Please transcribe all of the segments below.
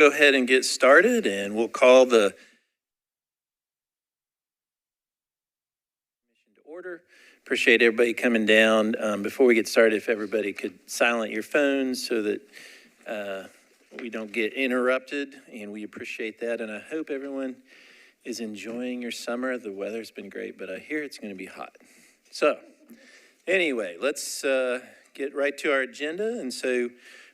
Go ahead and get started, and we'll call the commission to order. Appreciate everybody coming down. Before we get started, if everybody could silent your phones so that we don't get interrupted, and we appreciate that. And I hope everyone is enjoying your summer. The weather's been great, but I hear it's going to be hot. So anyway, let's get right to our agenda. And so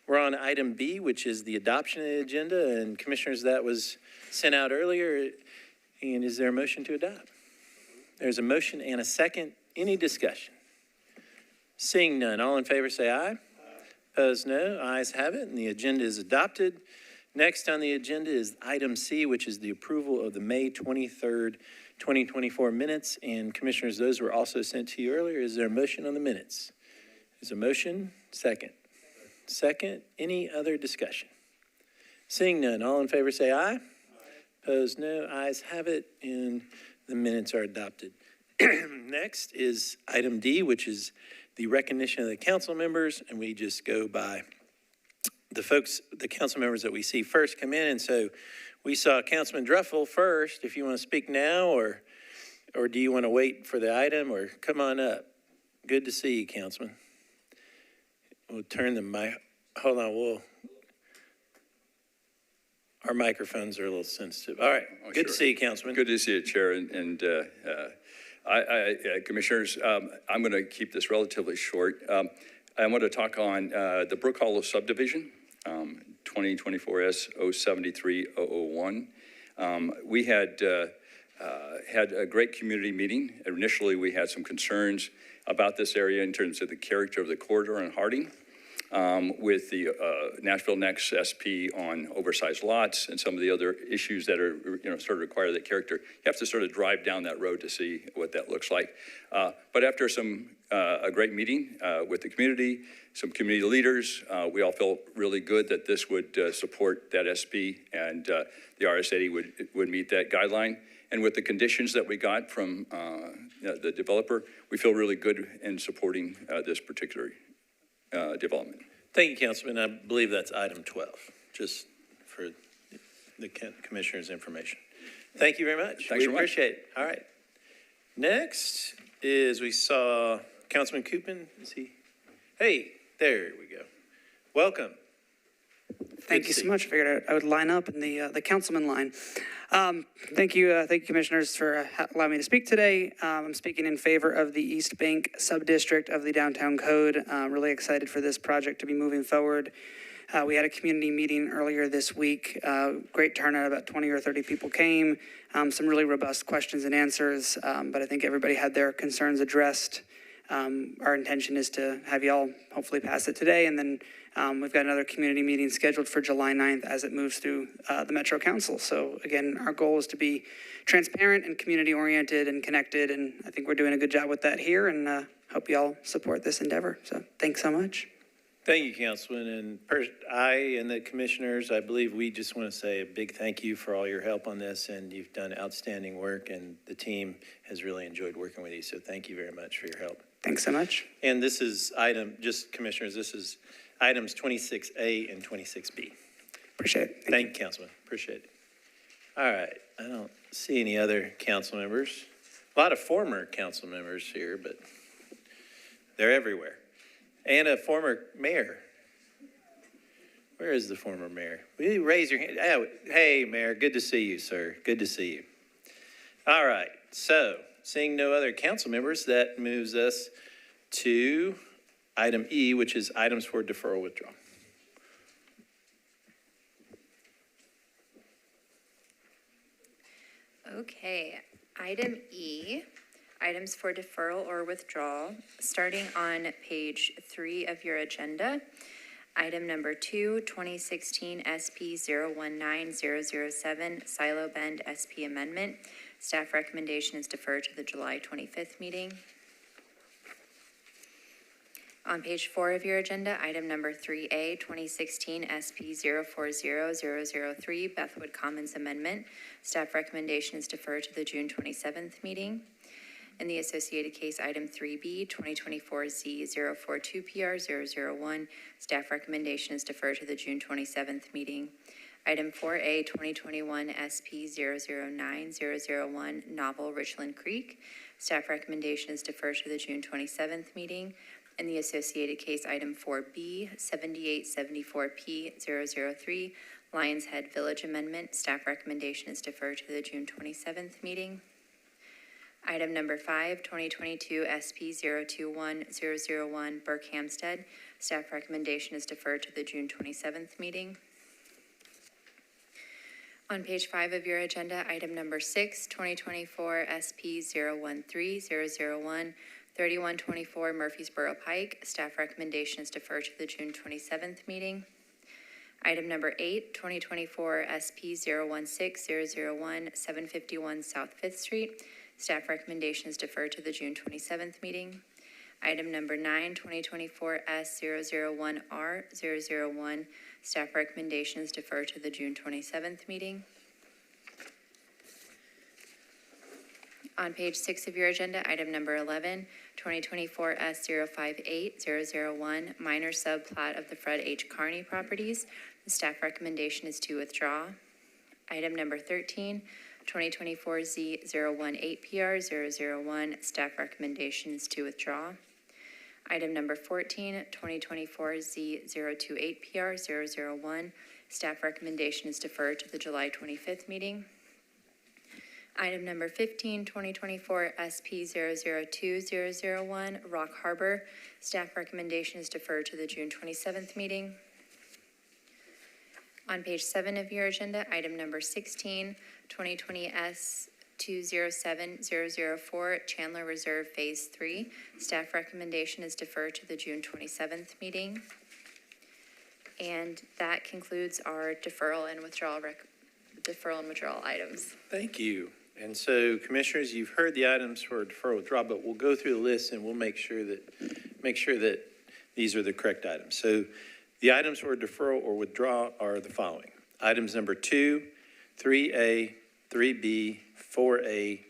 we're on item B, which is the adoption of the agenda. And commissioners, that was sent out earlier. And is there a motion to adopt? There's a motion and a second. Any discussion? Seeing none, all in favor say aye. Aye. Opposed, no. Ayes have it, and the agenda is adopted. Next on the agenda is item C, which is the approval of the May 23rd, 2024 minutes. And commissioners, those were also sent to you earlier. Is there a motion on the minutes? Is a motion? Second. Second. Any other discussion? Seeing none, all in favor say aye. Aye. Opposed, no. Ayes have it, and the minutes are adopted. Next is item D, which is the recognition of the council members, and we just go by the council members that we see first come in. And so we saw Councilman Druffel first. If you want to speak now, or do you want to wait for the item, or come on up? Good to see you, Councilman. We'll turn the mic. Hold on, our microphones are a little sensitive. All right, good to see you, Councilman. Good to see you, Chair, and Commissioners. I'm going to keep this relatively short. I want to talk on the Brook Hollow subdivision, 2024 S-073-001. We had a great community meeting. Initially, we had some concerns about this area in terms of the character of the corridor in Harding, with the Nashville Next SP on oversized lots and some of the other issues that are, sort of require that character. You have to sort of drive down that road to see what that looks like. But after a great meeting with the community, some community leaders, we all felt really good that this would support that SP, and the RS-80 would meet that guideline. And with the conditions that we got from the developer, we feel really good in supporting this particular development. Thank you, Councilman. I believe that's item 12, just for the commissioner's information. Thank you very much. Thanks we appreciate it. All right. Next is we saw Councilman Koopman. Is he? Hey, there we go. Welcome. Thank you so much. I figured I would line up in the councilman line. Thank you, commissioners, for allowing me to speak today. I'm speaking in favor of the East Bank subdistrict of the Downtown Code. I'm really excited for this project to be moving forward. We had a community meeting earlier this week. Great turnout, about 20 or 30 people came. Some really robust questions and answers, but I think everybody had their concerns addressed. Our intention is to have you all hopefully pass it today, and then we've got another community meeting scheduled for July 9th as it moves through the Metro Council. So again, our goal is to be transparent and community oriented and connected, and I think we're doing a good job with that here, and hope you all support this endeavor. So thanks so much. Thank you, Councilman. And I and the commissioners, I believe we just want to say a big thank you for all your help on this, and you've done outstanding work, and the team has really enjoyed working with you. So thank you very much for your help. Thanks so much. And this is commissioners, this is items 26A and 26B. Appreciate it. Thank you, Councilman. Appreciate it. All right. I don't see any other council members. A lot of former council members here, but they're everywhere. And a former mayor. Where is the former mayor? Will you raise your hand? Oh, hey, Mayor. Good to see you, sir. Good to see you. All right. So, seeing no other council members, that moves us to item E, which is items for deferral withdrawal. Okay, item E, items for deferral or withdrawal, starting on page 3 of your agenda. Item number 2, 2016 SP 019007 Silo Bend SP Amendment. Staff recommendation is defer to the July 25th meeting. On page 4 of your agenda, item number 3A, 2016 SP 040003 Bethwood Commons Amendment. Staff recommendation is defer to the June 27th meeting. In the associated case, item 3B, 2024Z042PR001, staff recommendation is defer to the June 27th meeting. Item 4A, 2021 SP 009001, Novel Richland Creek. Staff recommendation is defer to the June 27th meeting. And the associated case, item 4B, 7874P003, Lions Head Village Amendment. Staff recommendation is defer to the June 27th meeting. Item number 5, 2022 SP 021001, Burke Hampstead. Staff recommendation is deferred to the June 27th meeting. On page 5 of your agenda, item number 6, 2024 SP 013001, 3124 Murfreesboro Pike. Staff recommendation is deferred to the June 27th meeting. Item number 8, 2024 SP 016001, 751 South 5th Street. Staff recommendation is deferred to the June 27th meeting. Item number 9, 2024 S001R001. Staff recommendation is deferred to the June 27th meeting. On page 6 of your agenda, item number 11, 2024 S058001, minor subplat of the Fred H. Carney properties. The staff recommendation is to withdraw. Item number 13, 2024 Z018PR001, staff recommendation is to withdraw. Item number 14, 2024 Z028PR001, staff recommendation is deferred to the July 25th meeting. Item number 15, 2024 SP002001, Rock Harbor. Staff recommendation is deferred to the June 27th meeting. On page 7 of your agenda, item number 16, 2020 S207004, Chandler Reserve Phase 3. Staff recommendation is deferred to the June 27th meeting. And that concludes our deferral and withdrawal items. Thank you. And so, Commissioners, you've heard the items for deferral withdrawal, but we'll go through the list and we'll make sure that these are the correct items. So, the items for deferral or withdrawal are the following: items number 2, 3A, 3B, 4A,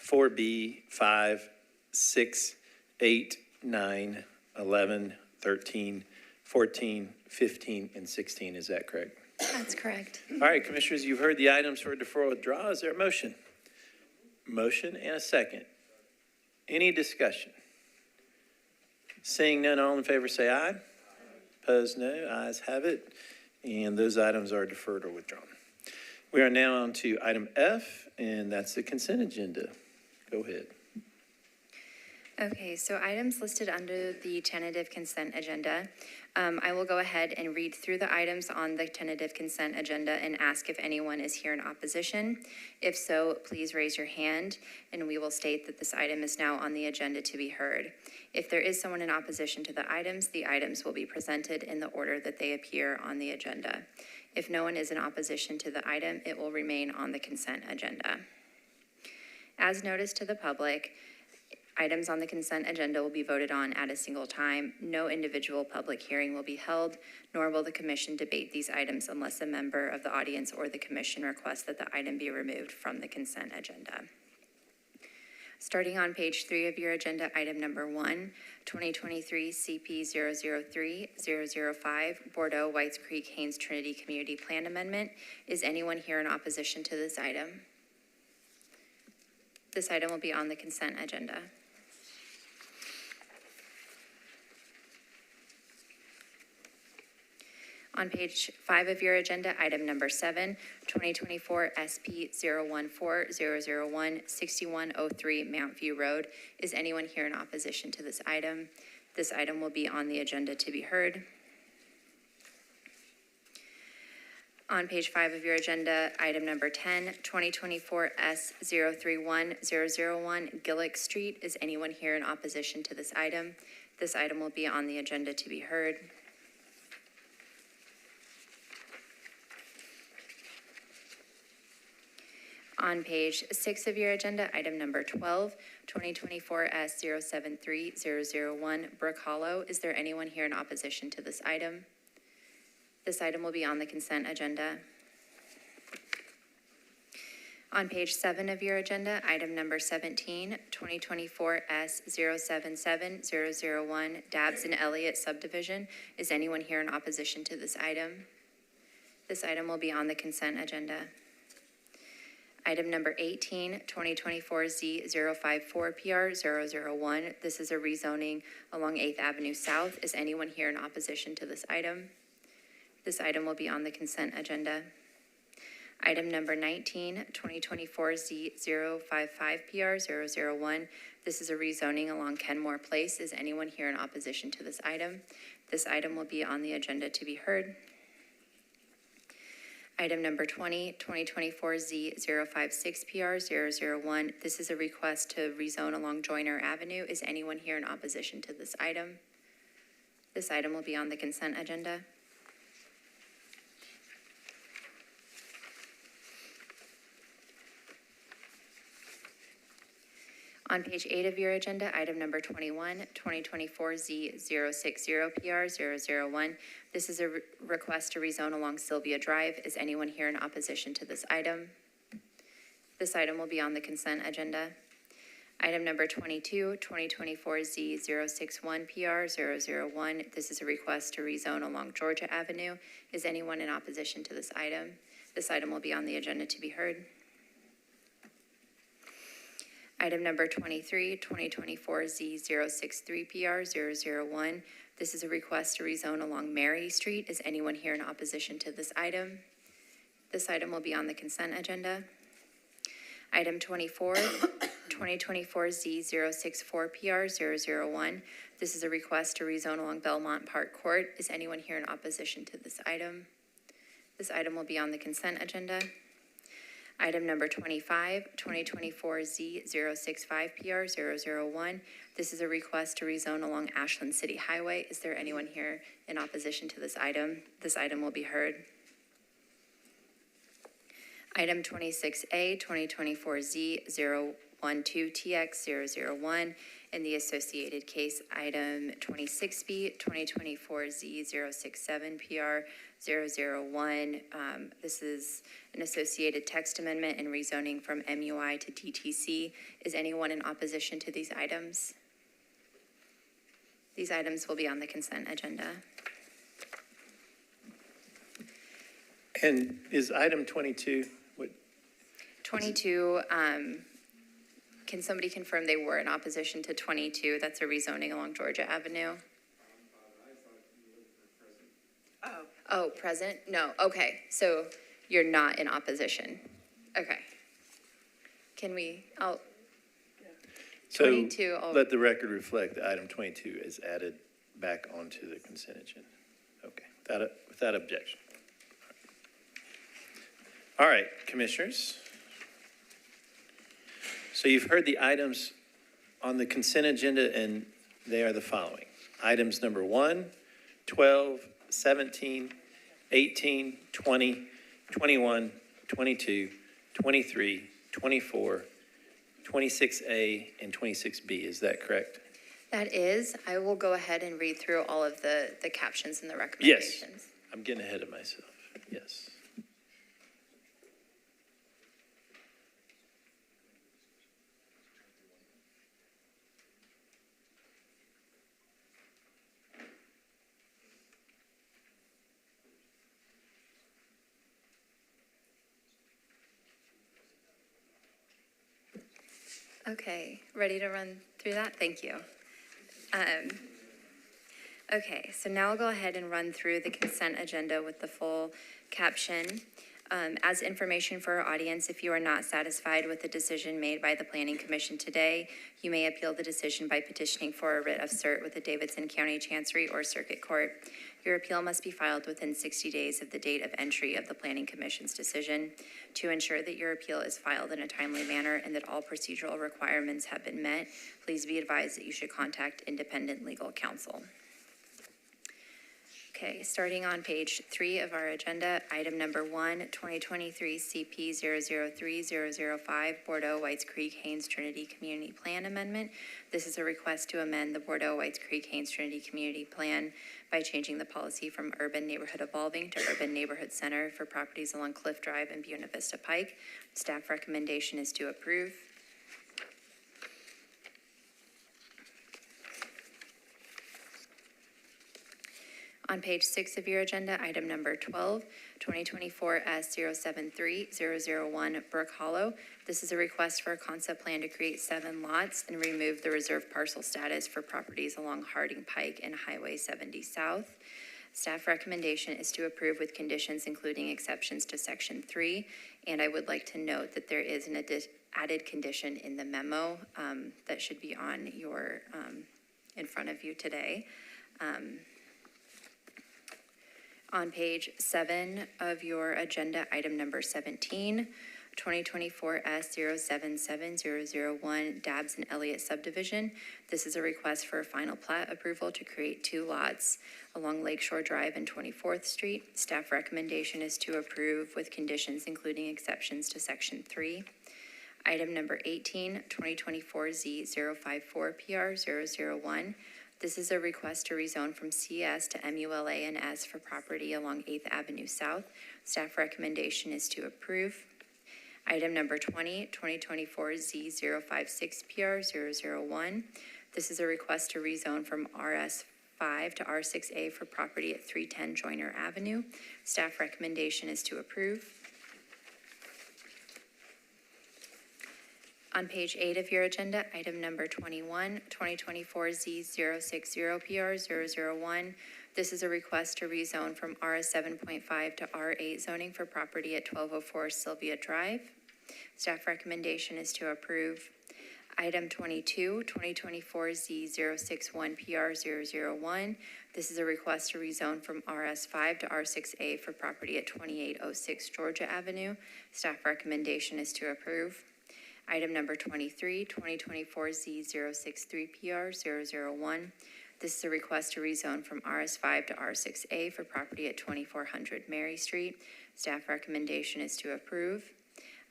4B, 5, 6, 8, 9, 11, 13, 14, 15, and 16. Is that correct? That's correct. All right, Commissioners, you've heard the items for deferral withdrawal. Is there a motion? Motion and a second. Any discussion? Seeing none, all in favor say aye. Opposed, no. Ayes have it. And those items are deferred or withdrawn. We are now on to item F, and that's the consent agenda. Go ahead. Okay, so items listed under the tentative consent agenda. I will go ahead and read through the items on the tentative consent agenda and ask if anyone is here in opposition. If so, please raise your hand, and we will state that this item is now on the agenda to be heard. If there is someone in opposition to the items will be presented in the order that they appear on the agenda. If no one is in opposition to the item, it will remain on the consent agenda. As noticed to the public, items on the consent agenda will be voted on at a single time. No individual public hearing will be held, nor will the commission debate these items unless a member of the audience or the commission requests that the item be removed from the consent agenda. Starting on page 3 of your agenda, item number 1, 2023 CP003005, Bordeaux, Whites Creek, Haynes Trinity Community Plan Amendment. Is anyone here in opposition to this item? This item will be on the consent agenda. On page 5 of your agenda, item number 7, 2024 SP014001, 6103 Mount View Road. Is anyone here in opposition to this item? This item will be on the agenda to be heard. On page 5 of your agenda, item number 10, 2024 S031001 Gillick Street. Is anyone here in opposition to this item? This item will be on the agenda to be heard. On page 6 of your agenda, item number 12, 2024 S073001 Brook Hollow. Is there anyone here in opposition to this item? This item will be on the consent agenda. On page 7 of your agenda, item number 17, 2024 S077001 Dabbs and Elliott Subdivision. Is anyone here in opposition to this item? This item will be on the consent agenda. Item number 18, 2024Z054PR001. This is a rezoning along 8th Avenue South. Is anyone here in opposition to this item? This item will be on the consent agenda. Item number 19, 2024Z055PR001. This is a rezoning along Kenmore Place. Is anyone here in opposition to this item? This item will be on the agenda to be heard. Item number 20, 2024Z056PR001. This is a request to rezone along Joyner Avenue. Is anyone here in opposition to this item? This item will be on the consent agenda. On page 8 of your agenda, item number 21, 2024Z060PR001. This is a request to rezone along Sylvia Drive. Is anyone here in opposition to this item? This item will be on the consent agenda. Item number 22, 2024Z061PR001. This is a request to rezone along Georgia Avenue. Is anyone in opposition to this item? This item will be on the agenda to be heard. Item number 23, 2024Z063PR001. This is a request to rezone along Mary Street. Is anyone here in opposition to this item? This item will be on the consent agenda. Item 24, 2024Z064PR001. This is a request to rezone along Belmont Park Court. Is anyone here in opposition to this item? This item will be on the consent agenda. Item number 25, 2024Z065PR001. This is a request to rezone along Ashland City Highway. Is there anyone here in opposition to this item? This item will be heard. Item 26A, 2024Z012TX001. In the associated case, item 26B, 2024Z067PR001. This is an associated text amendment and rezoning from MUI to DTC. Is anyone in opposition to these items? These items will be on the consent agenda. And is item 22, what? 22, can somebody confirm they were in opposition to 22? That's a rezoning along Georgia Avenue. Oh, present? No, okay, so you're not in opposition. Okay. Can we, 22. So let the record reflect that item 22 is added back onto the consent agenda. Okay, without objection. All right, commissioners. So you've heard the items on the consent agenda, and they are the following. Items number 1, 12, 17, 18, 20, 21, 22, 23, 24, 26A, and 26B. Is that correct? That is. I will go ahead and read through all of the captions and the recommendations. Yes. I'm getting ahead of myself. Yes. Okay, ready to run through that? Thank you. Okay, so now I'll go ahead and run through the consent agenda with the full caption. As information for our audience, if you are not satisfied with the decision made by the Planning Commission today, you may appeal the decision by petitioning for a writ of cert with the Davidson County Chancery or Circuit Court. Your appeal must be filed within 60 days of the date of entry of the Planning Commission's decision. To ensure that your appeal is filed in a timely manner and that all procedural requirements have been met, please be advised that you should contact independent legal counsel. Okay, starting on page 3 of our agenda, item number 1, 2023 CP 003005, Bordeaux Whites Creek Haynes Trinity Community Plan Amendment. This is a request to amend the Bordeaux Whites Creek Haynes Trinity Community Plan by changing the policy from Urban Neighborhood Evolving to Urban Neighborhood Center for properties along Cliff Drive and Buena Vista Pike. Staff recommendation is to approve. On page 6 of your agenda, item number 12, 2024 S073001 Brook Hollow. This is a request for a concept plan to create 7 lots and remove the reserved parcel status for properties along Harding Pike and Highway 70 South. Staff recommendation is to approve with conditions including exceptions to Section 3. And I would like to note that there is an added condition in the memo that should be on your, in front of you today. On page 7 of your agenda, item number 17, 2024 S077001 Dabbs and Elliott subdivision. This is a request for a final plat approval to create 2 lots along Lakeshore Drive and 24th Street. Staff recommendation is to approve with conditions including exceptions to Section 3. Item number 18, 2024 Z054PR001. This is a request to rezone from CS to MULA and S for property along 8th Avenue South. Staff recommendation is to approve. Item number 20, 2024 Z056PR001. This is a request to rezone from RS5 to R6A for property at 310 Joyner Avenue. Staff recommendation is to approve. On page 8 of your agenda, item number 21, 2024 Z060PR001. This is a request to rezone from RS7.5 to R8 zoning for property at 1204 Sylvia Drive. Staff recommendation is to approve. Item 22, 2024 Z061PR001. This is a request to rezone from RS5 to R6A for property at 2806 Georgia Avenue. Staff recommendation is to approve. Item number 23, 2024 Z063PR001. This is a request to rezone from RS5 to R6A for property at 2400 Mary Street. Staff recommendation is to approve.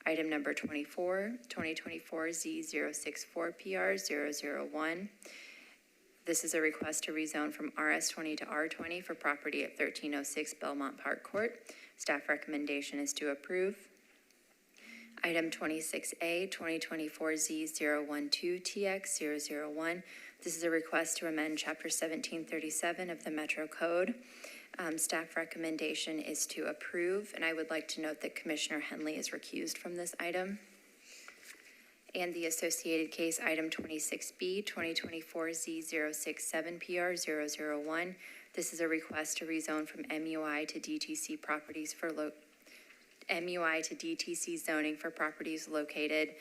Item number 24, 2024 Z064PR001. This is a request to rezone from RS20 to R20 for property at 1306 Belmont Park Court. Staff recommendation is to approve. Item 26A, 2024 Z012TX001. This is a request to amend Chapter 1737 of the Metro Code. Staff recommendation is to approve, and I would like to note that Commissioner Henley is recused from this item. And the associated case, item 26B, 2024 Z067PR001. This is a request to rezone from MUI to DTC properties for MUI to DTC zoning for properties located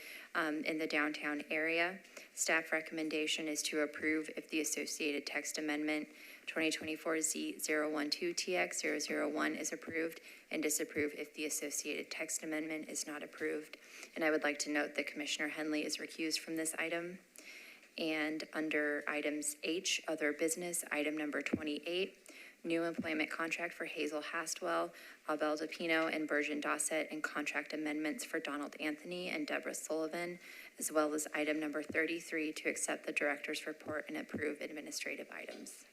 in the downtown area. Staff recommendation is to approve if the associated text amendment 2024 Z012TX001 is approved, and disapprove if the associated text amendment is not approved. And I would like to note that Commissioner Henley is recused from this item. And under items H, other business, item number 28, new employment contract for Hazel Hastwell, Abel DePino, and Bergen Dossett, and contract amendments for Donald Anthony and Deborah Sullivan, as well as item number 33 to accept the director's report and approve administrative items.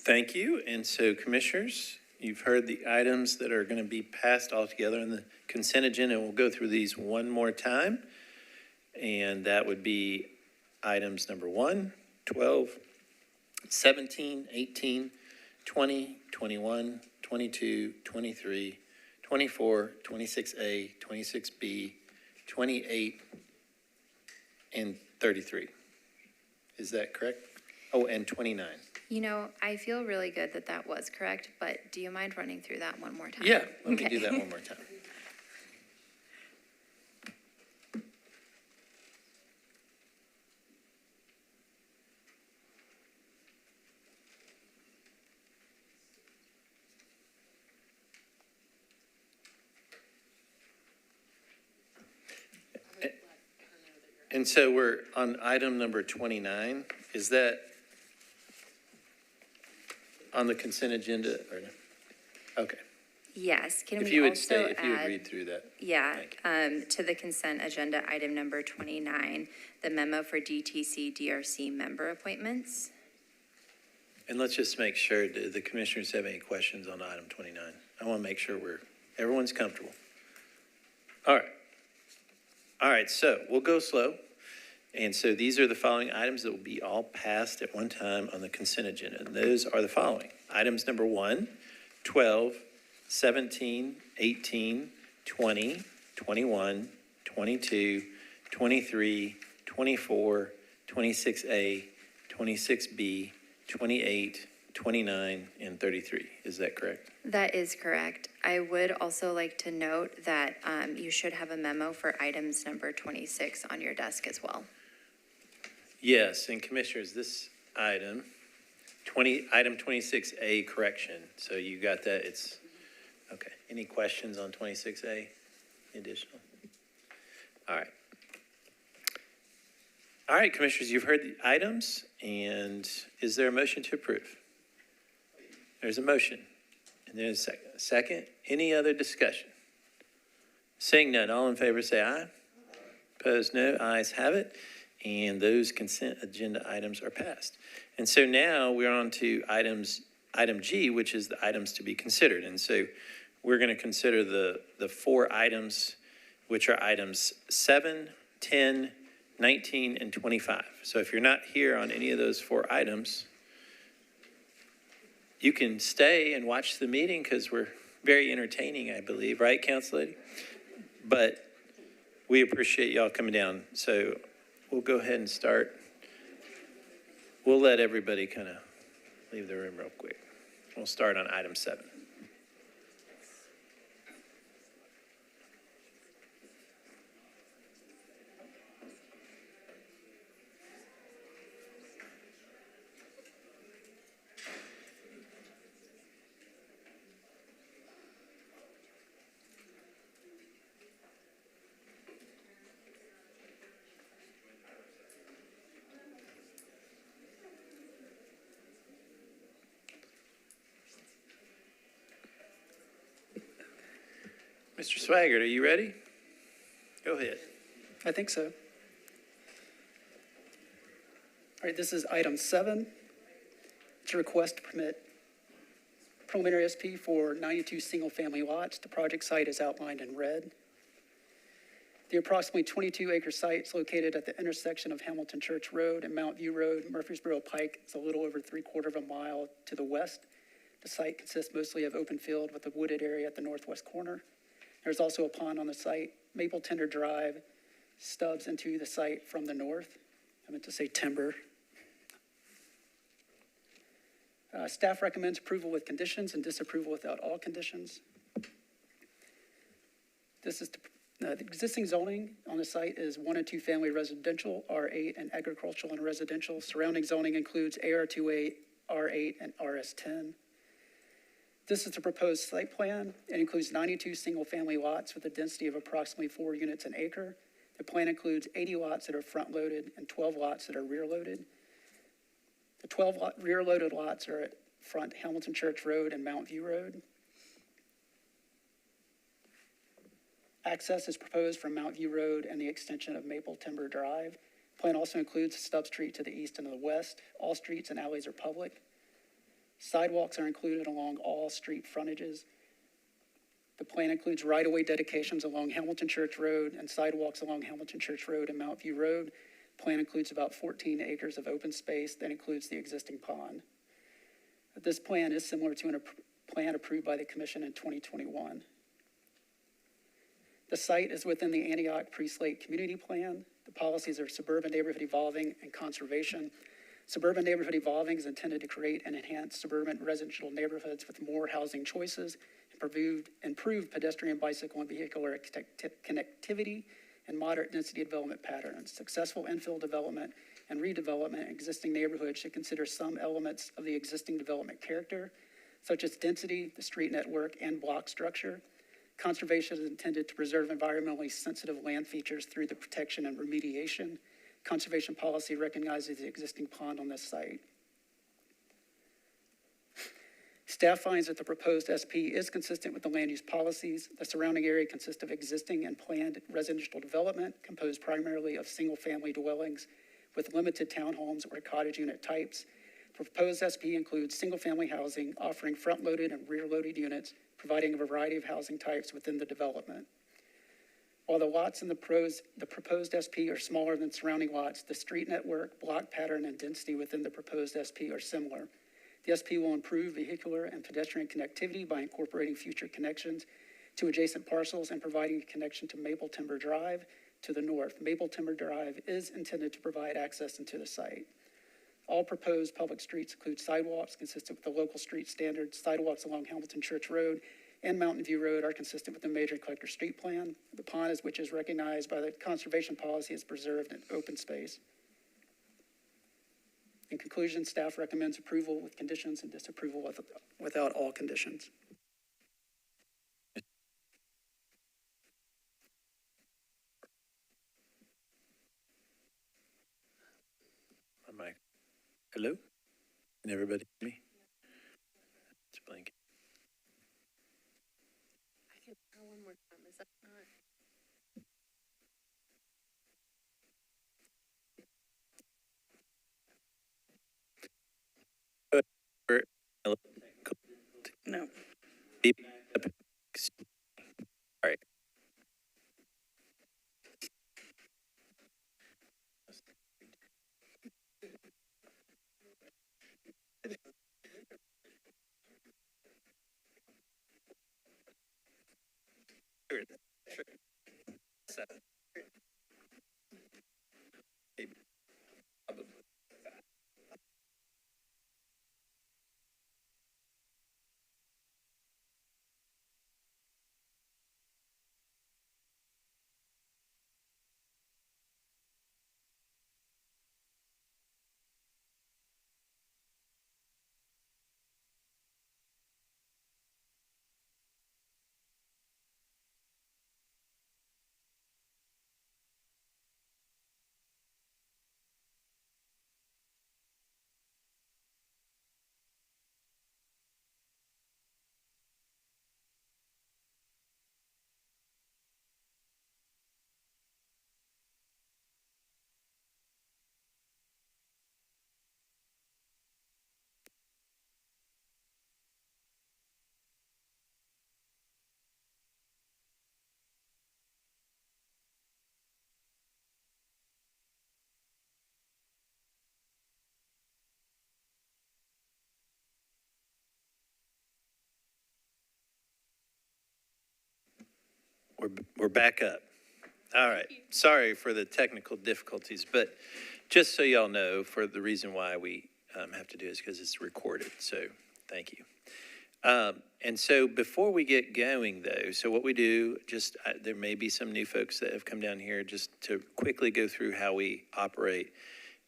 Thank you. And so, commissioners, you've heard the items that are going to be passed all together in the consent agenda. We'll go through these one more time. And that would be items number 1, 12, 17, 18, 20, 21, 22, 23, 24, 26A, 26B, 28, and 33. Is that correct? Oh, and 29. You know, I feel really good that that was correct, but do you mind running through that one more time? Yeah, let me do that one more time. And so we're on item number 29. Is that on the consent agenda or no? Okay. Yes, can If we you would also stay, if you would add, read through that. yeah, Thank to the consent agenda, item number 29, the memo for DTC DRC member appointments? And let's just make sure, do the commissioners have any questions on item 29? I want to make sure everyone's comfortable. All right. All right, so we'll go slow. And so these are the following items that will be all passed at one time on the consent agenda. And those are the following. Items number 1, 12, 17, 18, 20, 21, 22, 23, 24, 26A, 26B, 28, 29, and 33. Is that correct? That is correct. I would also like to note that you should have a memo for items number 26 on your desk as well. Yes, and Commissioners, this item, item 26A correction. So you got that? It's, okay. Any questions on 26A additional? All right. All right, Commissioners, you've heard the items, and is there a motion to approve? There's a motion, and there's a second. Second, any other discussion? Seeing none, all in favor say aye. Opposed, no. Ayes have it, and those consent agenda items are passed. And so now we're on to item G, which is the items to be considered. And so we're going to consider the 4 items, which are items 7, 10, 19, and 25. So if you're not here on any of those 4 items, you can stay and watch the meeting because we're very entertaining, I believe. Right, Council Lady? But we appreciate y'all coming down. So we'll go ahead and start. We'll let everybody kind of leave the room real quick. We'll start on item 7. Mr. Swaggart, are you ready? Go ahead. I think so. All right, this is item 7. It's a request to permit preliminary SP for 92 single-family lots. The project site is outlined in red. The approximately 22-acre site is located at the intersection of Hamilton Church Road and Mount View Road. Murfreesboro Pike is a little over 3/4 of a mile to the west. The site consists mostly of open field with a wooded area at the northwest corner. There's also a pond on the site. Maple Tender Drive stubs into the site from the north. I meant to say timber. Staff recommends approval with conditions and disapproval without all conditions. This is the existing zoning on the site is 1 and 2 family residential, R8, and agricultural and residential. Surrounding zoning includes AR2A, R8, and RS10. This is the proposed site plan. It includes 92 single-family lots with a density of approximately 4 units an acre. The plan includes 80 lots that are front-loaded and 12 lots that are rear-loaded. The 12 rear-loaded lots are at front Hamilton Church Road and Mount View Road. Access is proposed from Mount View Road and the extension of Maple Timber Drive. The plan also includes a stub street to the east and to the west. All streets and alleys are public. Sidewalks are included along all street frontages. The plan includes right-of-way dedications along Hamilton Church Road and sidewalks along Hamilton Church Road and Mount View Road. The plan includes about 14 acres of open space that includes the existing pond. This plan is similar to a plan approved by the Commission in 2021. The site is within the Antioch Pre-Slate Community Plan. The policies are suburban neighborhood evolving and conservation. Suburban neighborhood evolving is intended to create and enhance suburban residential neighborhoods with more housing choices, improve pedestrian, bicycle, and vehicular connectivity, and moderate density development patterns. Successful infill development and redevelopment in existing neighborhoods should consider some elements of the existing development character, such as density, the street network, and block structure. Conservation is intended to preserve environmentally sensitive land features through the protection and remediation. Conservation policy recognizes the existing pond on this site. Staff finds that the proposed SP is consistent with the land use policies. The surrounding area consists of existing and planned residential development composed primarily of single-family dwellings with limited townhomes or cottage unit types. The proposed SP includes single-family housing offering front-loaded and rear-loaded units, providing a variety of housing types within the development. While the lots in the proposed SP are smaller than surrounding lots, the street network, block pattern, and density within the proposed SP are similar. The SP will improve vehicular and pedestrian connectivity by incorporating future connections to adjacent parcels and providing a connection to Maple Timber Drive to the north. Maple Timber Drive is intended to provide access into the site. All proposed public streets include sidewalks consistent with the local street standards. Sidewalks along Hamilton Church Road and Mountain View Road are consistent with the major collector street plan. The pond, which is recognized by the conservation policy, is preserved in open space. In conclusion, staff recommends approval with conditions and disapproval without all conditions. My mic. Hello? Can everybody hear me? It's blank. I can try one more time. Is that not? No. All right. We're back up. All right. Sorry for the technical difficulties, but just so y'all know, for the reason why we have to do this because it's recorded. So thank you. And so before we get going, though, so what we do, just there may be some new folks that have come down here, just to quickly go through how we operate,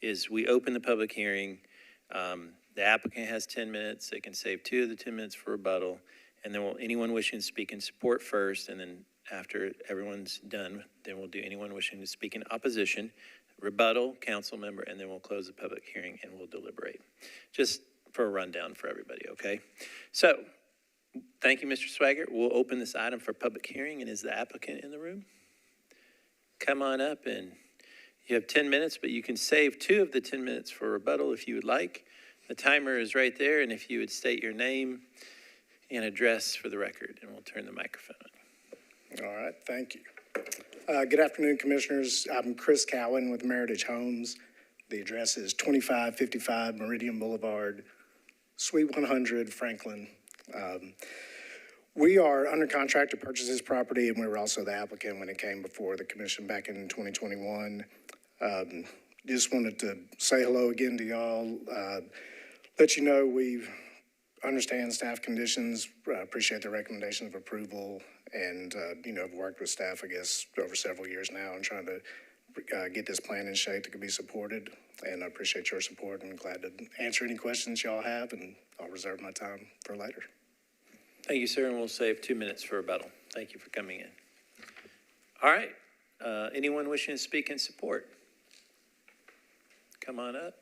is we open the public hearing. The applicant has 10 minutes. They can save 2 of the 10 minutes for rebuttal. And then anyone wishing to speak in support first, and then after everyone's done, then we'll do anyone wishing to speak in opposition, rebuttal, council member, and then we'll close the public hearing and we'll deliberate. Just for a rundown for everybody, okay? So, thank you, Mr. Swaggart. We'll open this item for public hearing, and is the applicant in the room? Come on up, and you have 10 minutes, but you can save 2 of the 10 minutes for rebuttal if you would like. The timer is right there, and if you would state your name and address for the record, and we'll turn the microphone on. All right, thank you. Good afternoon, Commissioners. I'm Chris Cowan with Meritage Homes. The address is 2555 Meridian Boulevard, Suite 100, Franklin. We are under contract to purchase this property, and we were also the applicant when it came before the commission back in 2021. Just wanted to say hello again to y'all. Let you know we understand staff conditions, appreciate the recommendation of approval, and, I've worked with staff, I guess, over several years now and trying to get this plan in shape that could be supported. And I appreciate your support and glad to answer any questions y'all have, and I'll reserve my time for later. Thank you, sir, and we'll save 2 minutes for rebuttal. Thank you for coming in. All right, anyone wishing to speak in support? Come on up.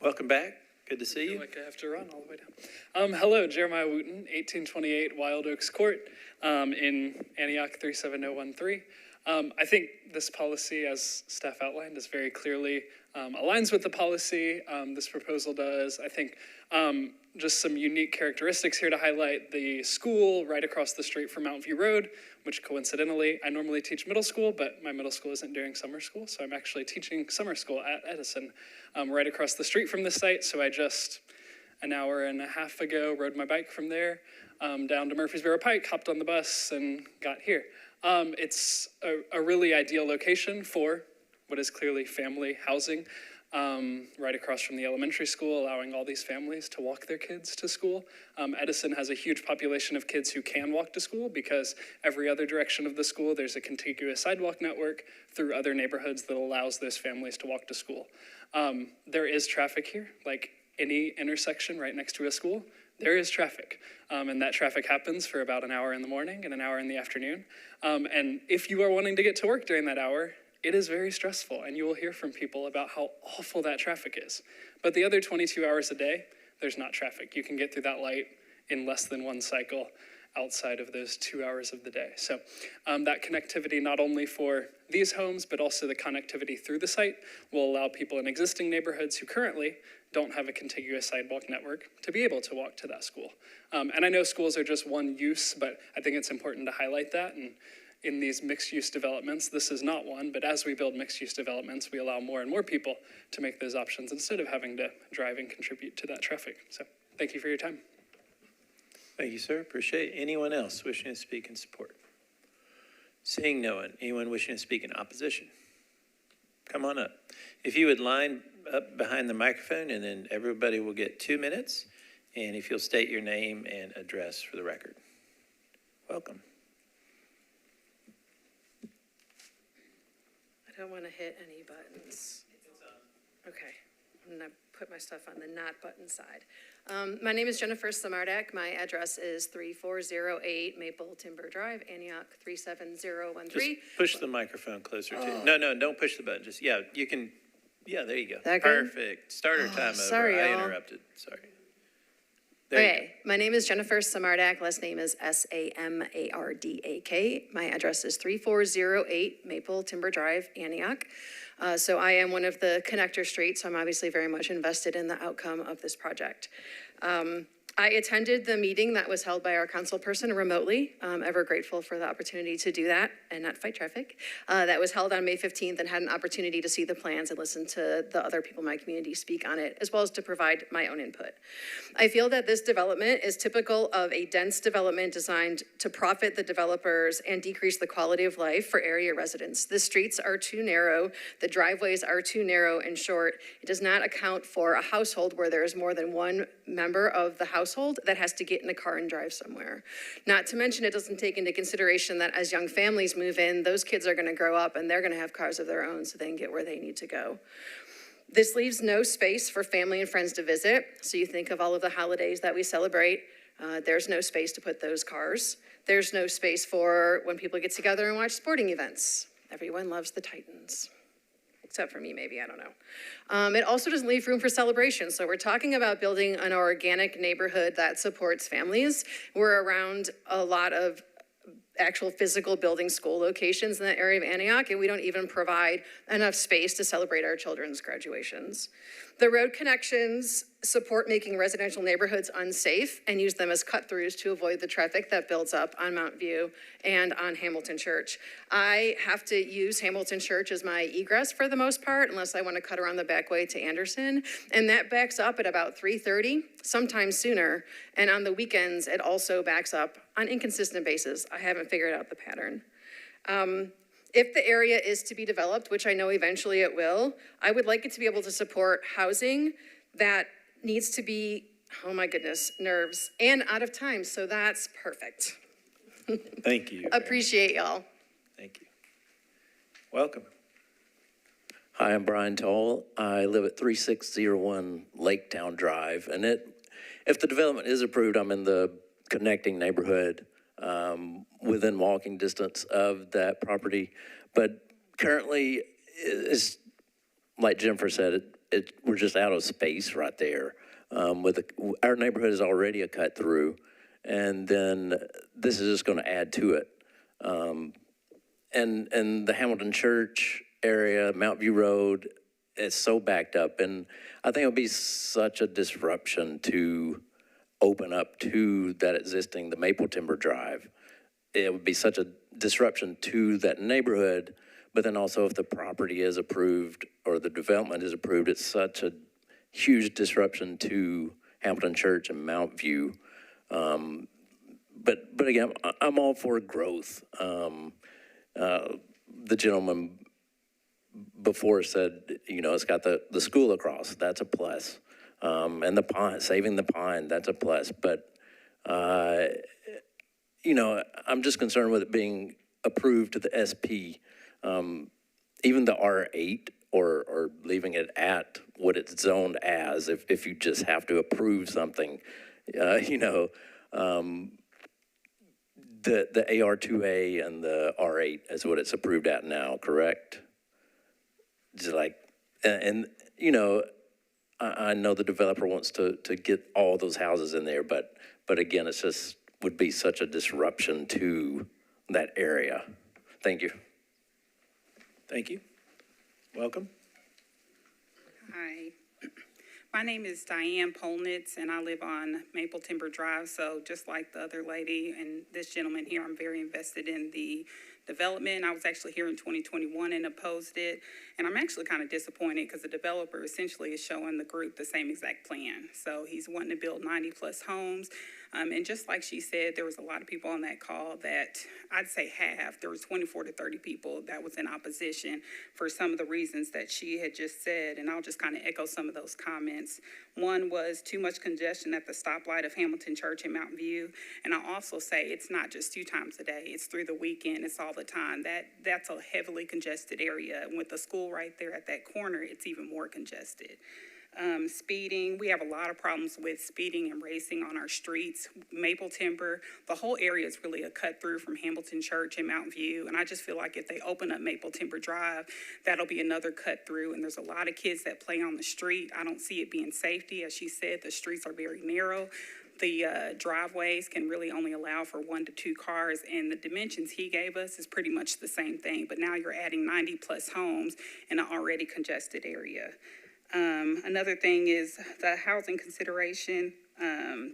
Welcome back. Good to see I feel you. like I have to run all the way down. Hello, Jeremiah Wooten, 1828 Wild Oaks Court in Antioch 37013. I think this policy, as staff outlined, is very clearly aligns with the policy. This proposal does. I think just some unique characteristics here to highlight: the school right across the street from Mount View Road, which coincidentally, I normally teach middle school, but my middle school isn't doing summer school, so I'm actually teaching summer school at Edison right across the street from this site. So I just, an hour and a half ago, rode my bike from there down to Murfreesboro Pike, hopped on the bus, and got here. It's a really ideal location for what is clearly family housing, right across from the elementary school, allowing all these families to walk their kids to school. Edison has a huge population of kids who can walk to school because every other direction of the school, there's a contiguous sidewalk network through other neighborhoods that allows those families to walk to school. There is traffic here, like any intersection right next to a school. There is traffic, and that traffic happens for about an hour in the morning and an hour in the afternoon. And if you are wanting to get to work during that hour, it is very stressful, and you will hear from people about how awful that traffic is. But the other 22 hours a day, there's not traffic. You can get through that light in less than one cycle outside of those 2 hours of the day. So that connectivity, not only for these homes, but also the connectivity through the site, will allow people in existing neighborhoods who currently don't have a contiguous sidewalk network to be able to walk to that school. And I know schools are just one use, but I think it's important to highlight that. And in these mixed-use developments, this is not one, but as we build mixed-use developments, we allow more and more people to make those options instead of having to drive and contribute to that traffic. So thank you for your time. Thank you, sir. Appreciate it. Anyone else wishing to speak in support? Seeing no one. Anyone wishing to speak in opposition? Come on up. If you would line up behind the microphone, and then everybody will get 2 minutes. And if you'll state your name and address for the record. Welcome. I don't want to hit any buttons. Okay, I'm going to put my stuff on the not button side. My name is Jennifer Samardak. My address is 3408 Maple Timber Drive, Antioch 37013. Just push the microphone closer to you. No, don't push the button. Just, yeah, you can, yeah, there you go. That good? Perfect. Starter time over. sorry, I y'all. interrupted. Sorry. There you go. Okay, my name is Jennifer Samardak. Last name is Samardak. My address is 3408 Maple Timber Drive, Antioch. So I am one of the connector streets, so I'm obviously very much invested in the outcome of this project. I attended the meeting that was held by our council person remotely. Ever grateful for the opportunity to do that and not fight traffic. That was held on May 15th and had an opportunity to see the plans and listen to the other people in my community speak on it, as well as to provide my own input. I feel that this development is typical of a dense development designed to profit the developers and decrease the quality of life for area residents. The streets are too narrow, the driveways are too narrow and short. It does not account for a household where there is more than one member of the household that has to get in a car and drive somewhere. Not to mention, it doesn't take into consideration that as young families move in, those kids are going to grow up and they're going to have cars of their own so they can get where they need to go. This leaves no space for family and friends to visit. So you think of all of the holidays that we celebrate. There's no space to put those cars. There's no space for when people get together and watch sporting events. Everyone loves the Titans. Except for me, maybe, I don't know. It also doesn't leave room for celebration. So we're talking about building an organic neighborhood that supports families. We're around a lot of actual physical building school locations in that area of Antioch, and we don't even provide enough space to celebrate our children's graduations. The road connections support making residential neighborhoods unsafe and use them as cut-throughs to avoid the traffic that builds up on Mount View and on Hamilton Church. I have to use Hamilton Church as my egress for the most part, unless I want to cut around the back way to Anderson, and that backs up at about 3:30, sometimes sooner, and on the weekends, it also backs up on inconsistent basis. I haven't figured out the pattern. If the area is to be developed, which I know eventually it will, I would like it to be able to support housing that needs to be, oh my goodness, nerves, and out of time, so that's perfect. Thank you. Appreciate y'all. Thank you. Welcome. Hi, I'm Brian Toll. I live at 3601 Laketown Drive, and if the development is approved, I'm in the connecting neighborhood within walking distance of that property. But currently, it's like Jennifer said, we're just out of space right there. Our neighborhood is already a cut through, and then this is just going to add to it. and the Hamilton Church area, Mount View Road, is so backed up. And I think it would be such a disruption to open up to that existing, the Maple Timber Drive. It would be such a disruption to that neighborhood, but then also if the property is approved or the development is approved, it's such a huge disruption to Hamilton Church and Mount View. But again, I'm all for growth. The gentleman before said, you know, it's got the school across, that's a plus. And the pond, saving the pond, that's a plus. But, you know, I'm just concerned with it being approved to the SP. Even the R8 or leaving it at what it's zoned as, if you just have to approve something, you know, the AR2A and the R8 is what it's approved at now, correct? Just like, and you know, I know the developer wants to get all those houses in there, but again, it's just would be such a disruption to that area. Thank you. Thank you. Welcome. Hi, my name is Diane Polnitz, and I live on Maple Timber Drive. So just like the other lady and this gentleman here, I'm very invested in the development. I was actually here in 2021 and opposed it. And I'm actually kind of disappointed because the developer essentially is showing the group the same exact plan. So he's wanting to build 90 plus homes. And just like she said, there was a lot of people on that call that I'd say half, there was 24 to 30 people that was in opposition for some of the reasons that she had just said. And I'll just kind of echo some of those comments. One was too much congestion at the stoplight of Hamilton Church and Mountain View. And I'll also say it's not just 2 times a day, it's through the weekend, it's all the time. That's a heavily congested area. And with the school right there at that corner, it's even more congested. Speeding, we have a lot of problems with speeding and racing on our streets. Maple Timber, the whole area is really a cut through from Hamilton Church and Mountain View. And I just feel like if they open up Maple Timber Drive, that'll be another cut through. And there's a lot of kids that play on the street. I don't see it being safety. As she said, the streets are very narrow. The driveways can really only allow for 1 to 2 cars, and the dimensions he gave us is pretty much the same thing. But now you're adding 90 plus homes in an already congested area. Another thing is the housing consideration.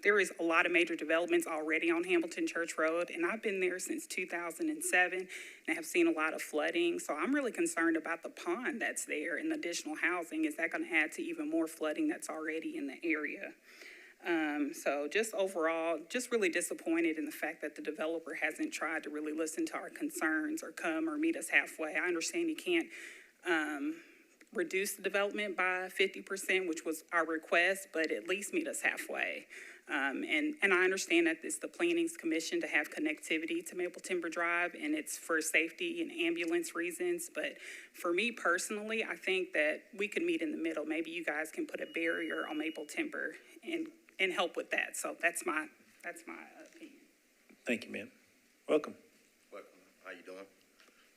There is a lot of major developments already on Hamilton Church Road, and I've been there since 2007 and have seen a lot of flooding. So I'm really concerned about the pond that's there and the additional housing. Is that going to add to even more flooding that's already in the area? So just overall, just really disappointed in the fact that the developer hasn't tried to really listen to our concerns or come or meet us halfway. I understand you can't reduce the development by 50%, which was our request, but at least meet us halfway. And I understand that it's the Planning's Commission to have connectivity to Maple Timber Drive, and it's for safety and ambulance reasons. But for me personally, I think that we could meet in the middle. Maybe you guys can put a barrier on Maple Timber and help with that. So that's my opinion. Thank you, ma'am. Welcome. Welcome. How you doing?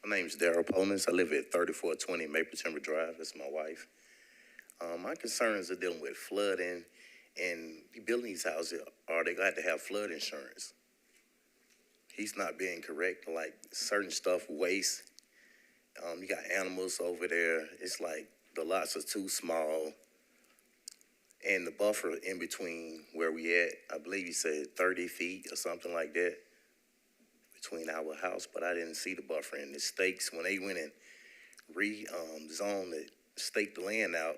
My name's Daryl Polnitz. I live at 3420 Maple Timber Drive. That's my wife. My concerns are dealing with flooding, and building these houses, are they got to have flood insurance? He's not being correct, like certain stuff, waste. You got animals over there. It's like the lots are too small. And the buffer in between where we at, I believe you said 30 feet or something like that, between our house, but I didn't see the buffer. And the stakes, when they went and rezoned it, staked the land out,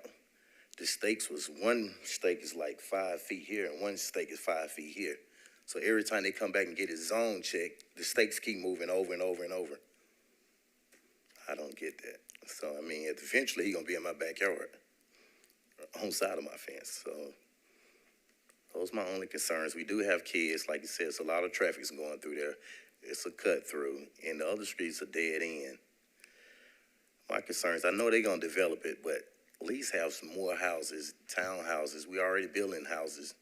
the stakes was, one stake is like 5 feet here and one stake is 5 feet here. So every time they come back and get his zone checked, the stakes keep moving over and over and over. I don't get that. So, I mean, eventually he's gonna be in my backyard, on side of my fence. So those are my only concerns. We do have kids, like you said, it's a lot of traffic's going through there. It's a cut through, and the other streets are dead end. My concerns, I know they're gonna develop it, but at least have some more houses, townhouses. We already building houses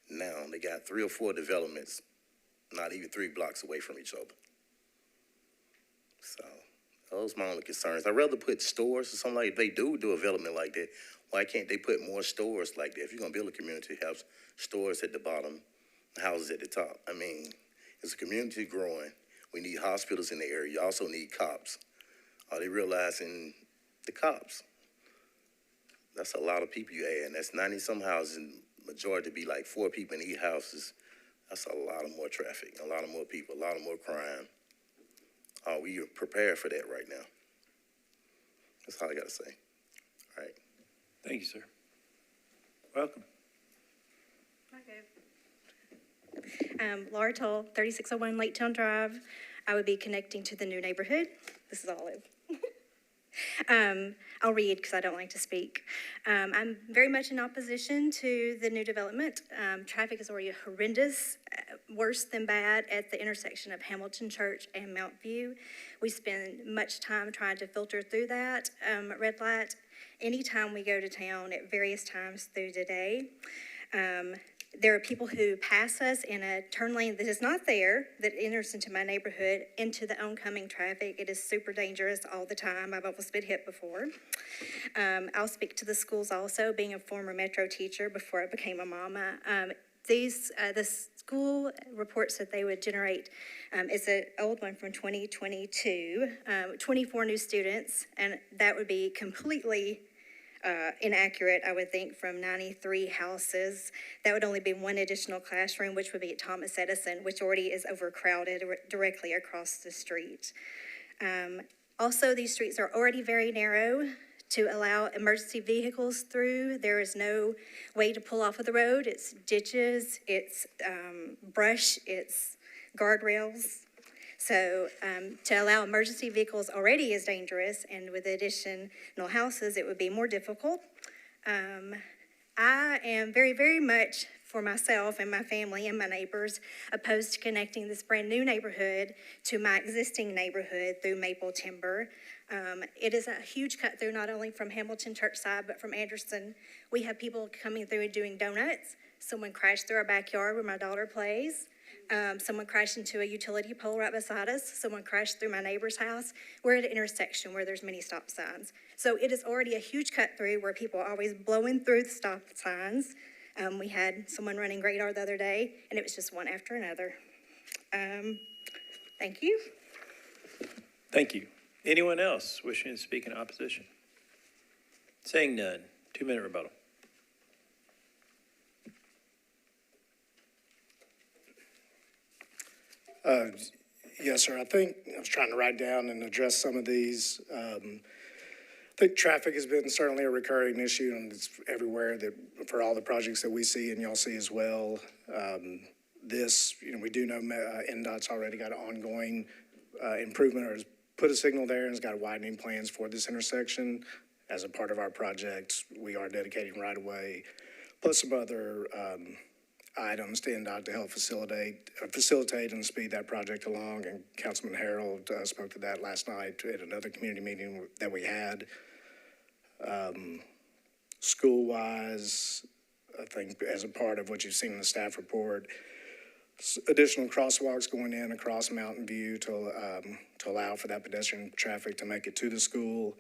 now. They got 3 or 4 developments, not even 3 blocks away from each other. So those are my only concerns. I'd rather put stores or something like, they do development like that. Why can't they put more stores like that? If you're gonna build a community, have stores at the bottom, houses at the top. I mean, it's a community growing. We need hospitals in the area. You also need cops. Are they realizing the cops? That's a lot of people you add, and that's 90-some houses, and majority be like 4 people in each houses. That's a lot of more traffic, a lot of more people, a lot of more crime. Are we prepared for that right now? That's all I got to say. All right. Thank you, sir. Welcome. Laura Toll, 3601 Lake Town Drive. I would be connecting to the new neighborhood. This is Olive. I'll read because I don't like to speak. I'm very much in opposition to the new development. Traffic is already horrendous, worse than bad at the intersection of Hamilton Church and Mount View. We spend much time trying to filter through that red light anytime we go to town at various times through the day. There are people who pass us in a turn lane that is not there, that enters into my neighborhood, into the oncoming traffic. It is super dangerous all the time. I've almost been hit before. I'll speak to the schools also, being a former Metro teacher before I became a mama. The school reports that they would generate, it's an old one from 2022, 24 new students, and that would be completely inaccurate, I would think, from 93 houses. That would only be one additional classroom, which would be at Thomas Edison, which already is overcrowded directly across the street. Also, these streets are already very narrow to allow emergency vehicles through. There is no way to pull off of the road. It's ditches, it's brush, it's guardrails. So to allow emergency vehicles already is dangerous, and with additional houses, it would be more difficult. I am very, very much, for myself and my family and my neighbors, opposed to connecting this brand new neighborhood to my existing neighborhood through Maple Timber. It is a huge cut through, not only from Hamilton Church side, but from Anderson. We have people coming through and doing donuts. Someone crashed through our backyard where my daughter plays. Someone crashed into a utility pole right beside us. Someone crashed through my neighbor's house. We're at an intersection where there's many stop signs. So it is already a huge cut through where people are always blowing through the stop signs. We had someone running radar the other day, and it was just one after another. Thank you. Thank you. Anyone else wishing to speak in opposition? Saying none. 2-minute rebuttal. Yes, sir. I think I was trying to write down and address some of these. I think traffic has been certainly a recurring issue, and it's everywhere that for all the projects that we see and y'all see as well. We do know NDOT's already got an ongoing improvement or has put a signal there and has got widening plans for this intersection. As a part of our project, we are dedicating right away, plus some other items to NDOT to help facilitate and speed that project along. And Councilman Harold spoke to that last night at another community meeting that we had. School-wise, I think as a part of what you've seen in the staff report, additional crosswalks going in across Mountain View to allow for that pedestrian traffic to make it to the school.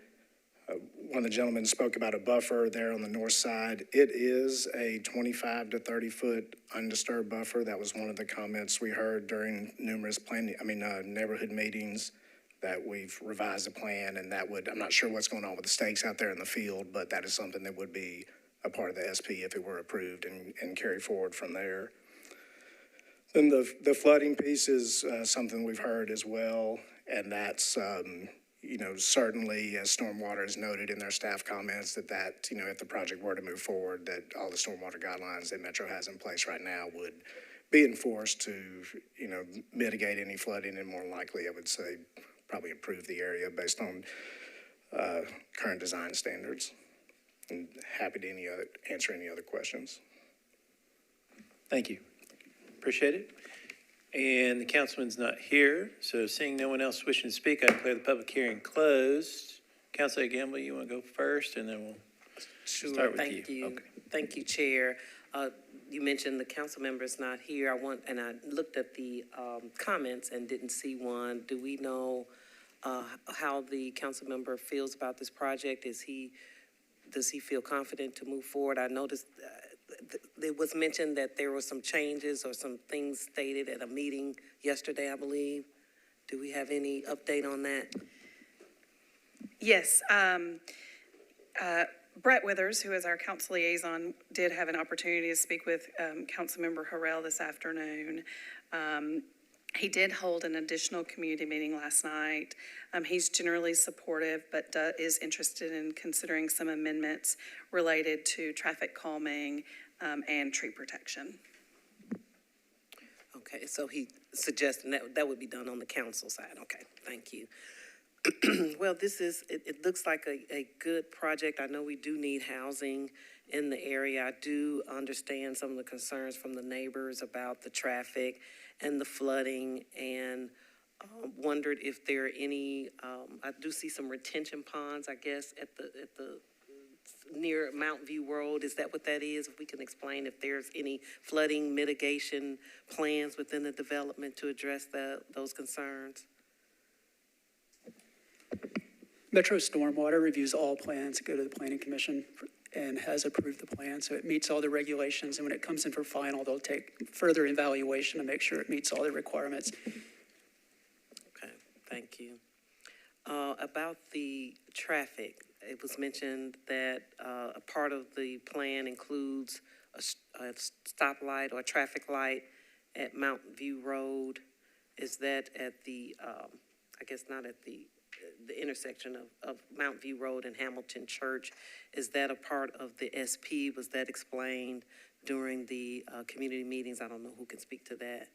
One of the gentlemen spoke about a buffer there on the north side. It is a 25 to 30 foot undisturbed buffer. That was one of the comments we heard during numerous neighborhood meetings, that we've revised the plan, and that would, I'm not sure what's going on with the stakes out there in the field, but that is something that would be a part of the SP if it were approved and carried forward from there. Then the flooding piece is something we've heard as well, and that's certainly, as Stormwater has noted in their staff comments, that if the project were to move forward, that all the stormwater guidelines that Metro has in place right now would be enforced to, mitigate any flooding, and more likely, I would say, probably improve the area based on current design standards. And happy to answer any other questions. Thank you. Appreciate it. And the councilman's not here, so seeing no one else wishing to speak, I declare the public hearing closed. Councilor Gamble, you want to go first, and then we'll start with you. Thank you. Okay. Thank you, Chair. You mentioned the council member's not here. I looked at the comments and didn't see one. Do we know how the council member feels about this project? Does he feel confident to move forward? I noticed it was mentioned that there were some changes or some things stated at a meeting yesterday, I believe. Do we have any update on that? Yes, Brett Withers, who is our council liaison, did have an opportunity to speak with Councilmember Harrell this afternoon. He did hold an additional community meeting last night. He's generally supportive, but is interested in considering some amendments related to traffic calming and tree protection. Okay, so he suggested that would be done on the council side. Okay, thank you. Well, it looks like a good project. I know we do need housing in the area. I do understand some of the concerns from the neighbors about the traffic and the flooding, and wondered if there are any, I do see some retention ponds, I guess, at the near Mount View Road. Is that what that is? If we can explain if there's any flooding mitigation plans within the development to address those concerns? Metro Stormwater reviews all plans that go to the Planning Commission and has approved the plan, so it meets all the regulations. And when it comes in for final, they'll take further evaluation to make sure it meets all the requirements. Okay, thank you. About the traffic, it was mentioned that a part of the plan includes a stoplight or a traffic light at Mount View Road. Is that at the, I guess not at the intersection of Mount View Road and Hamilton Church? Is that a part of the SP? Was that explained during the community meetings? I don't know who can speak to that.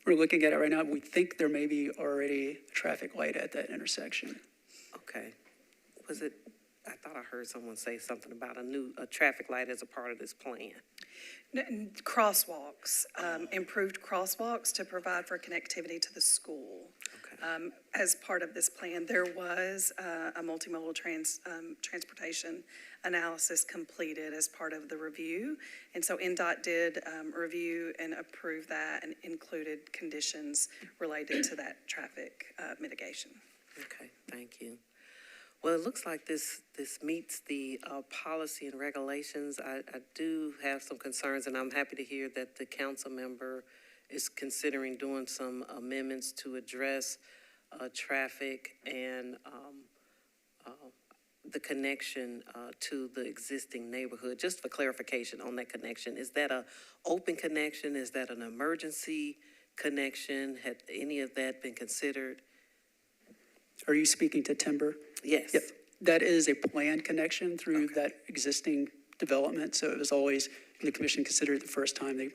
We're looking at it right now. We think there may be already a traffic light at that intersection. Okay. Was it, I thought I heard someone say something about a traffic light as a part of this plan. Crosswalks, improved crosswalks to provide for connectivity to the school. Okay. As part of this plan, there was a multimodal transportation analysis completed as part of the review. And so NDOT did review and approve that and included conditions related to that traffic mitigation. Okay, thank you. Well, it looks like this meets the policy and regulations. I do have some concerns, and I'm happy to hear that the council member is considering doing some amendments to address traffic and the connection to the existing neighborhood. Just for clarification on that connection, is that an open connection? Is that an emergency connection? Had any of that been considered? Are you speaking to Timber? Yes. Yep. That is a planned connection through that existing development. So it was always, when the commission considered it the first time, they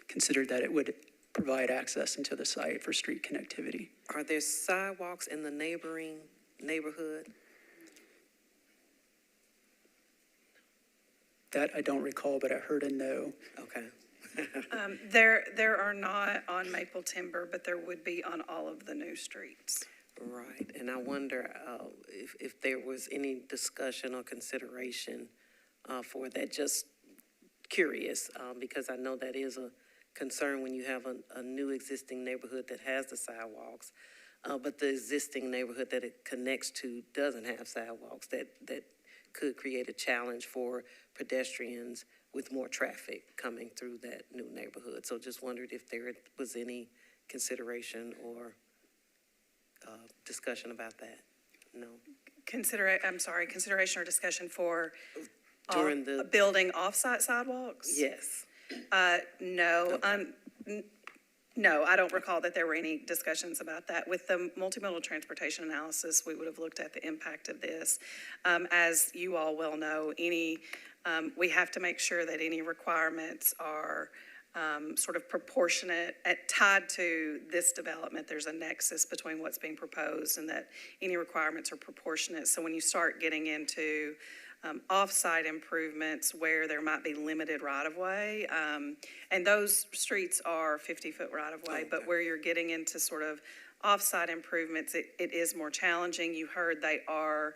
considered that it would provide access into the site for street connectivity. Are there sidewalks in the neighboring neighborhood? That I don't recall, but I heard a no. Okay. There are not on Maple Timber, but there would be on all of the new streets. Right, and I wonder if there was any discussion or consideration for that. Just curious, because I know that is a concern when you have a new existing neighborhood that has the sidewalks, but the existing neighborhood that it connects to doesn't have sidewalks. That could create a challenge for pedestrians with more traffic coming through that new neighborhood. So just wondered if there was any consideration or discussion about that. No. Consideration or discussion for during the building off-site sidewalks? Yes. No. Okay. No, I don't recall that there were any discussions about that. With the multimodal transportation analysis, we would have looked at the impact of this. As you all well know, we have to make sure that any requirements are sort of proportionate, tied to this development. There's a nexus between what's being proposed and that any requirements are proportionate. So when you start getting into off-site improvements where there might be limited right-of-way, and those streets are 50-foot right-of-way, Okay. but where you're getting into sort of off-site improvements, it is more challenging. You heard they are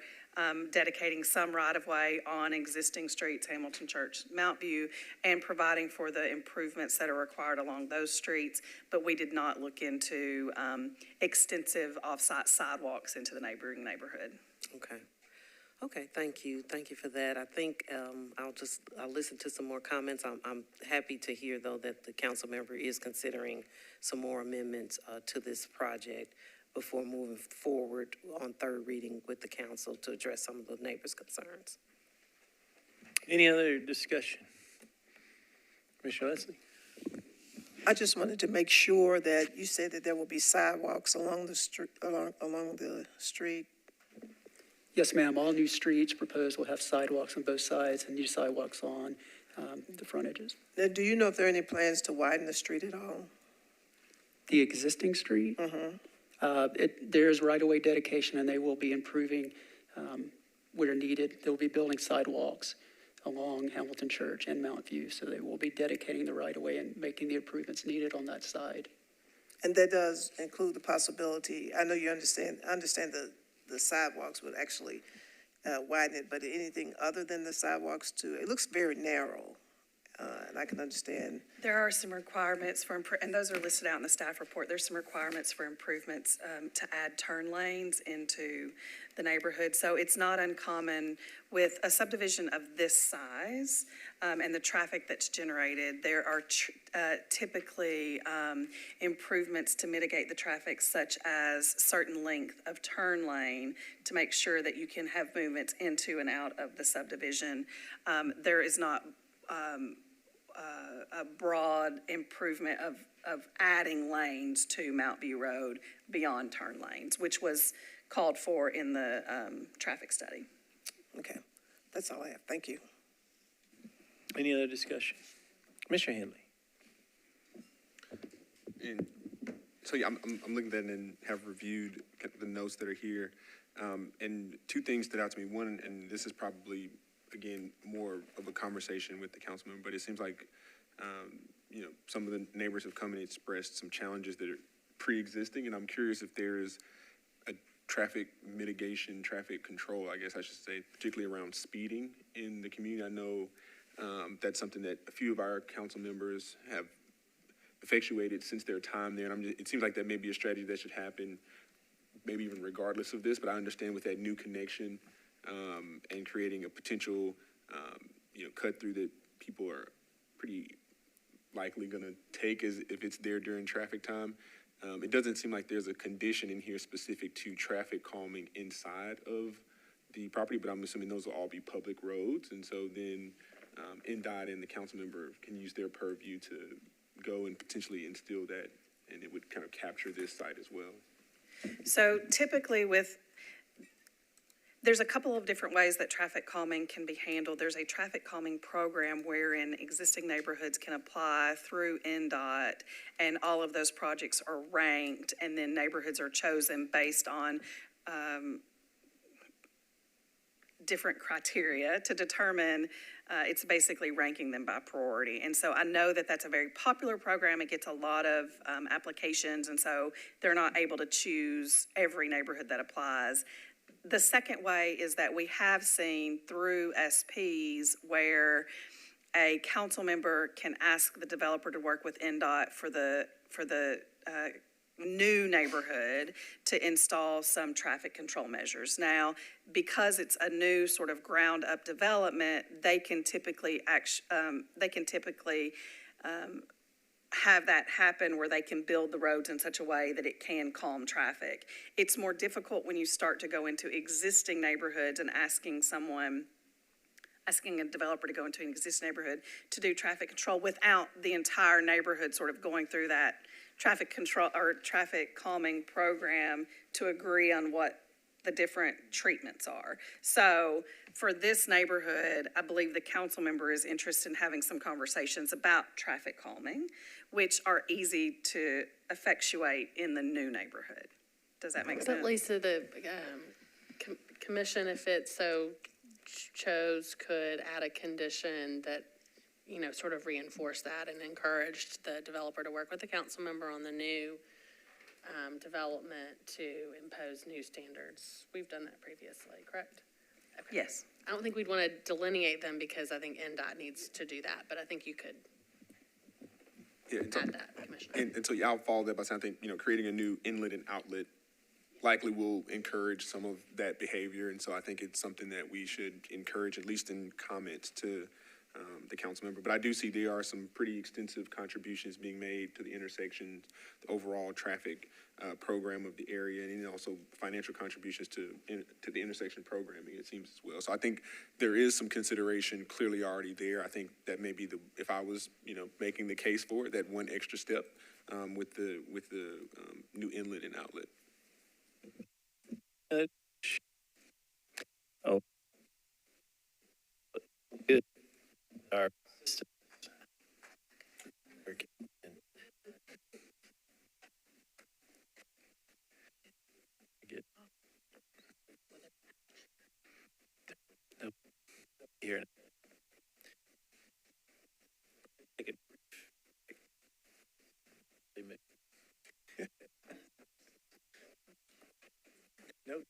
dedicating some right-of-way on existing streets, Hamilton Church, Mount View, and providing for the improvements that are required along those streets, but we did not look into extensive off-site sidewalks into the neighboring neighborhood. Okay. Okay, thank you. Thank you for that. I think I'll listen to some more comments. I'm happy to hear, though, that the council member is considering some more amendments to this project before moving forward on third reading with the council to address some of the neighbors' concerns. Any other discussion? Commissioner Leslie? I just wanted to make sure that you said that there will be sidewalks along the street, along the street. Yes, ma'am, all new streets proposed will have sidewalks on both sides and new sidewalks on the front edges. Now, do you know if there are any plans to widen the street at all? The existing street? There's right-of-way dedication, and they will be improving where needed. They'll be building sidewalks along Hamilton Church and Mount View, so they will be dedicating the right-of-way and making the improvements needed on that side. And that does include the possibility, I know you understand the sidewalks would actually widen it, but anything other than the sidewalks too? It looks very narrow, and I can understand. There are some requirements for, and those are listed out in the staff report. There's some requirements for improvements to add turn lanes into the neighborhood. So it's not uncommon with a subdivision of this size and the traffic that's generated. There are typically improvements to mitigate the traffic, such as certain length of turn lane to make sure that you can have movements into and out of the subdivision. There is not a broad improvement of adding lanes to Mount View Road beyond turn lanes, which was called for in the traffic study. Okay, that's all I have. Thank you. Any other discussion? Commissioner Henley? And so yeah, I'm looking at it and have reviewed the notes that are here. And two things stood out to me. One, and this is probably, again, more of a conversation with the councilman, but it seems like, some of the neighbors have come and expressed some challenges that are pre-existing, and I'm curious if there's a traffic mitigation, traffic control, I guess I should say, particularly around speeding in the community. I know that's something that a few of our council members have effectuated since their time there, and it seems like that may be a strategy that should happen maybe even regardless of this, but I understand with that new connection and creating a potential, cut through that people are pretty likely going to take as if it's there during traffic time. It doesn't seem like there's a condition in here specific to traffic calming inside of the property, but I'm assuming those will all be public roads. And so then NDOT and the council member can use their purview to go and potentially instill that, and it would kind of capture this site as well. So typically there's a couple of different ways that traffic calming can be handled. There's a traffic calming program wherein existing neighborhoods can apply through NDOT, and all of those projects are ranked, and then neighborhoods are chosen based on different criteria to determine, it's basically ranking them by priority. And so I know that that's a very popular program. It gets a lot of applications, and so they're not able to choose every neighborhood that applies. The second way is that we have seen through SPs where a council member can ask the developer to work with NDOT for the new neighborhood to install some traffic control measures. Now, because it's a new sort of ground up development, they can typically have that happen where they can build the roads in such a way that it can calm traffic. It's more difficult when you start to go into existing neighborhoods and asking a developer to go into an existing neighborhood to do traffic control without the entire neighborhood sort of going through that traffic control or traffic calming program to agree on what the different treatments are. So for this neighborhood, I believe the council member is interested in having some conversations about traffic calming, which are easy to effectuate in the new neighborhood. Does that make sense? But Lisa, the commission, if it so chose, could add a condition that, sort of reinforced that and encouraged the developer to work with the council member on the new development to impose new standards. We've done that previously, correct? Okay. Yes. I don't think we'd want to delineate them because I think NDOT needs to do that, but I think you could add that, Commissioner. And so I'll follow that by saying, I think, creating a new inlet and outlet likely will encourage some of that behavior. And so I think it's something that we should encourage, at least in comments to the council member. But I do see there are some pretty extensive contributions being made to the intersection, the overall traffic program of the area, and also financial contributions to the intersection programming, it seems as well. So I think there is some consideration clearly already there. I think that may be if I was, making the case for it, that one extra step with the new inlet and outlet. Oh, good. Our system. Good. Nope. Here. Take it. Nope.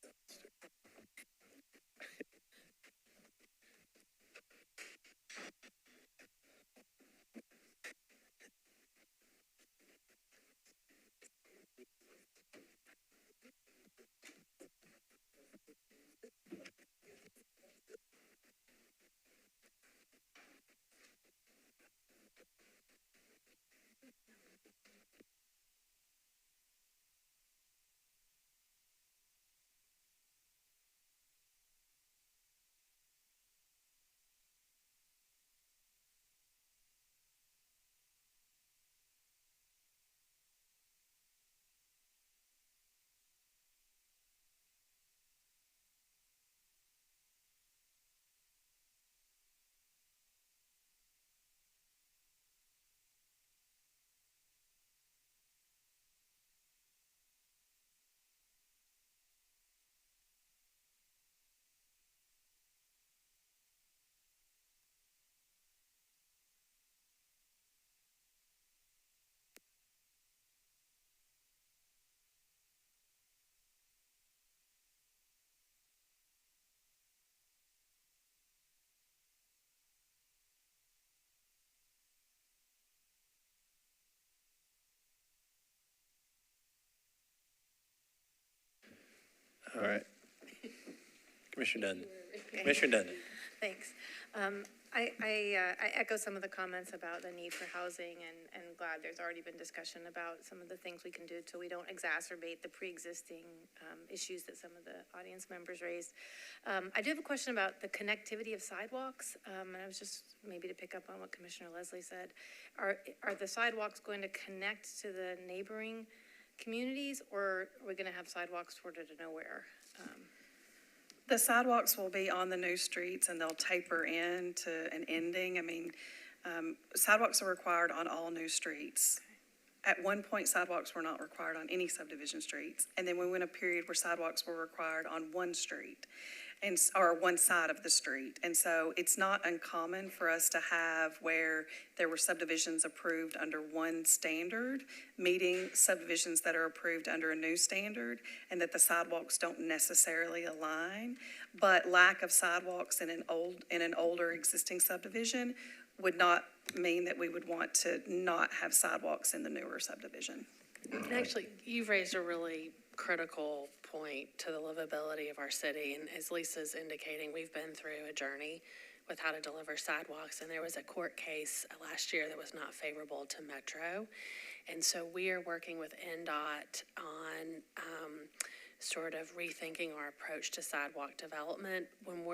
All right. Commissioner Dundon. Commissioner Dundon. Thanks. I echo some of the comments about the need for housing and glad there's already been discussion about some of the things we can do so we don't exacerbate the pre-existing issues that some of the audience members raised. I do have a question about the connectivity of sidewalks, and I was just maybe to pick up on what Commissioner Leslie said. Are the sidewalks going to connect to the neighboring communities, or are we going to have sidewalks toward it to nowhere? The sidewalks will be on the new streets and they'll taper in to an ending. I mean, sidewalks are required on all new streets. At one point, sidewalks were not required on any subdivision streets. And then we went a period where sidewalks were required on one street or one side of the street. And so it's not uncommon for us to have where there were subdivisions approved under one standard, meeting subdivisions that are approved under a new standard, and that the sidewalks don't necessarily align. But lack of sidewalks in an older existing subdivision would not mean that we would want to not have sidewalks in the newer subdivision. And actually, you've raised a really critical point to the livability of our city. And as Lisa's indicating, we've been through a journey with how to deliver sidewalks. And there was a court case last year that was not favorable to Metro. And so we are working with NDOT on sort of rethinking our approach to sidewalk development. When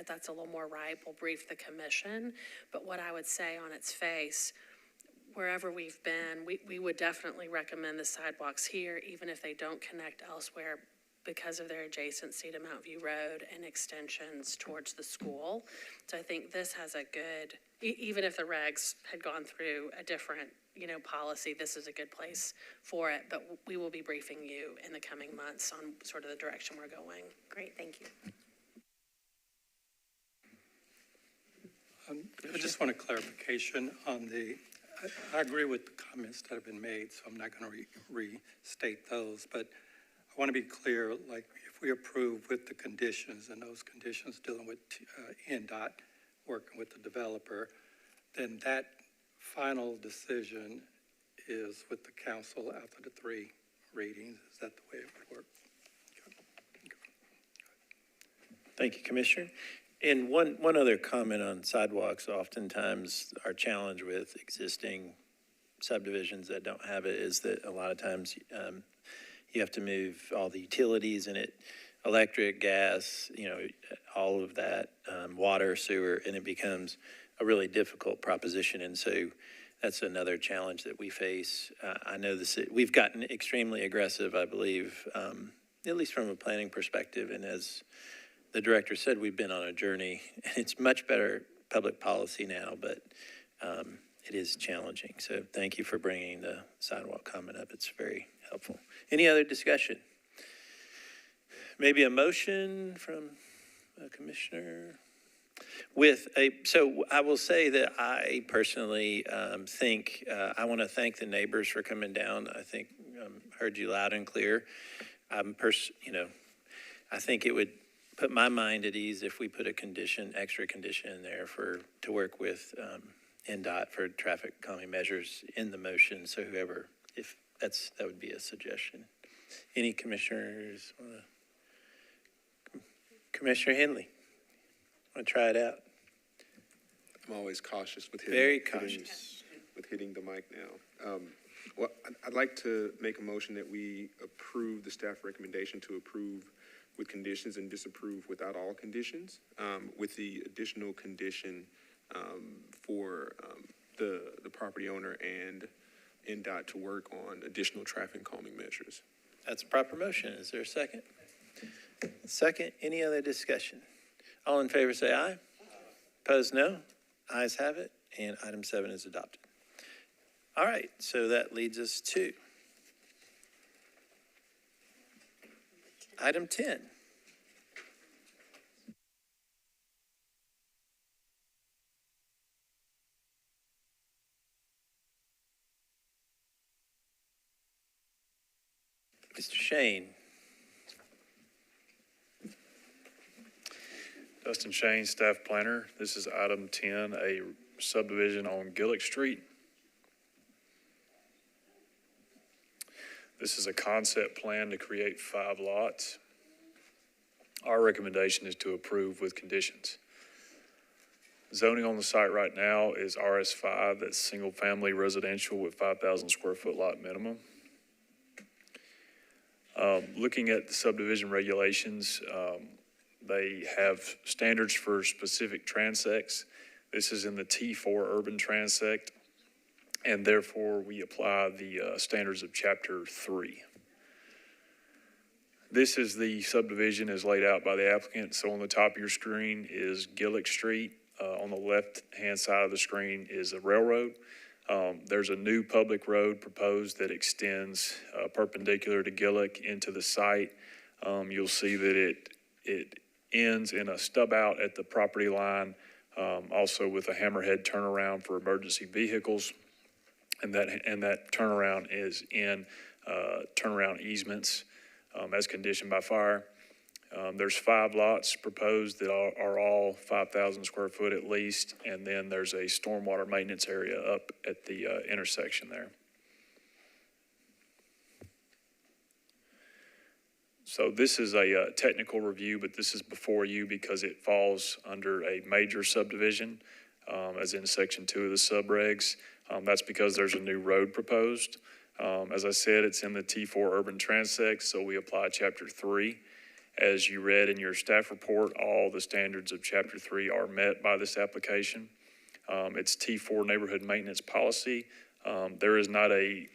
that's a little more ripe, we'll brief the commission. But what I would say on its face, wherever we've been, we would definitely recommend the sidewalks here, even if they don't connect elsewhere because of their adjacency to Mount View Road and extensions towards the school. So I think this has a good, even if the regs had gone through a different, policy, this is a good place for it. But we will be briefing you in the coming months on sort of the direction we're going. Great, thank you. I just want a clarification on I agree with the comments that have been made, so I'm not going to restate those, but I want to be clear, like if we approve with the conditions and those conditions dealing with NDOT, working with the developer, then that final decision is with the council after the 3 readings. Is that the way it would work? Thank you, Commissioner. And one other comment on sidewalks. Oftentimes, our challenge with existing subdivisions that don't have it is that a lot of times you have to move all the utilities in it, electric, gas, all of that, water, sewer, and it becomes a really difficult proposition. And so that's another challenge that we face. I know we've gotten extremely aggressive, I believe, at least from a planning perspective. And as the director said, we've been on a journey. It's much better public policy now, but it is challenging. So thank you for bringing the sidewalk comment up. It's very helpful. Any other discussion? Maybe a motion from a commissioner? So I will say that I personally think, I want to thank the neighbors for coming down. I think heard you loud and clear. I think it would put my mind at ease if we put a extra condition in there to work with NDOT for traffic calming measures in the motion. So whoever, if that would be a suggestion. Any commissioners want to? Commissioner Henley, want to try it out? I'm always cautious with Very cautious. With hitting the mic now. Well, I'd like to make a motion that we approve the staff recommendation to approve with conditions and disapprove without all conditions, with the additional condition for the property owner and NDOT to work on additional traffic calming measures. That's a proper motion. Is there a second? Second, any other discussion? All in favor say aye. Opposed, no. Ayes have it, and item 7 is adopted. All right, so that leads us to item 10. Mr. Shane. Dustin Shane, staff planner. This is item 10, a subdivision on Gillick Street. This is a concept plan to create 5 lots. Our recommendation is to approve with conditions. Zoning on the site right now is RS5, that's single family residential with 5,000 square foot lot minimum. Looking at the subdivision regulations, they have standards for specific transects. This is in the T4 urban transect, and therefore we apply the standards of Chapter 3. This is the subdivision as laid out by the applicant. So on the top of your screen is Gillick Street. On the left-hand side of the screen is a railroad. There's a new public road proposed that extends perpendicular to Gillick into the site. You'll see that it ends in a stub out at the property line, also with a hammerhead turnaround for emergency vehicles. And that turnaround is in turnaround easements as conditioned by fire. There's 5 lots proposed that are all 5,000 square foot at least, and then there's a stormwater maintenance area up at the intersection there. So this is a technical review, but this is before you because it falls under a major subdivision, as in section 2 of the subregs. That's because there's a new road proposed. As I said, it's in the T4 urban transect, so we apply Chapter 3. As you read in your staff report, all the standards of Chapter 3 are met by this application. It's T4 neighborhood maintenance policy. There is not a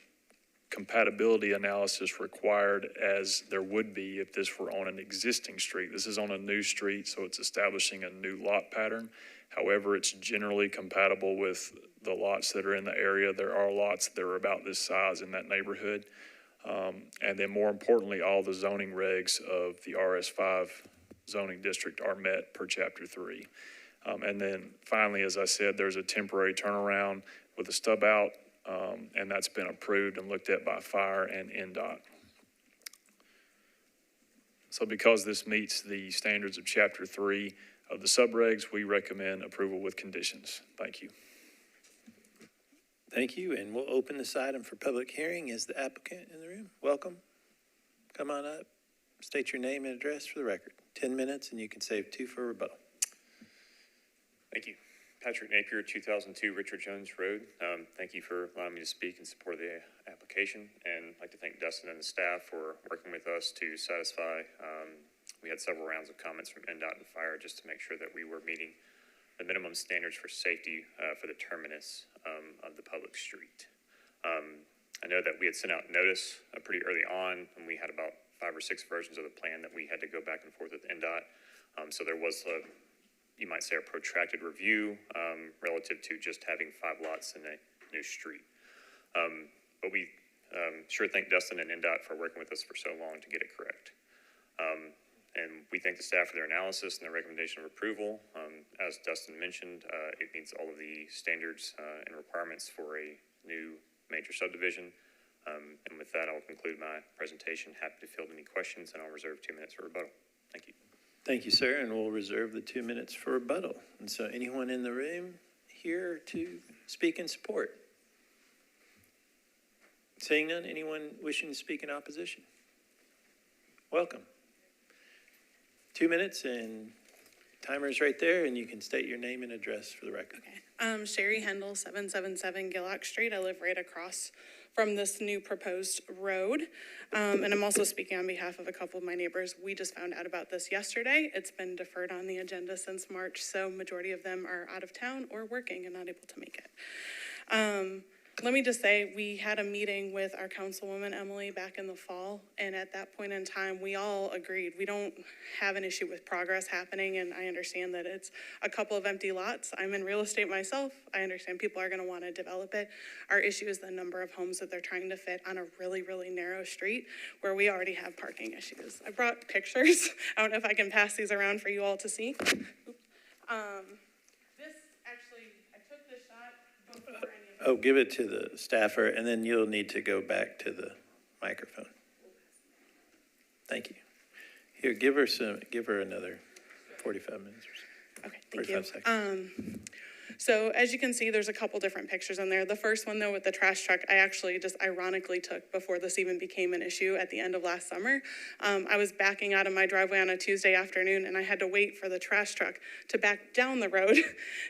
compatibility analysis required as there would be if this were on an existing street. This is on a new street, so it's establishing a new lot pattern. However, it's generally compatible with the lots that are in the area. There are lots that are about this size in that neighborhood. And then more importantly, all the zoning regs of the RS5 zoning district are met per Chapter 3. And then finally, as I said, there's a temporary turnaround with a stub out, and that's been approved and looked at by fire and NDOT. So because this meets the standards of Chapter 3 of the subregs, we recommend approval with conditions. Thank you. Thank you, and we'll open this item for public hearing. Is the applicant in the room? Welcome. Come on up. State your name and address for the record. 10 minutes, and you can save 2 for rebuttal. Thank you. Patrick Napier, 2002 Richard Jones Road. Thank you for allowing me to speak in support of the application, and I'd like to thank Dustin and the staff for working with us to satisfy. We had several rounds of comments from NDOT and fire just to make sure that we were meeting the minimum standards for safety for the terminus of the public street. I know that we had sent out notice pretty early on, and we had about 5 or 6 versions of the plan that we had to go back and forth with NDOT. So there was you might say, a protracted review relative to just having 5 lots in a new street. But we sure thank Dustin and NDOT for working with us for so long to get it correct. And we thank the staff for their analysis and their recommendation of approval. As Dustin mentioned, it meets all of the standards and requirements for a new major subdivision. And with that, I'll conclude my presentation. Happy to field any questions, and I'll reserve 2 minutes for rebuttal. Thank you. Thank you, sir, and we'll reserve the 2 minutes for rebuttal. And so anyone in the room here to speak in support? Seeing none, anyone wishing to speak in opposition? Welcome. 2 minutes, and timer's right there, and you can state your name and address for the record. Okay. Sherry Hendel, 777 Gillock Street. I live right across from this new proposed road. And I'm also speaking on behalf of a couple of my neighbors. We just found out about this yesterday. It's been deferred on the agenda since March, so majority of them are out of town or working and not able to make it. Let me just say, we had a meeting with our councilwoman, Emily, back in the fall, and at that point in time, we all agreed we don't have an issue with progress happening, and I understand that it's a couple of empty lots. I'm in real estate myself. I understand people are going to want to develop it. Our issue is the number of homes that they're trying to fit on a really, really narrow street where we already have parking issues. I brought pictures. I don't know if I can pass these around for you all to see. This actually, I took this shot before any of Oh, give it to the staffer, and then you'll need to go back to the microphone. Thank you. Here, give her another 45 minutes or so. Okay, thank 45 you. seconds. So as you can see, there's a couple different pictures in there. The first one, though, with the trash truck, I actually just ironically took before this even became an issue at the end of last summer. I was backing out of my driveway on a Tuesday afternoon, and I had to wait for the trash truck to back down the road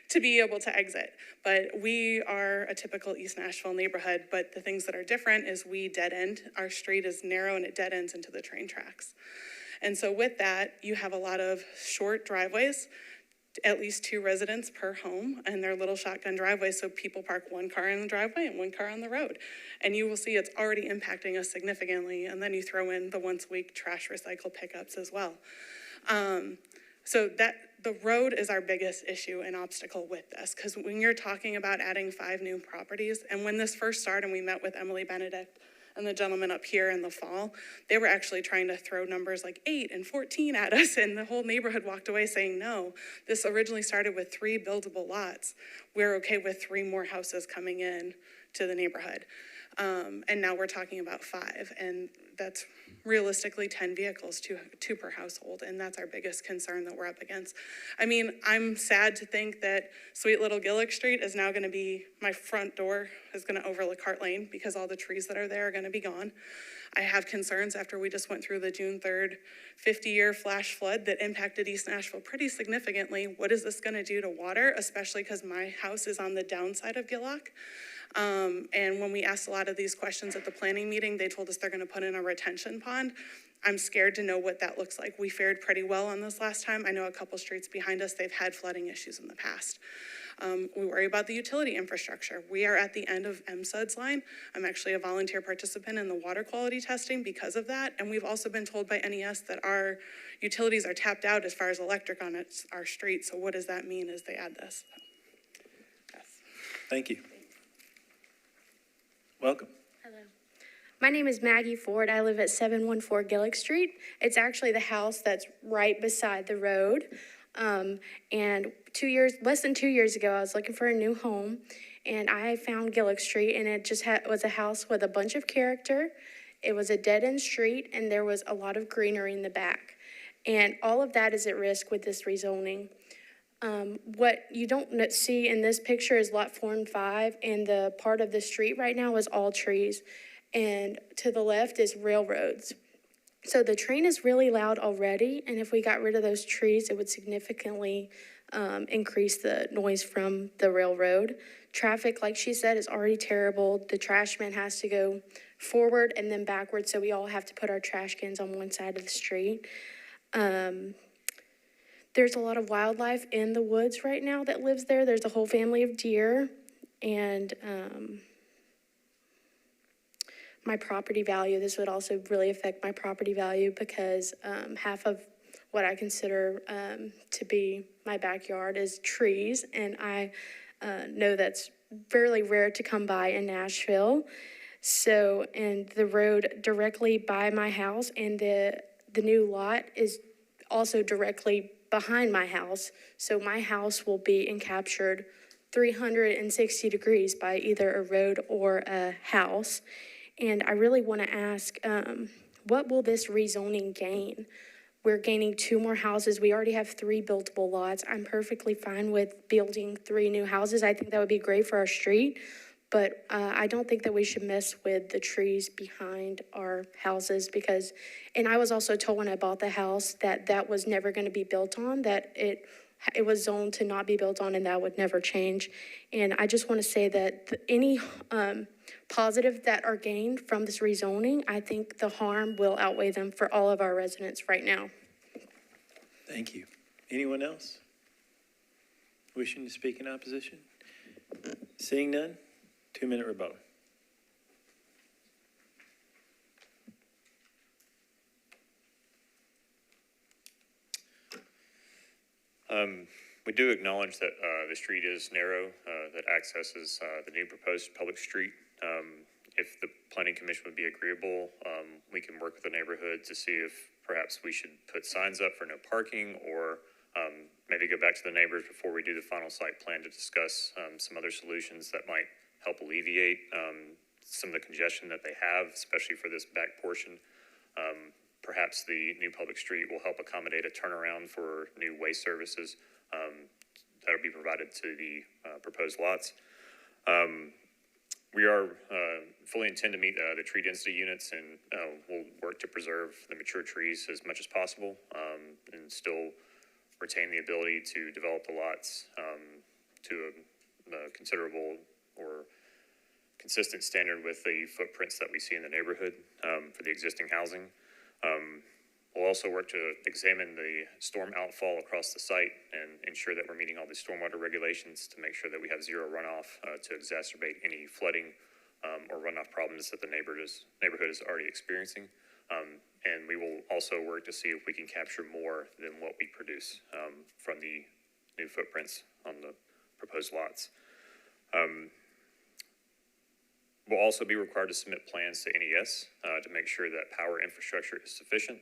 to be able to exit. But we are a typical East Nashville neighborhood, but the things that are different is we dead end. Our street is narrow, and it dead ends into the train tracks. And so with that, you have a lot of short driveways, at least 2 residents per home, and they're little shotgun driveways, so people park 1 car in the driveway and 1 car on the road. And you will see it's already impacting us significantly, and then you throw in the once-a-week trash recycle pickups as well. So that the road is our biggest issue and obstacle with this, because when you're talking about adding 5 new properties, and when this first started and we met with Emily Benedict and the gentleman up here in the fall, they were actually trying to throw numbers like 8 and 14 at us, and the whole neighborhood walked away saying, no, this originally started with 3 buildable lots. We're okay with 3 more houses coming in to the neighborhood. And now we're talking about 5, and that's realistically 10 vehicles, two per household, and that's our biggest concern that we're up against. I mean, I'm sad to think that sweet little Gillick Street is now going to be, my front door is going to overlook Hart Lane because all the trees that are there are going to be gone. I have concerns after we just went through the June 3rd 50-year flash flood that impacted East Nashville pretty significantly. What is this going to do to water, especially because my house is on the downside of Gillock? And when we asked a lot of these questions at the planning meeting, they told us they're going to put in a retention pond. I'm scared to know what that looks like. We fared pretty well on this last time. I know a couple streets behind us, they've had flooding issues in the past. We worry about the utility infrastructure. We are at the end of MSUD's line. I'm actually a volunteer participant in the water quality testing because of that. And we've also been told by NES that our utilities are tapped out as far as electric on our street. So what does that mean as they add this? Yes. Thank you. Welcome. Hello. My name is Maggie Ford. I live at 714 Gillick Street. It's actually the house that's right beside the road. And less than 2 years ago, I was looking for a new home, and I found Gillick Street, and it just was a house with a bunch of character. It was a dead-end street, and there was a lot of greenery in the back. And all of that is at risk with this rezoning. What you don't see in this picture is lot 4 and 5, and the part of the street right now is all trees. And to the left is railroads. So the train is really loud already, and if we got rid of those trees, it would significantly increase the noise from the railroad. Traffic, like she said, is already terrible. The trash man has to go forward and then backwards, so we all have to put our trash cans on one side of the street. There's a lot of wildlife in the woods right now that lives there. There's a whole family of deer, and my property value, this would also really affect my property value because half of what I consider to be my backyard is trees, and I know that's fairly rare to come by in Nashville. So, and the road directly by my house and the new lot is also directly behind my house. So my house will be encaptured 360 degrees by either a road or a house. And I really want to ask, what will this rezoning gain? We're gaining 2 more houses. We already have 3 buildable lots. I'm perfectly fine with building 3 new houses. I think that would be great for our street. But I don't think that we should mess with the trees behind our houses because, and I was also told when I bought the house that that was never going to be built on, that it was zoned to not be built on and that would never change. And I just want to say that any positive that are gained from this rezoning, I think the harm will outweigh them for all of our residents right now. Thank you. Anyone else wishing to speak in opposition? Seeing none, 2-minute rebuttal. We do acknowledge that the street is narrow, that accesses the new proposed public street. If the planning commission would be agreeable, we can work with the neighborhood to see if perhaps we should put signs up for no parking or maybe go back to the neighbors before we do the final site plan to discuss some other solutions that might help alleviate some of the congestion that they have, especially for this back portion. Perhaps the new public street will help accommodate a turnaround for new waste services that will be provided to the proposed lots. We are fully intend to meet the tree density units, and we'll work to preserve the mature trees as much as possible and still retain the ability to develop the lots to a considerable or consistent standard with the footprints that we see in the neighborhood for the existing housing. We'll also work to examine the storm outfall across the site and ensure that we're meeting all the stormwater regulations to make sure that we have zero runoff to exacerbate any flooding or runoff problems that the neighborhood is already experiencing. And we will also work to see if we can capture more than what we produce from the new footprints on the proposed lots. We'll also be required to submit plans to NES to make sure that power infrastructure is sufficient.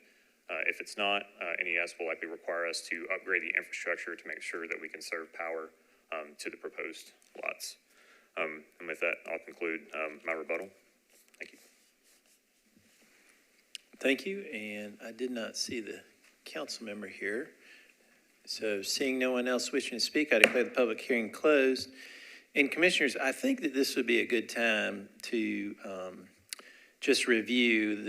If it's not, NES will likely require us to upgrade the infrastructure to make sure that we can serve power to the proposed lots. And with that, I'll conclude my rebuttal. Thank you. Thank you, and I did not see the council member here. So seeing no one else wishing to speak, I declare the public hearing closed. And commissioners, I think that this would be a good time to just review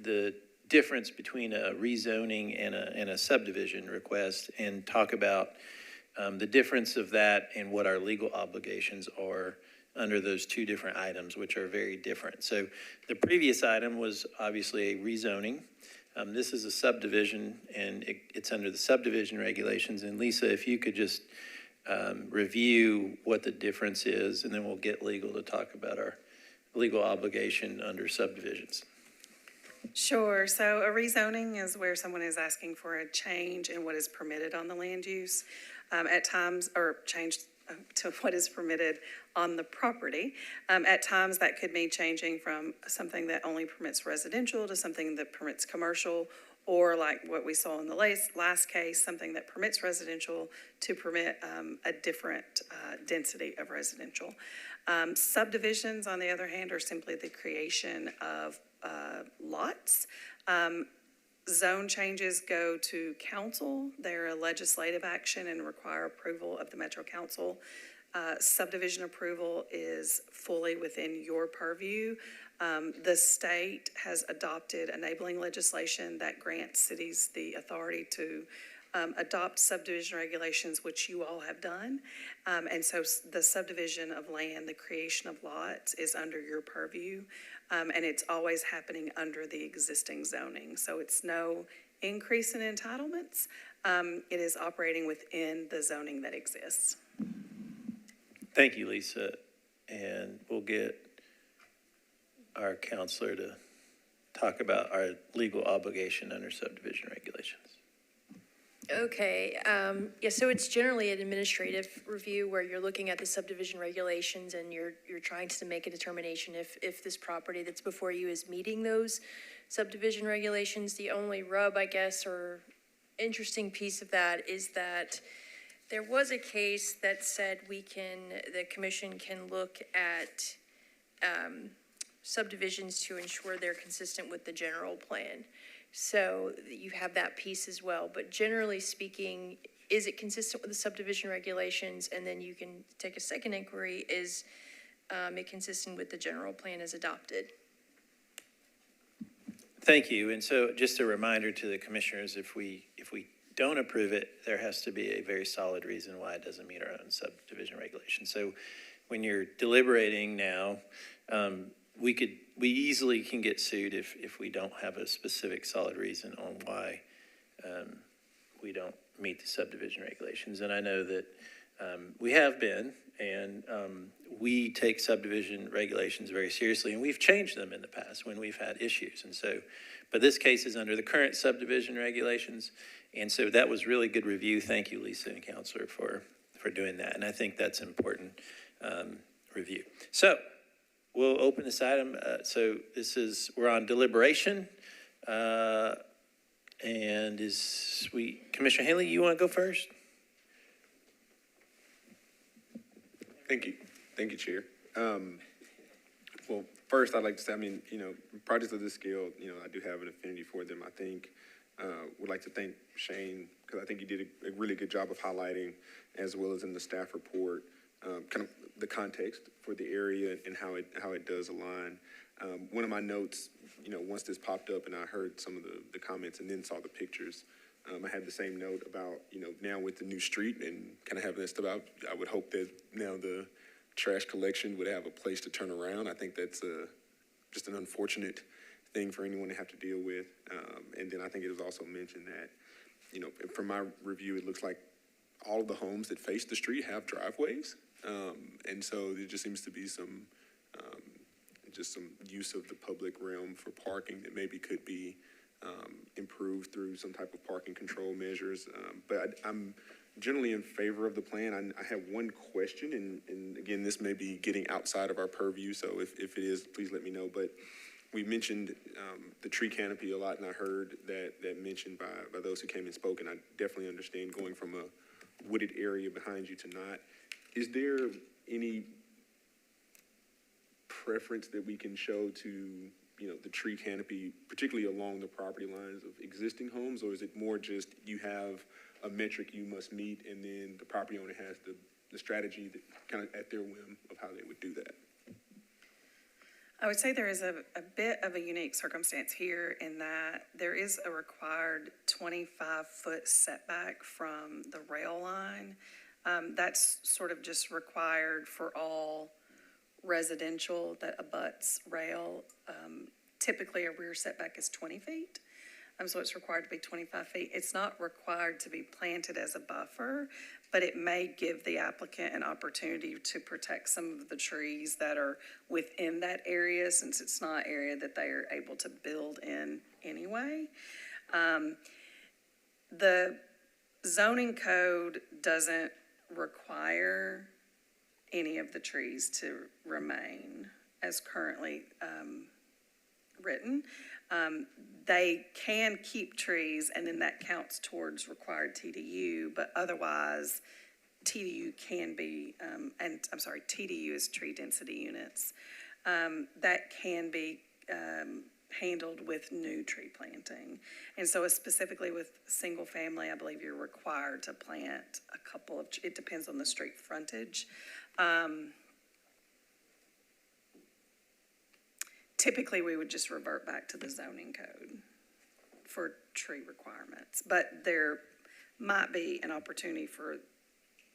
the difference between a rezoning and a subdivision request and talk about the difference of that and what our legal obligations are under those 2 different items, which are very different. So the previous item was obviously a rezoning. This is a subdivision, and it's under the subdivision regulations. And Lisa, if you could just review what the difference is, and then we'll get legal to talk about our legal obligation under subdivisions. Sure. So a rezoning is where someone is asking for a change in what is permitted on the land use at times, or change to what is permitted on the property. At times that could mean changing from something that only permits residential to something that permits commercial, or like what we saw in the last case, something that permits residential to permit a different density of residential. Subdivisions, on the other hand, are simply the creation of lots. Zone changes go to council. They're a legislative action and require approval of the Metro Council. Subdivision approval is fully within your purview. The state has adopted enabling legislation that grants cities the authority to adopt subdivision regulations, which you all have done. And so the subdivision of land, the creation of lots is under your purview. And it's always happening under the existing zoning. So it's no increase in entitlements. It is operating within the zoning that exists. Thank you, Lisa. And we'll get our counselor to talk about our legal obligation under subdivision regulations. Okay, yeah, so it's generally an administrative review where you're looking at the subdivision regulations and you're trying to make a determination if this property that's before you is meeting those subdivision regulations. The only rub, I guess, or interesting piece of that is that there was a case that said the commission can look at subdivisions to ensure they're consistent with the general plan. So you have that piece as well. But generally speaking, is it consistent with the subdivision regulations? And then you can take a second inquiry, is it consistent with the general plan as adopted? Thank you. And so just a reminder to the commissioners, if we don't approve it, there has to be a very solid reason why it doesn't meet our own subdivision regulations. So when you're deliberating now, we easily can get sued if we don't have a specific solid reason on why we don't meet the subdivision regulations. And I know that we have been, and we take subdivision regulations very seriously, and we've changed them in the past when we've had issues. And so, but this case is under the current subdivision regulations, and so that was really good review. Thank you, Lisa and Counselor, for doing that. And I think that's an important review. So we'll open this item. We're on deliberation. And Commissioner Haley, you want to go first? Thank you, Chair. Well, first, I'd like to say, projects of this scale, I do have an affinity for them. I think, would like to thank Shane, because I think he did a really good job of highlighting, as well as in the staff report, kind of the context for the area and how it does align. One of my notes, once this popped up and I heard some of the comments and then saw the pictures, I had the same note about, now with the new street and kind of having this about, I would hope that now the trash collection would have a place to turn around. I think that's just an unfortunate thing for anyone to have to deal with. And then I think it was also mentioned that, from my review, it looks like all of the homes that face the street have driveways. And so there just seems to be some use of the public realm for parking that maybe could be improved through some type of parking control measures. But I'm generally in favor of the plan. I have one question, and again, this may be getting outside of our purview, so if it is, please let me know. But we mentioned the tree canopy a lot, and I heard that mentioned by those who came and spoke, and I definitely understand going from a wooded area behind you to not. Is there any preference that we can show to, the tree canopy, particularly along the property lines of existing homes, or is it more just you have a metric you must meet and then the property owner has the strategy that kind of at their whim of how they would do that? I would say there is a bit of a unique circumstance here in that there is a required 25-foot setback from the rail line. That's sort of just required for all residential that abuts rail. Typically, a rear setback is 20 feet. So it's required to be 25 feet. It's not required to be planted as a buffer, but it may give the applicant an opportunity to protect some of the trees that are within that area, since it's not an area that they are able to build in anyway. The zoning code doesn't require any of the trees to remain as currently written. They can keep trees, and then that counts towards required TDU, but otherwise TDU can be, TDU is tree density units, that can be handled with new tree planting. And so specifically with single family, I believe you're required to plant a couple of, it depends on the street frontage. Typically, we would just revert back to the zoning code for tree requirements, but there might be an opportunity for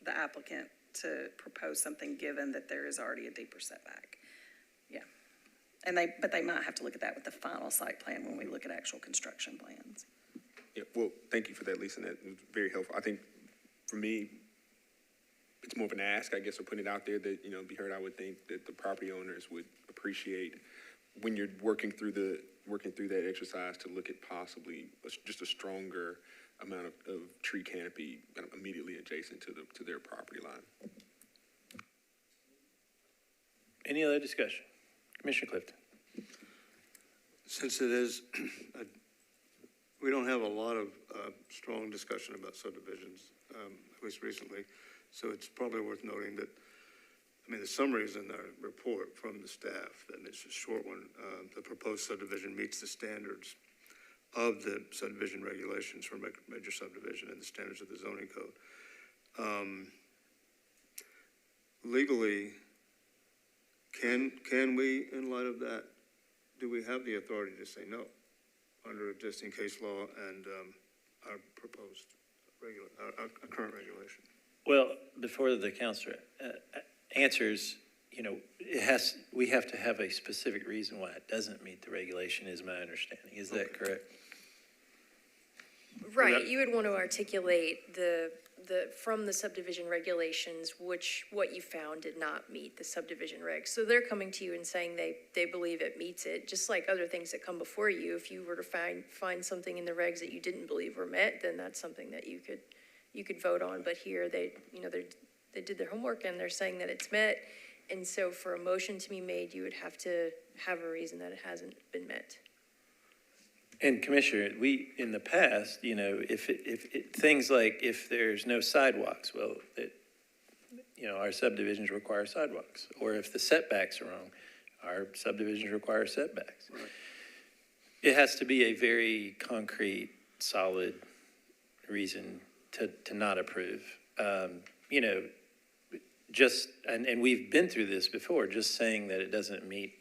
the applicant to propose something given that there is already a deeper setback. Yeah. But they might have to look at that with the final site plan when we look at actual construction plans. Yeah, well, thank you for that, Lisa, and that was very helpful. I think for me, it's more of an ask, I guess, of putting it out there that, be heard. I would think that the property owners would appreciate when you're working through that exercise to look at possibly just a stronger amount of tree canopy immediately adjacent to their property line. Any other discussion? Commissioner Clifton. Since it is, we don't have a lot of strong discussion about subdivisions, at least recently, so it's probably worth noting that, the summary is in the report from the staff, and it's a short one. The proposed subdivision meets the standards of the subdivision regulations for major subdivision and the standards of the zoning code. Legally, can we, in light of that, do we have the authority to say no under existing case law and our proposed our current regulation? Well, before the counselor answers, we have to have a specific reason why it doesn't meet the regulation, is my understanding. Is that correct? Right, you would want to articulate from the subdivision regulations, what you found did not meet the subdivision regs. So they're coming to you and saying they believe it meets it, just like other things that come before you. If you were to find something in the regs that you didn't believe were met, then that's something that you could vote on. But here, they did their homework and they're saying that it's met. And so for a motion to be made, you would have to have a reason that it hasn't been met. And Commissioner, in the past, if things like if there's no sidewalks, well, our subdivisions require sidewalks. Or if the setbacks are wrong, our subdivisions require setbacks. Right. It has to be a very concrete, solid reason to not approve. And we've been through this before, just saying that it doesn't meet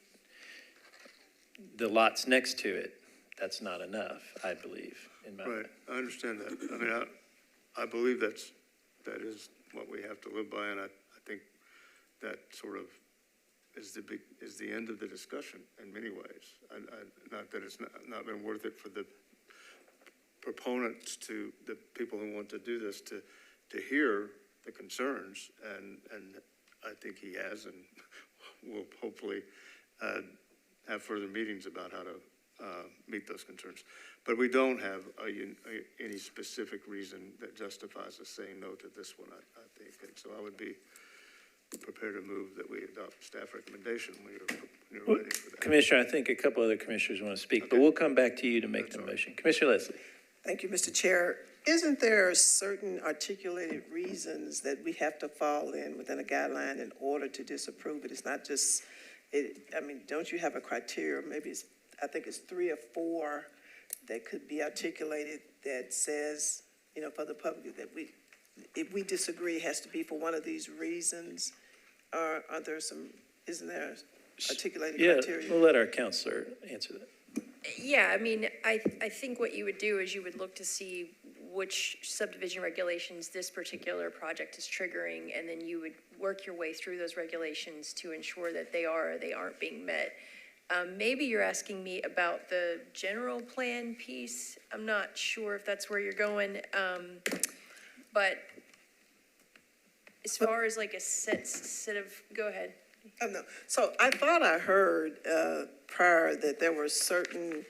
the lots next to it. That's not enough, I believe, in my mind. I understand that. I believe that is what we have to live by, and I think that sort of is the end of the discussion in many ways. Not that it's not been worth it for the proponents, to the people who want to do this, to hear the concerns, and I think he has, and will hopefully have further meetings about how to meet those concerns. But we don't have any specific reason that justifies us saying no to this one, I think. And so I would be prepared to move that we adopt staff recommendation when you're ready for that. Commissioner, I think a couple other commissioners want to speak, but we'll come back to you to make the motion. Commissioner Leslie. Thank you, Mr. Chair. Isn't there certain articulated reasons that we have to fall in within a guideline in order to disapprove it? It's not just, don't you have a criteria? Maybe I think it's 3 or 4 that could be articulated that says, for the public, that if we disagree, it has to be for one of these reasons. Isn't there articulated criteria? Yeah, we'll let our counselor answer that. Yeah, I think what you would do is you would look to see which subdivision regulations this particular project is triggering, and then you would work your way through those regulations to ensure that they are or they aren't being met. Maybe you're asking me about the general plan piece. I'm not sure if that's where you're going, but as far as like a set of, go ahead. Oh, no. So I thought I heard prior that there were certain,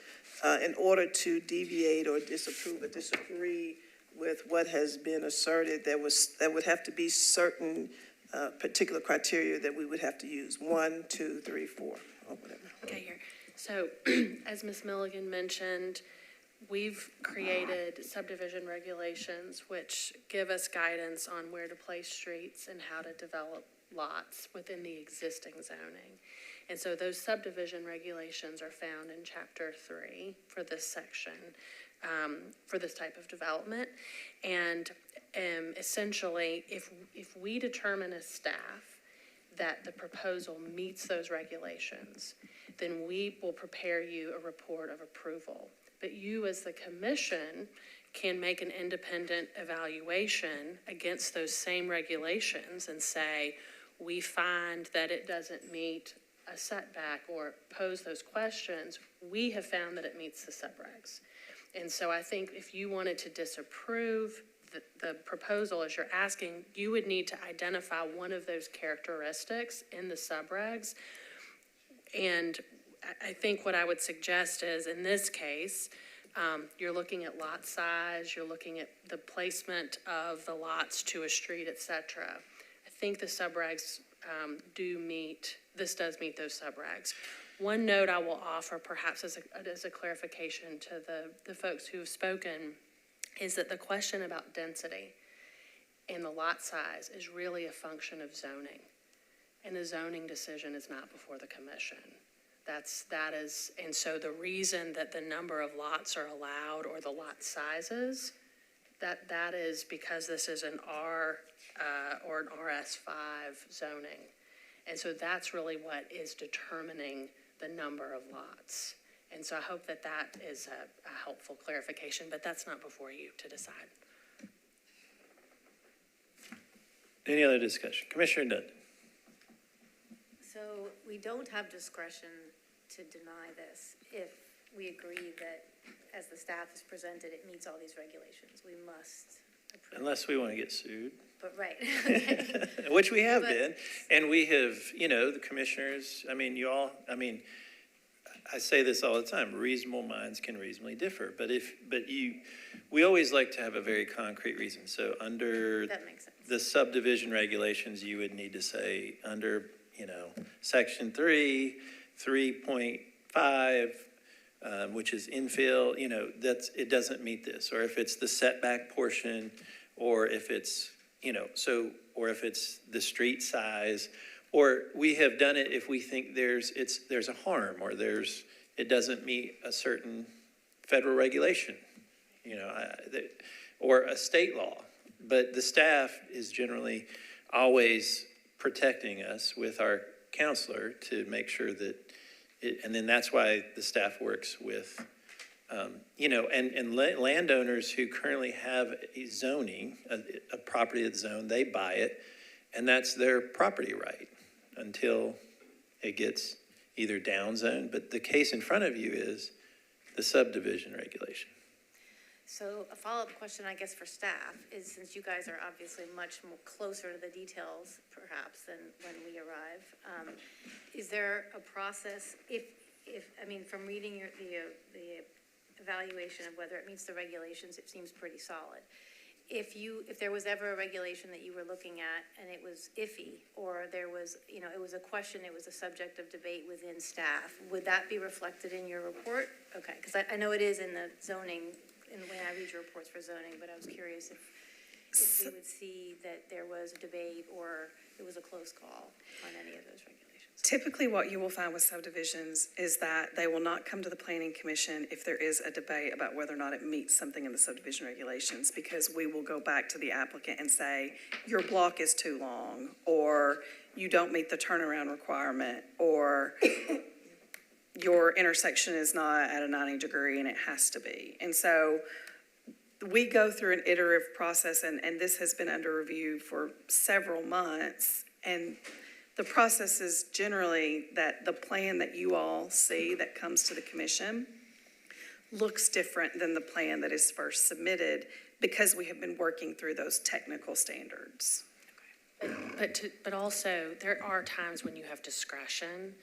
in order to deviate or disapprove or disagree with what has been asserted, there would have to be certain particular criteria that we would have to use. 1, 2, 3, 4, or whatever. Okay, here. So as Ms. Milligan mentioned, we've created subdivision regulations which give us guidance on where to place streets and how to develop lots within the existing zoning. And so those subdivision regulations are found in Chapter 3 for this section, for this type of development. And essentially, if we determine as staff that the proposal meets those regulations, then we will prepare you a report of approval. But you, as the commission, can make an independent evaluation against those same regulations and say, we find that it doesn't meet a setback or pose those questions. We have found that it meets the subregs. And so I think if you wanted to disapprove the proposal as you're asking, you would need to identify one of those characteristics in the subregs. And I think what I would suggest is, in this case, you're looking at lot size, you're looking at the placement of the lots to a street, et cetera. I think the subregs this does meet those subregs. One note I will offer, perhaps as a clarification to the folks who have spoken, is that the question about density and the lot size is really a function of zoning. And the zoning decision is not before the commission. And so the reason that the number of lots are allowed or the lot sizes, that is because this is an R or an RS5 zoning. And so that's really what is determining the number of lots. And so I hope that is a helpful clarification, but that's not before you to decide. Any other discussion? Commissioner Dunn. So we don't have discretion to deny this if we agree that, as the staff has presented, it meets all these regulations. We must approve. Unless we want to get sued. But right. Okay. Which we have been. And we have, the commissioners, I say this all the time, reasonable minds can reasonably differ. But we always like to have a very concrete reason. So under That makes sense. the subdivision regulations, you would need to say under, section 3.5, which is infill, it doesn't meet this. Or if it's the setback portion, or if it's, or if it's the street size, or we have done it if we think there's a harm, or it doesn't meet a certain federal regulation, or a state law. But the staff is generally always protecting us with our counselor to make sure that and then that's why the staff works with, and landowners who currently have a zoning, a property that's zoned, they buy it, and that's their property right until it gets either downzoned. But the case in front of you is the subdivision regulation. So a follow-up question, I guess, for staff is, since you guys are obviously much more closer to the details, perhaps, than when we arrive, is there a process, from reading the evaluation of whether it meets the regulations, it seems pretty solid. If there was ever a regulation that you were looking at and it was iffy, or there was, it was a question, it was a subject of debate within staff, would that be reflected in your report? Okay, because I know it is in the zoning, and when I read your reports for zoning, but I was curious if we would see that there was a debate or it was a close call on any of those regulations. Typically, what you will find with subdivisions is that they will not come to the planning commission if there is a debate about whether or not it meets something in the subdivision regulations, because we will go back to the applicant and say, your block is too long, or you don't meet the turnaround requirement, or your intersection is not at a 90 degree and it has to be. And so we go through an iterative process, and this has been under review for several months. And the process is generally that the plan that you all see that comes to the commission looks different than the plan that is first submitted, because we have been working through those technical standards. But also, there are times when you have discretion,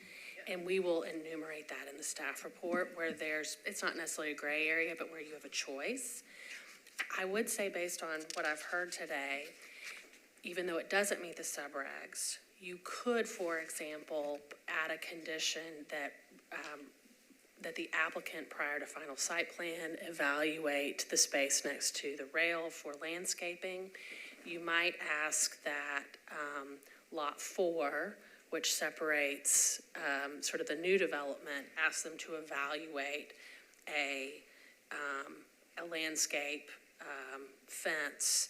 and we will enumerate that in the staff report where it's not necessarily a gray area, but where you have a choice. I would say, based on what I've heard today, even though it doesn't meet the subregs, you could, for example, add a condition that the applicant, prior to final site plan, evaluate the space next to the rail for landscaping. You might ask that Lot 4, which separates sort of the new development, asks them to evaluate a landscape fence.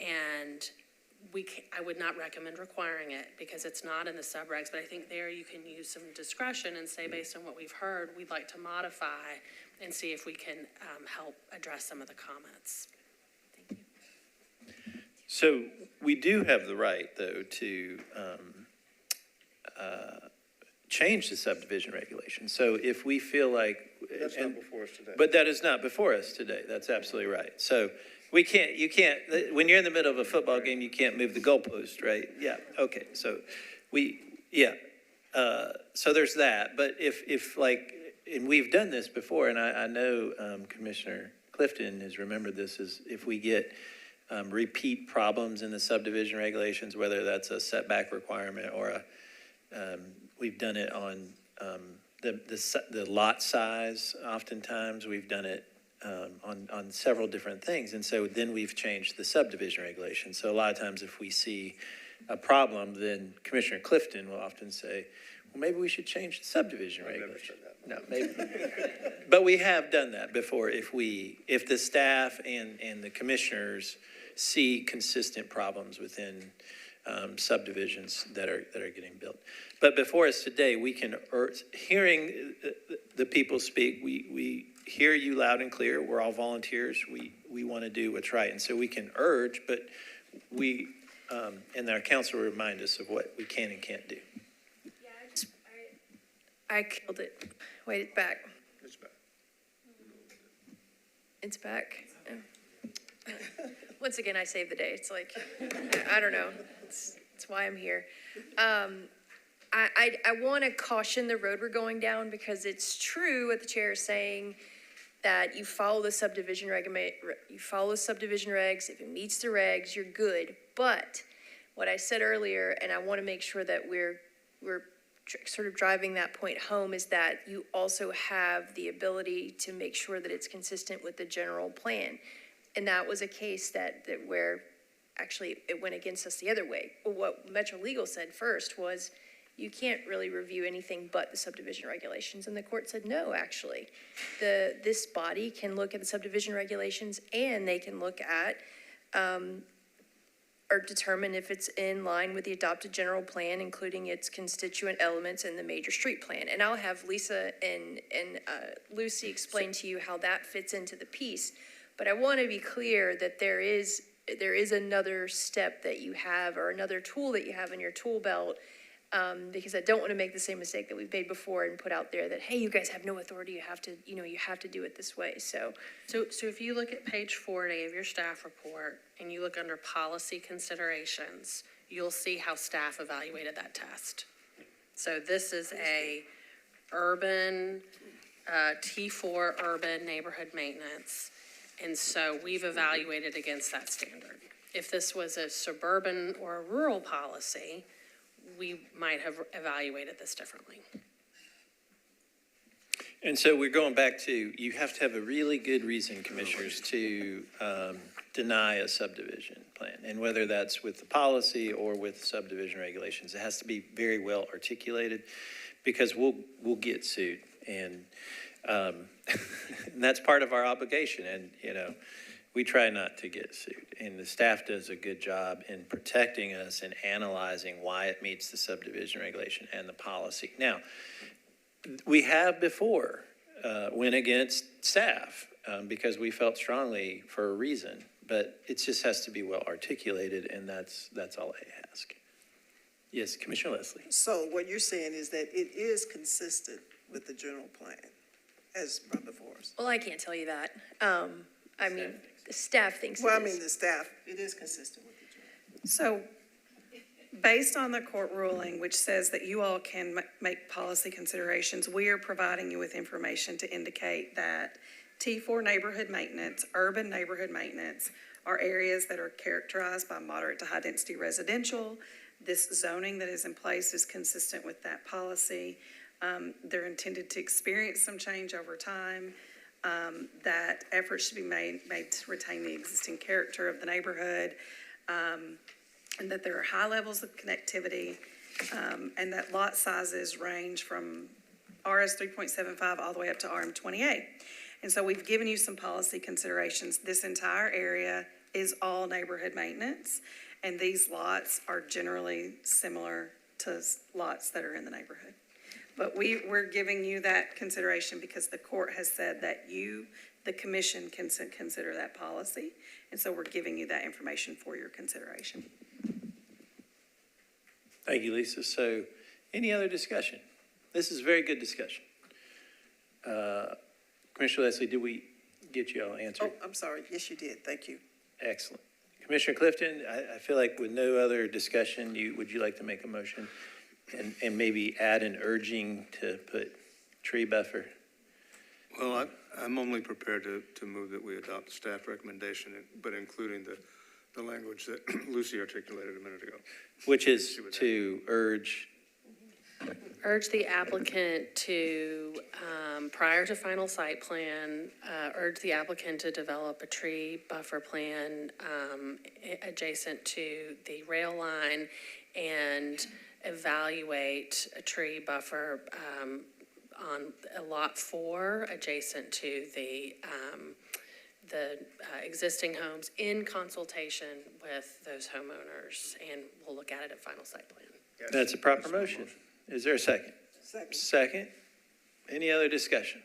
And I would not recommend requiring it because it's not in the subregs, but I think there you can use some discretion and say, based on what we've heard, we'd like to modify and see if we can help address some of the comments. Thank you. So we do have the right, though, to change the subdivision regulation. So if we feel like. That's not before us today. But that is not before us today. That's absolutely right. So you can't, when you're in the middle of a football game, you can't move the goalpost, right? Yeah, okay. So so there's that. But if like, and we've done this before, and I know Commissioner Clifton has remembered this, is if we get repeat problems in the subdivision regulations, whether that's a setback requirement or we've done it on the lot size. Oftentimes we've done it on several different things, and so then we've changed the subdivision regulations. So a lot of times if we see a problem, then Commissioner Clifton will often say, well, maybe we should change the subdivision regulation. No, maybe. But we have done that before. If the staff and the commissioners see consistent problems within subdivisions that are getting built. But before us today, we can, hearing the people speak, we hear you loud and clear. We're all volunteers. We want to do what's right. And so we can urge, but we, and our council will remind us of what we can and can't do. I killed it. Wait, it's back. It's back. It's back. Oh. Once again, I saved the day. It's like, I don't know. It's why I'm here. I want to caution the road we're going down because it's true what the chair is saying that you follow the subdivision you follow subdivision regs. If it meets the regs, you're good. But what I said earlier, and I want to make sure that we're sort of driving that point home, is that you also have the ability to make sure that it's consistent with the general plan. And that was a case that where actually it went against us the other way. Well, what Metro Legal said first was you can't really review anything but the subdivision regulations. And the court said, no, actually. This body can look at the subdivision regulations and they can look at or determine if it's in line with the adopted general plan, including its constituent elements in the major street plan. And I'll have Lisa and Lucy explain to you how that fits into the piece. But I want to be clear that there is another step that you have, or another tool that you have in your tool belt, because I don't want to make the same mistake that we've made before and put out there that, hey, you guys have no authority. You have to do it this way. So if you look at page 40 of your staff report and you look under policy considerations, you'll see how staff evaluated that test. So this is a urban, T4 urban neighborhood maintenance. And so we've evaluated against that standard. If this was a suburban or a rural policy, we might have evaluated this differently. And so we're going back to, you have to have a really good reason, commissioners, to deny a subdivision plan. And whether that's with the policy or with subdivision regulations, it has to be very well articulated because we'll get sued. And and that's part of our obligation. And, we try not to get sued. And the staff does a good job in protecting us and analyzing why it meets the subdivision regulation and the policy. Now, we have before went against staff because we felt strongly for a reason, but it just has to be well articulated, and that's all I ask. Yes, Commissioner Leslie. So what you're saying is that it is consistent with the general plan as brought before us? Well, I can't tell you that. I mean, the staff thinks Well, it I is. mean, the staff, it is consistent with the general. So, based on the court ruling, which says that you all can make policy considerations, we are providing you with information to indicate that T4 neighborhood maintenance, urban neighborhood maintenance, are areas that are characterized by moderate to high density residential. This zoning that is in place is consistent with that policy. They're intended to experience some change over time. That efforts should be made to retain the existing character of the neighborhood. and that there are high levels of connectivity, and that lot sizes range from RS 3.75 all the way up to RM 28. And so we've given you some policy considerations. This entire area is all neighborhood maintenance, and these lots are generally similar to lots that are in the neighborhood. But we're giving you that consideration because the court has said that you, the commission, can consider that policy. And so we're giving you that information for your consideration. Thank you, Lisa. So any other discussion? This is very good discussion. Commissioner Leslie, did we get you all answered? Oh, I'm sorry. Yes, you did. Thank you. Excellent. Commissioner Clifton, I feel like with no other discussion, would you like to make a motion and maybe add an urging to put tree buffer? Well, I'm only prepared to move that we adopt the staff recommendation, but including the language that Lucy articulated a minute ago. Which is to urge the applicant to, prior to final site plan, urge the applicant to develop a tree buffer plan adjacent to the rail line and evaluate a tree buffer on lot 4 adjacent to the existing homes in consultation with those homeowners, and we'll look at it at final site plan. Yes. That's a proper motion. Is there a second? Second. Any other discussion?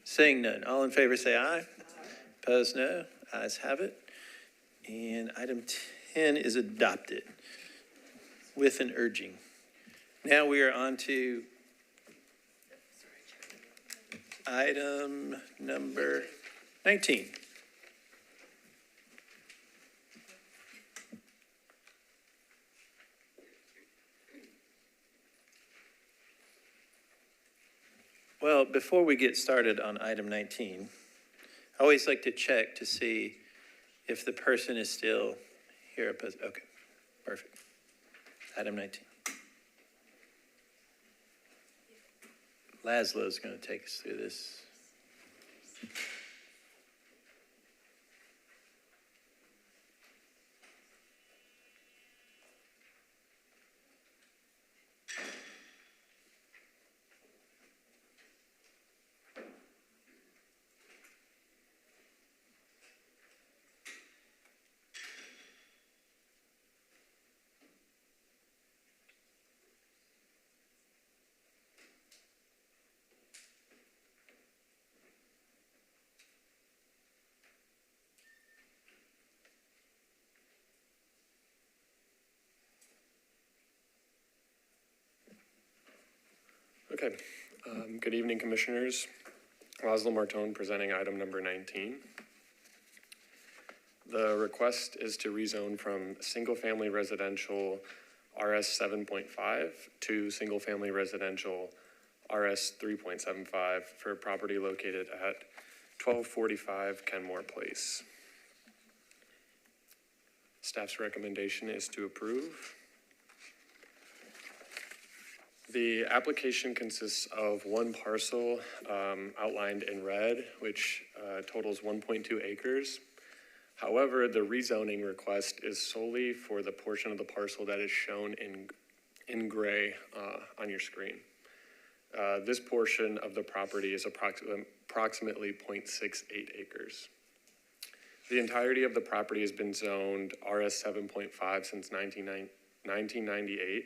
Seeing none. All in favor say aye. Opposed, no. Ayes have it. And item 10 is adopted with an urging. Now we are on to item number 19. Well, before we get started on item 19, I always like to check to see if the person is still here. Okay, perfect. Item 19. Laszlo's going to take us through this. Okay. Good evening, Commissioners. Laszlo Martone presenting item number 19. The request is to rezone from single-family residential RS 7.5 to single-family residential RS 3.75 for property located at 1245 Kenmore Place. Staff's recommendation is to approve. The application consists of one parcel outlined in red, which totals 1.2 acres. However, the rezoning request is solely for the portion of the parcel that is shown in gray on your screen. This portion of the property is approximately 0.68 acres. The entirety of the property has been zoned RS 7.5 since 1998.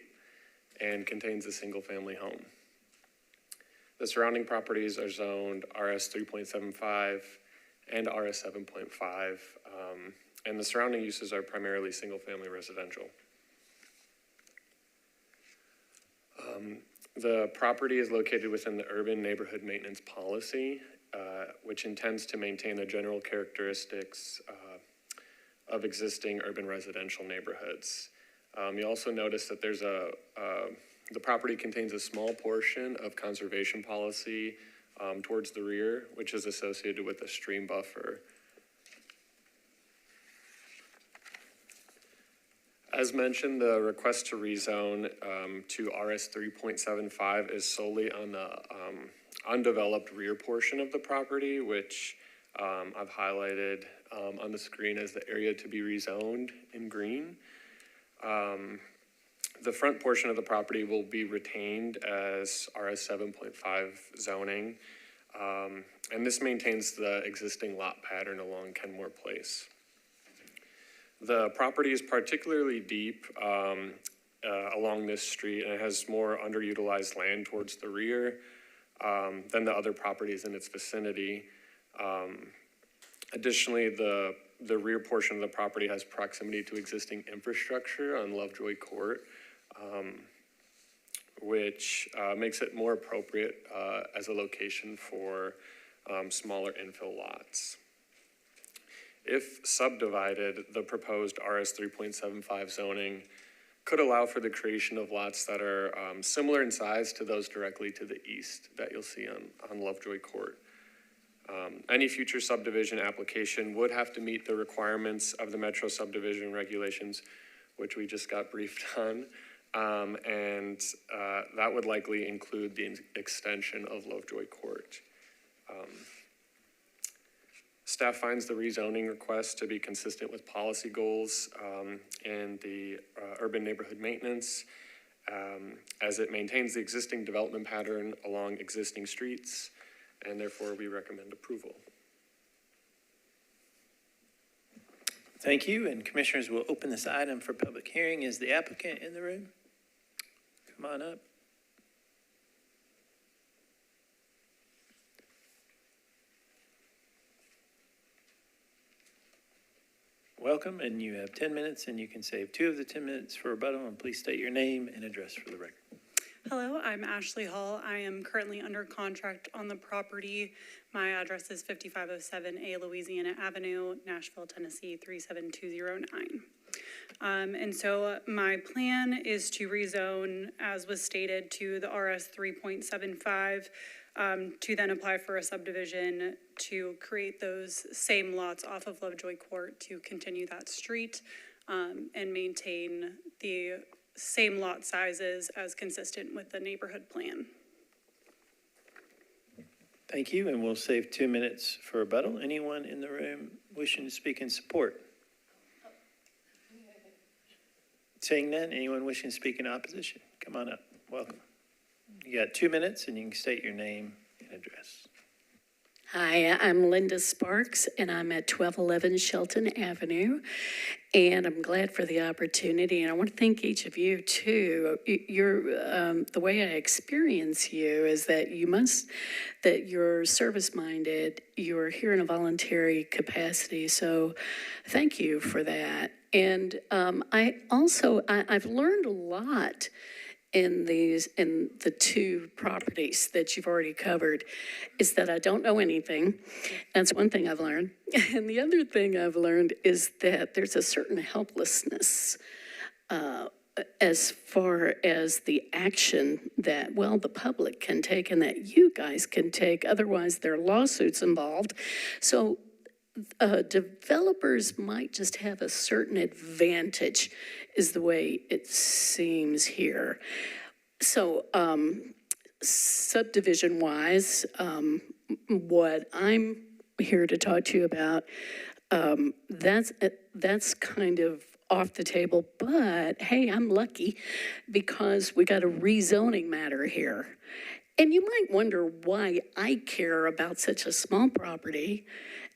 And contains a single-family home. The surrounding properties are zoned RS 3.75 and RS 7.5, and the surrounding uses are primarily single-family residential. The property is located within the urban neighborhood maintenance policy, which intends to maintain the general characteristics of existing urban residential neighborhoods. You also notice that there's the property contains a small portion of conservation policy towards the rear, which is associated with a stream buffer. As mentioned, the request to rezone to RS 3.75 is solely on the undeveloped rear portion of the property, which I've highlighted on the screen as the area to be rezoned in green. The front portion of the property will be retained as RS 7.5 zoning. And this maintains the existing lot pattern along Kenmore Place. The property is particularly deep along this street, and it has more underutilized land towards the rear than the other properties in its vicinity. Additionally, the rear portion of the property has proximity to existing infrastructure on Lovejoy Court, which makes it more appropriate as a location for smaller infill lots. If subdivided, the proposed RS 3.75 zoning could allow for the creation of lots that are similar in size to those directly to the east that you'll see on Lovejoy Court. Any future subdivision application would have to meet the requirements of the Metro subdivision regulations, which we just got briefed on. And that would likely include the extension of Lovejoy Court. Staff finds the rezoning request to be consistent with policy goals and the urban neighborhood maintenance, as it maintains the existing development pattern along existing streets, and therefore we recommend approval. Thank you, and commissioners will open this item for public hearing. Is the applicant in the room? Come on up. Welcome, and you have 10 minutes, and you can save 2 of the 10 minutes for rebuttal, and please state your name and address for the record. Hello, I'm Ashley Hall. I am currently under contract on the property. My address is 5507A Louisiana Avenue, Nashville, Tennessee 37209. And so my plan is to rezone, as was stated, to the RS 3.75, to then apply for a subdivision to create those same lots off of Lovejoy Court to continue that street and maintain the same lot sizes as consistent with the neighborhood plan. Thank you, and we'll save 2 minutes for rebuttal. Anyone in the room wishing to speak in support? Seeing none, anyone wishing to speak in opposition? Come on up. Welcome. You got 2 minutes, and you can state your name and address. Hi, I'm Linda Sparks, and I'm at 1211 Shelton Avenue, and I'm glad for the opportunity, and I want to thank each of you, too. The way I experience you is that you're service-minded, you're here in a voluntary capacity, so thank you for that. And I've learned a lot in the 2 properties that you've already covered, is that I don't know anything. That's one thing I've learned. And the other thing I've learned is that there's a certain helplessness as far as the action that, the public can take and that you guys can take. Otherwise, there are lawsuits involved. So developers might just have a certain advantage, is the way it seems here. So subdivision-wise, what I'm here to talk to you about, that's kind of off the table. But hey, I'm lucky because we got a rezoning matter here. And you might wonder why I care about such a small property.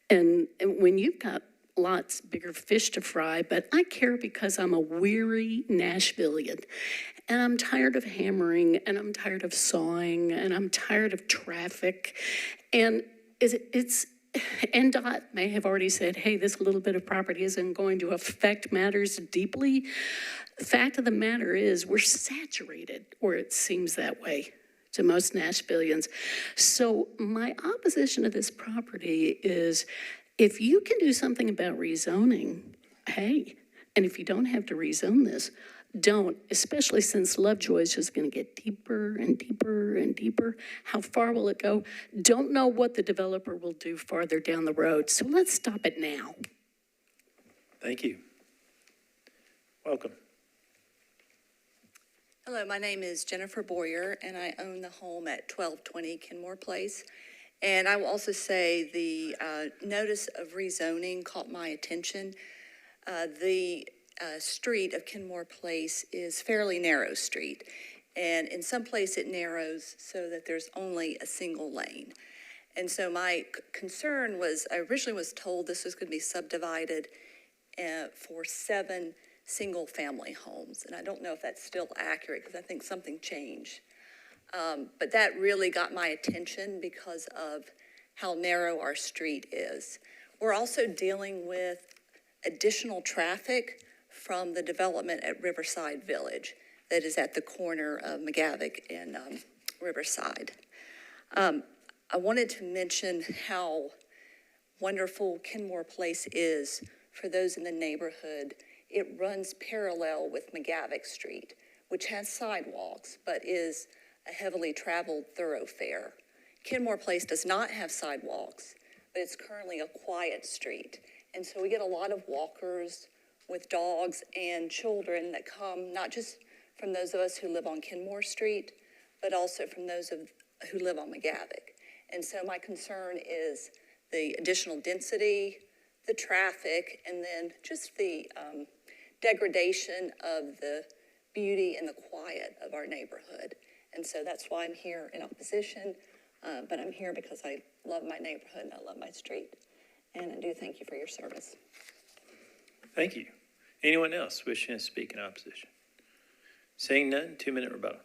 And when you've got lots bigger fish to fry, but I care because I'm a weary Nashvilleian. And I'm tired of hammering, and I'm tired of sawing, and I'm tired of traffic. And NDOT may have already said, hey, this little bit of property isn't going to affect matters deeply. The fact of the matter is we're saturated, or it seems that way to most Nashvilleians. So my opposition to this property is, if you can do something about rezoning, hey, and if you don't have to rezone this, don't, especially since Lovejoy is just going to get deeper and deeper and deeper. How far will it go? Don't know what the developer will do farther down the road, so let's stop it now. Thank you. Welcome. Hello, my name is Jennifer Boyer, and I own the home at 1220 Kenmore Place. And I will also say the notice of rezoning caught my attention. The street of Kenmore Place is fairly narrow street. And in some place it narrows so that there's only a single lane. And so my concern was, I originally was told this was going to be subdivided for 7 single-family homes. And I don't know if that's still accurate because I think something changed. But that really got my attention because of how narrow our street is. We're also dealing with additional traffic from the development at Riverside Village that is at the corner of McGavick and Riverside. I wanted to mention how wonderful Kenmore Place is for those in the neighborhood. It runs parallel with McGavick Street, which has sidewalks, but is a heavily traveled thoroughfare. Kenmore Place does not have sidewalks, but it's currently a quiet street. And so we get a lot of walkers with dogs and children that come not just from those of us who live on Kenmore Street, but also from those who live on McGavick. And so my concern is the additional density, the traffic, and then just the degradation of the beauty and the quiet of our neighborhood. And so that's why I'm here in opposition, but I'm here because I love my neighborhood and I love my street. And I do thank you for your service. Thank you. Anyone else wishing to speak in opposition? Seeing none, 2-minute rebuttal.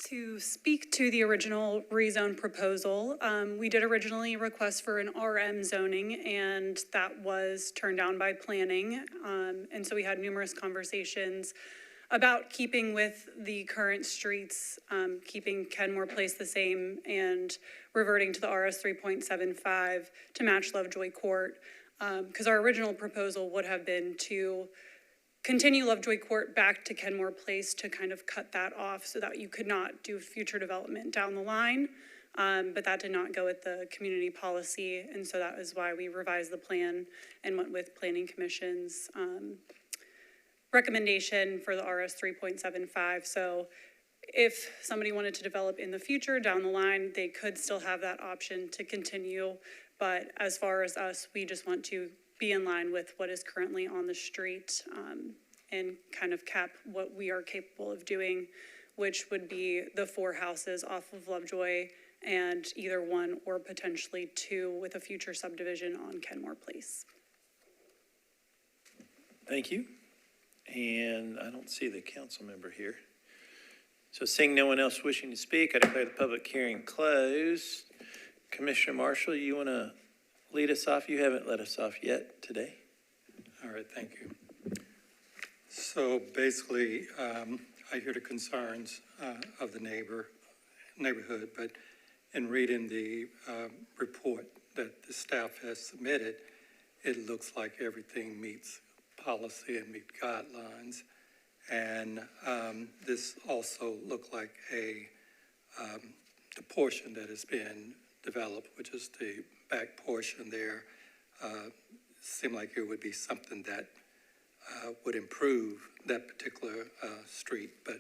To speak to the original rezone proposal, we did originally request for an RM zoning, and that was turned down by planning. And so we had numerous conversations about keeping with the current streets, keeping Kenmore Place the same, and reverting to the RS 3.75 to match Lovejoy Court. Because our original proposal would have been to continue Lovejoy Court back to Kenmore Place to kind of cut that off so that you could not do future development down the line. But that did not go with the community policy, and so that is why we revised the plan and went with Planning Commission's recommendation for the RS 3.75. So if somebody wanted to develop in the future down the line, they could still have that option to continue. But as far as us, we just want to be in line with what is currently on the street and kind of cap what we are capable of doing, which would be the 4 houses off of Lovejoy and either 1 or potentially 2 with a future subdivision on Kenmore Place. Thank you. And I don't see the council member here. So seeing no one else wishing to speak, I declare the public hearing closed. Commissioner Marshall, you want to lead us off? You haven't led us off yet today. All right, thank you. So basically, I hear the concerns of the neighborhood, but in reading the report that the staff has submitted, it looks like everything meets policy and meet guidelines. And this also looked like the portion that has been developed, which is the back portion there, seemed like it would be something that would improve that particular street. But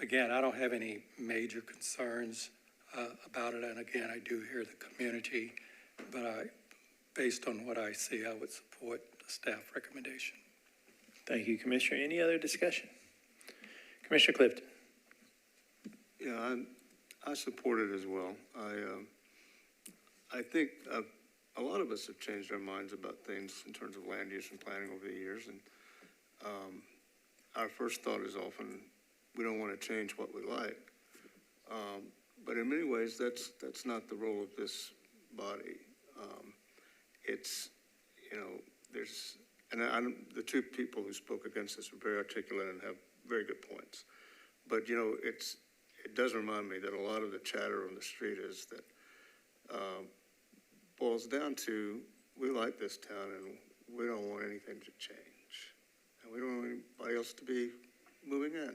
again, I don't have any major concerns about it. And again, I do hear the community, but based on what I see, I would support the staff recommendation. Thank you, Commissioner. Any other discussion? Commissioner Clifton. Yeah, I support it as well. I think a lot of us have changed our minds about things in terms of land use and planning over the years. And our first thought is often we don't want to change what we like. But in many ways, that's not the role of this body. It's, there's, and the 2 people who spoke against this were very articulate and have very good points. But, it does remind me that a lot of the chatter on the street is that boils down to, we like this town and we don't want anything to change. And we don't want anybody else to be moving in.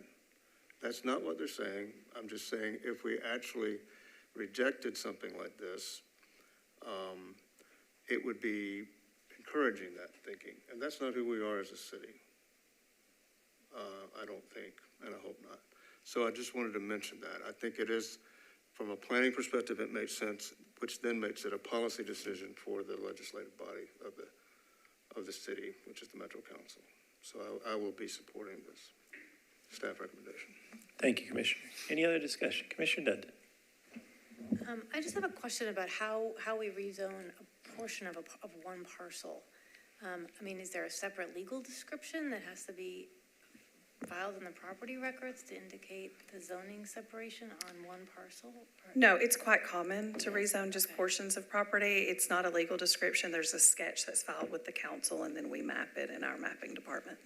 That's not what they're saying. I'm just saying if we actually rejected something like this, it would be encouraging that thinking. And that's not who we are as a city. I don't think, and I hope not. So I just wanted to mention that. I think it is, from a planning perspective, it makes sense, which then makes it a policy decision for the legislative body of of the city, which is the Metro Council. So I will be supporting this staff recommendation. Thank you, Commissioner. Any other discussion? Commissioner Dudden. I just have a question about how we rezone a portion of one parcel. I mean, is there a separate legal description that has to be filed in the property records to indicate the zoning separation on one parcel? No, it's quite common to rezone just portions of property. It's not a legal description. There's a sketch that's filed with the council, and then we map it in our mapping department.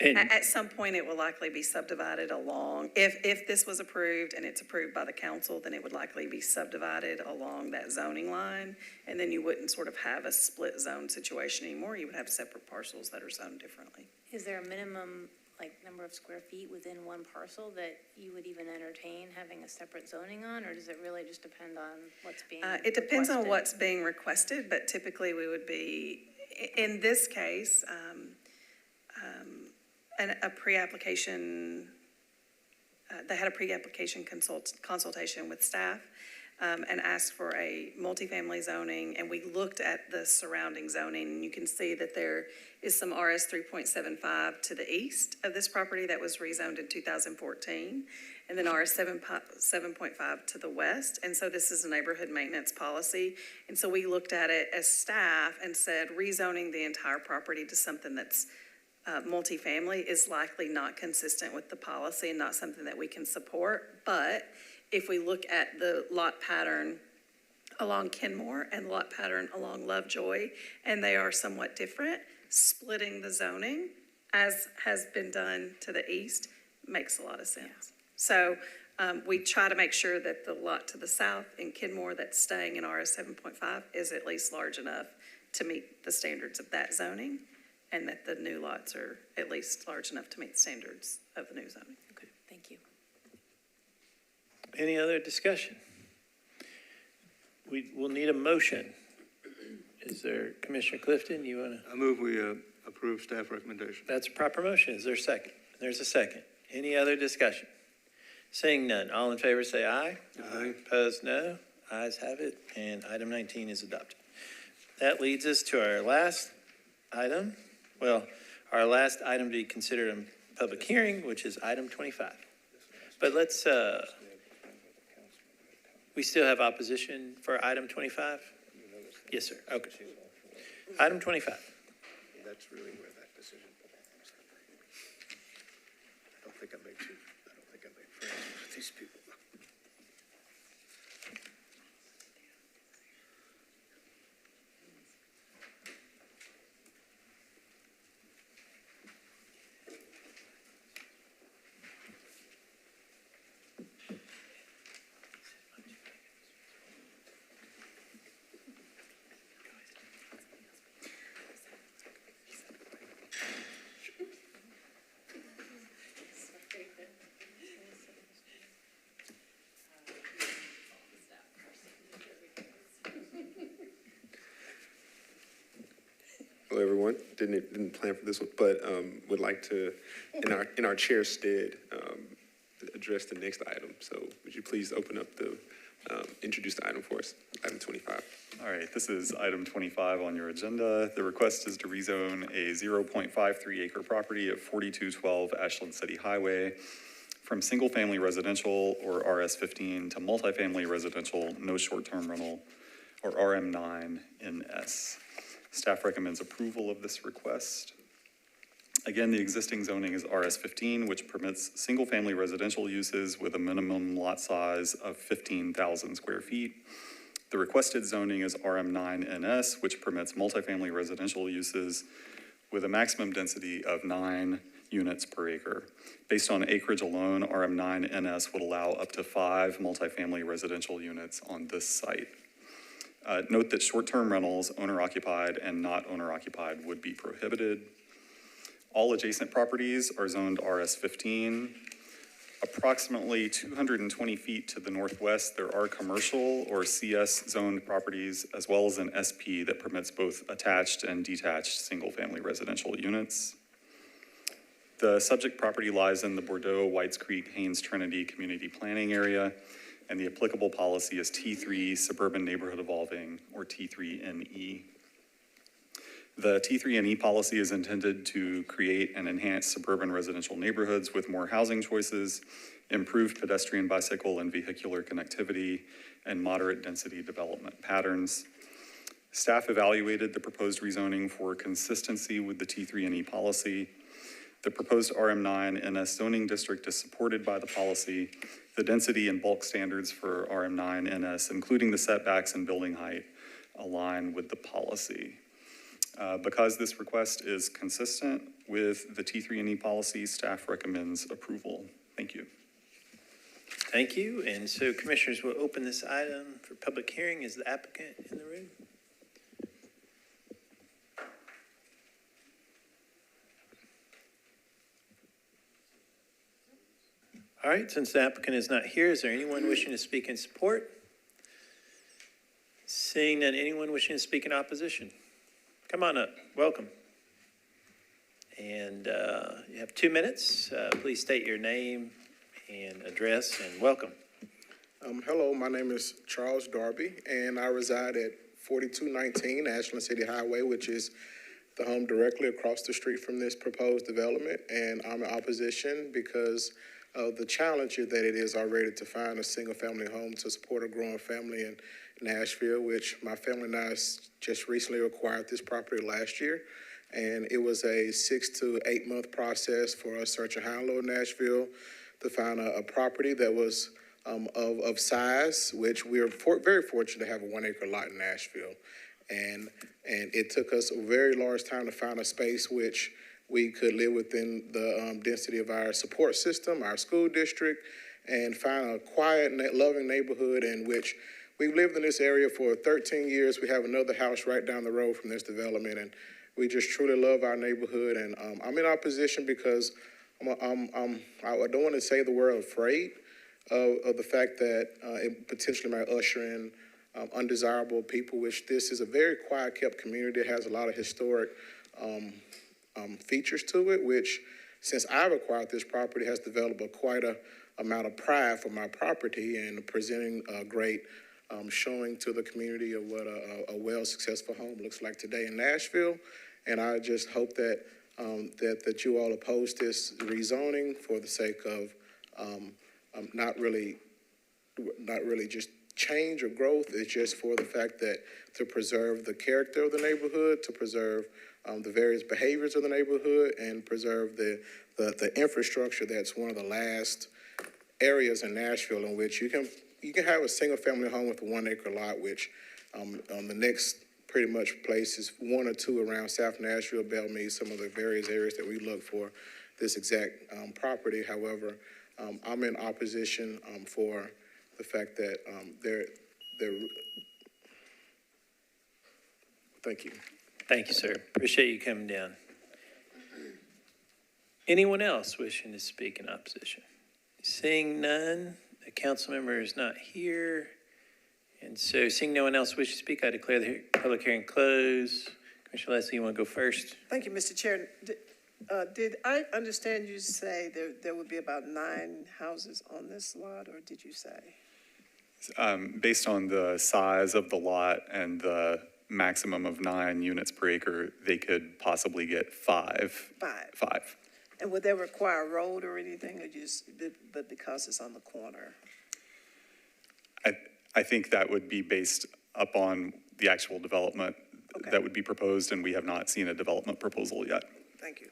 At some point, it will likely be subdivided along, if this was approved and it's approved by the council, then it would likely be subdivided along that zoning line. And then you wouldn't sort of have a split zone situation anymore. You would have separate parcels that are zoned differently. Is there a minimum, like, number of square feet within one parcel that you would even entertain having a separate zoning on? Or does it really just depend on what's being It depends on what's being requested, but typically we would be, in this case, a pre-application, they had a pre-application consultation with staff and asked for a multifamily zoning, and we looked at the surrounding zoning, and you can see that there is some RS 3.75 to the east of this property that was rezoned in 2014, and then RS 7.5 to the west, and so this is a neighborhood maintenance policy, and so we looked at it as staff and said rezoning the entire property to something that's multifamily is likely not consistent with the policy and not something that we can support. But if we look at the lot pattern along Kenmore and lot pattern along Lovejoy, and they are somewhat different, splitting the zoning, as has been done to the east, makes a lot of sense. So we try to make sure that the lot to the south in Kenmore that's staying in RS 7.5 is at least large enough to meet the standards of that zoning, and that the new lots are at least large enough to meet the standards of the new zoning. Okay, thank you. Any other discussion? We will need a motion. Is there, Commissioner Clifton, you want to? I move we approve staff recommendation. That's a proper motion. Is there a second? There's a second. Any other discussion? Seeing none, all in favor say aye. Aye. Opposed, no. Ayes have it, and item 19 is adopted. That leads us to our last item. Well, our last item to be considered in public hearing, which is item 25. But let's, we still have opposition for item 25? Yes, sir. Okay. Item 25. That's really where that decision. I don't think I made friends with these people. Hello, everyone. Didn't plan for this one, but would like to, in our chair's stead, address the next item. So would you please open up introduce the item for us, item 25. All right, this is item 25 on your agenda. The request is to rezone a 0.53 acre property at 4212 Ashland City Highway from single-family residential, or RS15, to multifamily residential, no short-term rental, or RM9 NS. Staff recommends approval of this request. Again, the existing zoning is RS15, which permits single-family residential uses with a minimum lot size of 15,000 square feet. The requested zoning is RM9 NS, which permits multifamily residential uses with a maximum density of 9 units per acre. Based on acreage alone, RM9 NS would allow up to 5 multifamily residential units on this site. Note that short-term rentals, owner-occupied and not owner-occupied, would be prohibited. All adjacent properties are zoned RS15. Approximately 220 feet to the northwest, there are commercial or CS zoned properties, as well as an SP that permits both attached and detached single-family residential units. The subject property lies in the Bordeaux, Whites Creek, Haynes Trinity Community Planning Area. and the applicable policy is T3 Suburban Neighborhood Evolving, or T3NE. The T3NE policy is intended to create and enhance suburban residential neighborhoods with more housing choices, improved pedestrian, bicycle, and vehicular connectivity, and moderate density development patterns. Staff evaluated the proposed rezoning for consistency with the T3NE policy. The proposed RM9 NS zoning district is supported by the policy. The density and bulk standards for RM9 NS, including the setbacks and building height, align with the policy. Because this request is consistent with the T3NE policy, staff recommends approval. Thank you. Thank you. And so commissioners will open this item for public hearing. Is the applicant in the room? All right, since the applicant is not here, is there anyone wishing to speak in support? Seeing that anyone wishing to speak in opposition? Come on up, welcome. And you have 2 minutes. Please state your name and address and welcome. Hello, my name is Charles Darby, and I reside at 4219 Ashland City Highway, which is the home directly across the street from this proposed development. And I'm in opposition because of the challenge that it is already to find a single-family home to support a growing family in Nashville, which my family and I just recently acquired this property last year. And it was a 6 to 8 month process for us searching high and low in Nashville to find a property that was of size, which we are very fortunate to have a 1 acre lot in Nashville. And it took us a very large time to find a space which we could live within the density of our support system, our school district, and find a quiet, loving neighborhood in which we've lived in this area for 13 years. We have another house right down the road from this development, and we just truly love our neighborhood. And I'm in opposition because I don't want to say the word afraid of the fact that it potentially might usher in undesirable people, which this is a very quiet, kept community. It has a lot of historic features to it, which since I've acquired this property has developed quite a amount of pride for my property and presenting a great showing to the community of what a well-successful home looks like today in Nashville. And I just hope that that you all oppose this rezoning for the sake of not really just change or growth. It's just for the fact that to preserve the character of the neighborhood, to preserve the various behaviors of the neighborhood, and preserve the infrastructure that's one of the last areas in Nashville in which you can have a single family home with a 1 acre lot, which the next pretty much places 1 or 2 around South Nashville, Belmead, some of the various areas that we look for this exact property. However, I'm in opposition for the fact that thank you. Thank you, sir. Appreciate you coming down. Anyone else wishing to speak in opposition? Seeing none, the council member is not here. And so seeing no one else wish to speak, I declare the public hearing closed. Commissioner Leslie, you want to go first? Thank you, Mr. Chair. Did I understand you say there would be about 9 houses on this lot, or did you say? Based on the size of the lot and the maximum of 9 units per acre, they could possibly get 5. 5. And would they require a road or anything, or but because it's on the corner? I think that would be based upon the actual development that would be proposed, and we have not seen a development proposal yet. Thank you.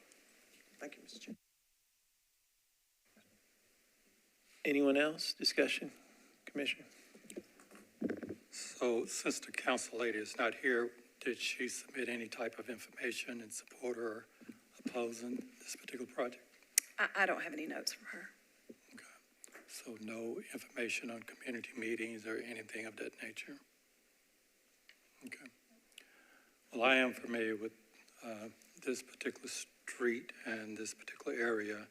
Thank you, Mr. Chair. Anyone else? Discussion? Commissioner? So since the council lady is not here, did she submit any type of information in support or opposing this particular project? I don't have any notes from her. So no information on community meetings or anything of that nature? Okay. Well, I am familiar with this particular street and this particular area,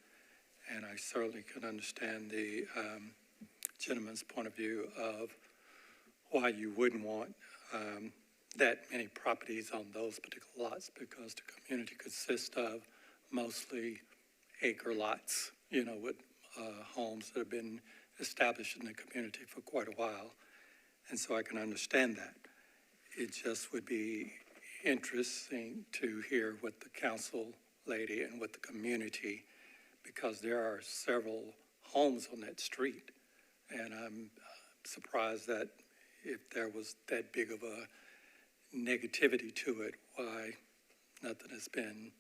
and I certainly can understand the gentleman's point of view of why you wouldn't want that many properties on those particular lots, because the community consists of mostly acre lots, you know, with homes that have been established in the community for quite a while, and so I can understand that. It just would be interesting to hear what the council lady and what the community, because there are several homes on that street, and I'm surprised that if there was that big of a negativity to it, why nothing has been,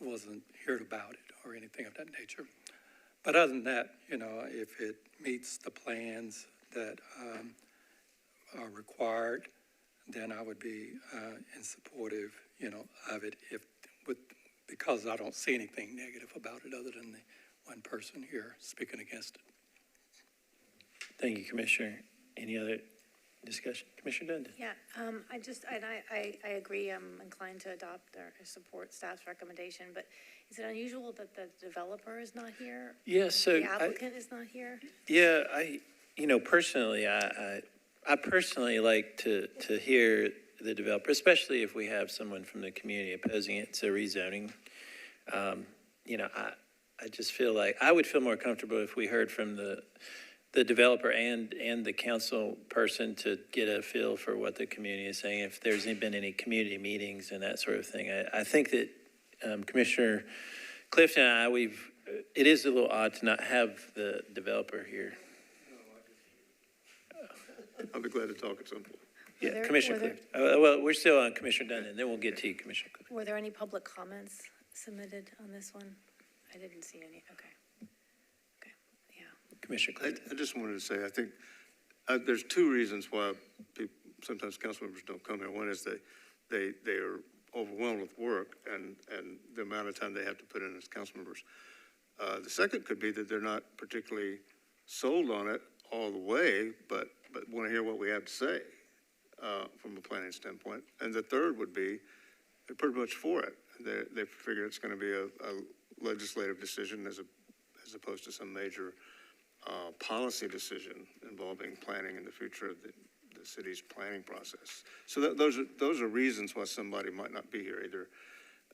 wasn't heard about it or anything of that nature. But other than that, if it meets the plans that are required, then I would be in supportive, of it because I don't see anything negative about it other than the one person here speaking against it. Thank you, Commissioner. Any other discussion? Commissioner Dundon? Yeah, I agree. I'm inclined to adopt or support staff's recommendation, but is it unusual that the developer is not here? Yeah, so The applicant is not here? Yeah, personally, I personally like to hear the developer, especially if we have someone from the community opposing it. It's a rezoning. I just feel like I would feel more comfortable if we heard from the developer and the council person to get a feel for what the community is saying, if there's been any community meetings and that sort of thing. I think that Commissioner Clifton and I, it is a little odd to not have the developer here. I'll be glad to talk at some point. Yeah, Commissioner Clifton. Well, we're still on Commissioner Dundon, then we'll get to you, Commissioner Clifton. Were there any public comments submitted on this one? I didn't see any, okay. Commissioner Clifton. I just wanted to say, I think there's two reasons why sometimes council members don't come here. One is they are overwhelmed with work and the amount of time they have to put in as council members. The second could be that they're not particularly sold on it all the way, but want to hear what we have to say from a planning standpoint. And the third would be they're pretty much for it. They figure it's going to be a legislative decision as opposed to some major policy decision involving planning in the future of the city's planning process. So those are reasons why somebody might not be here either.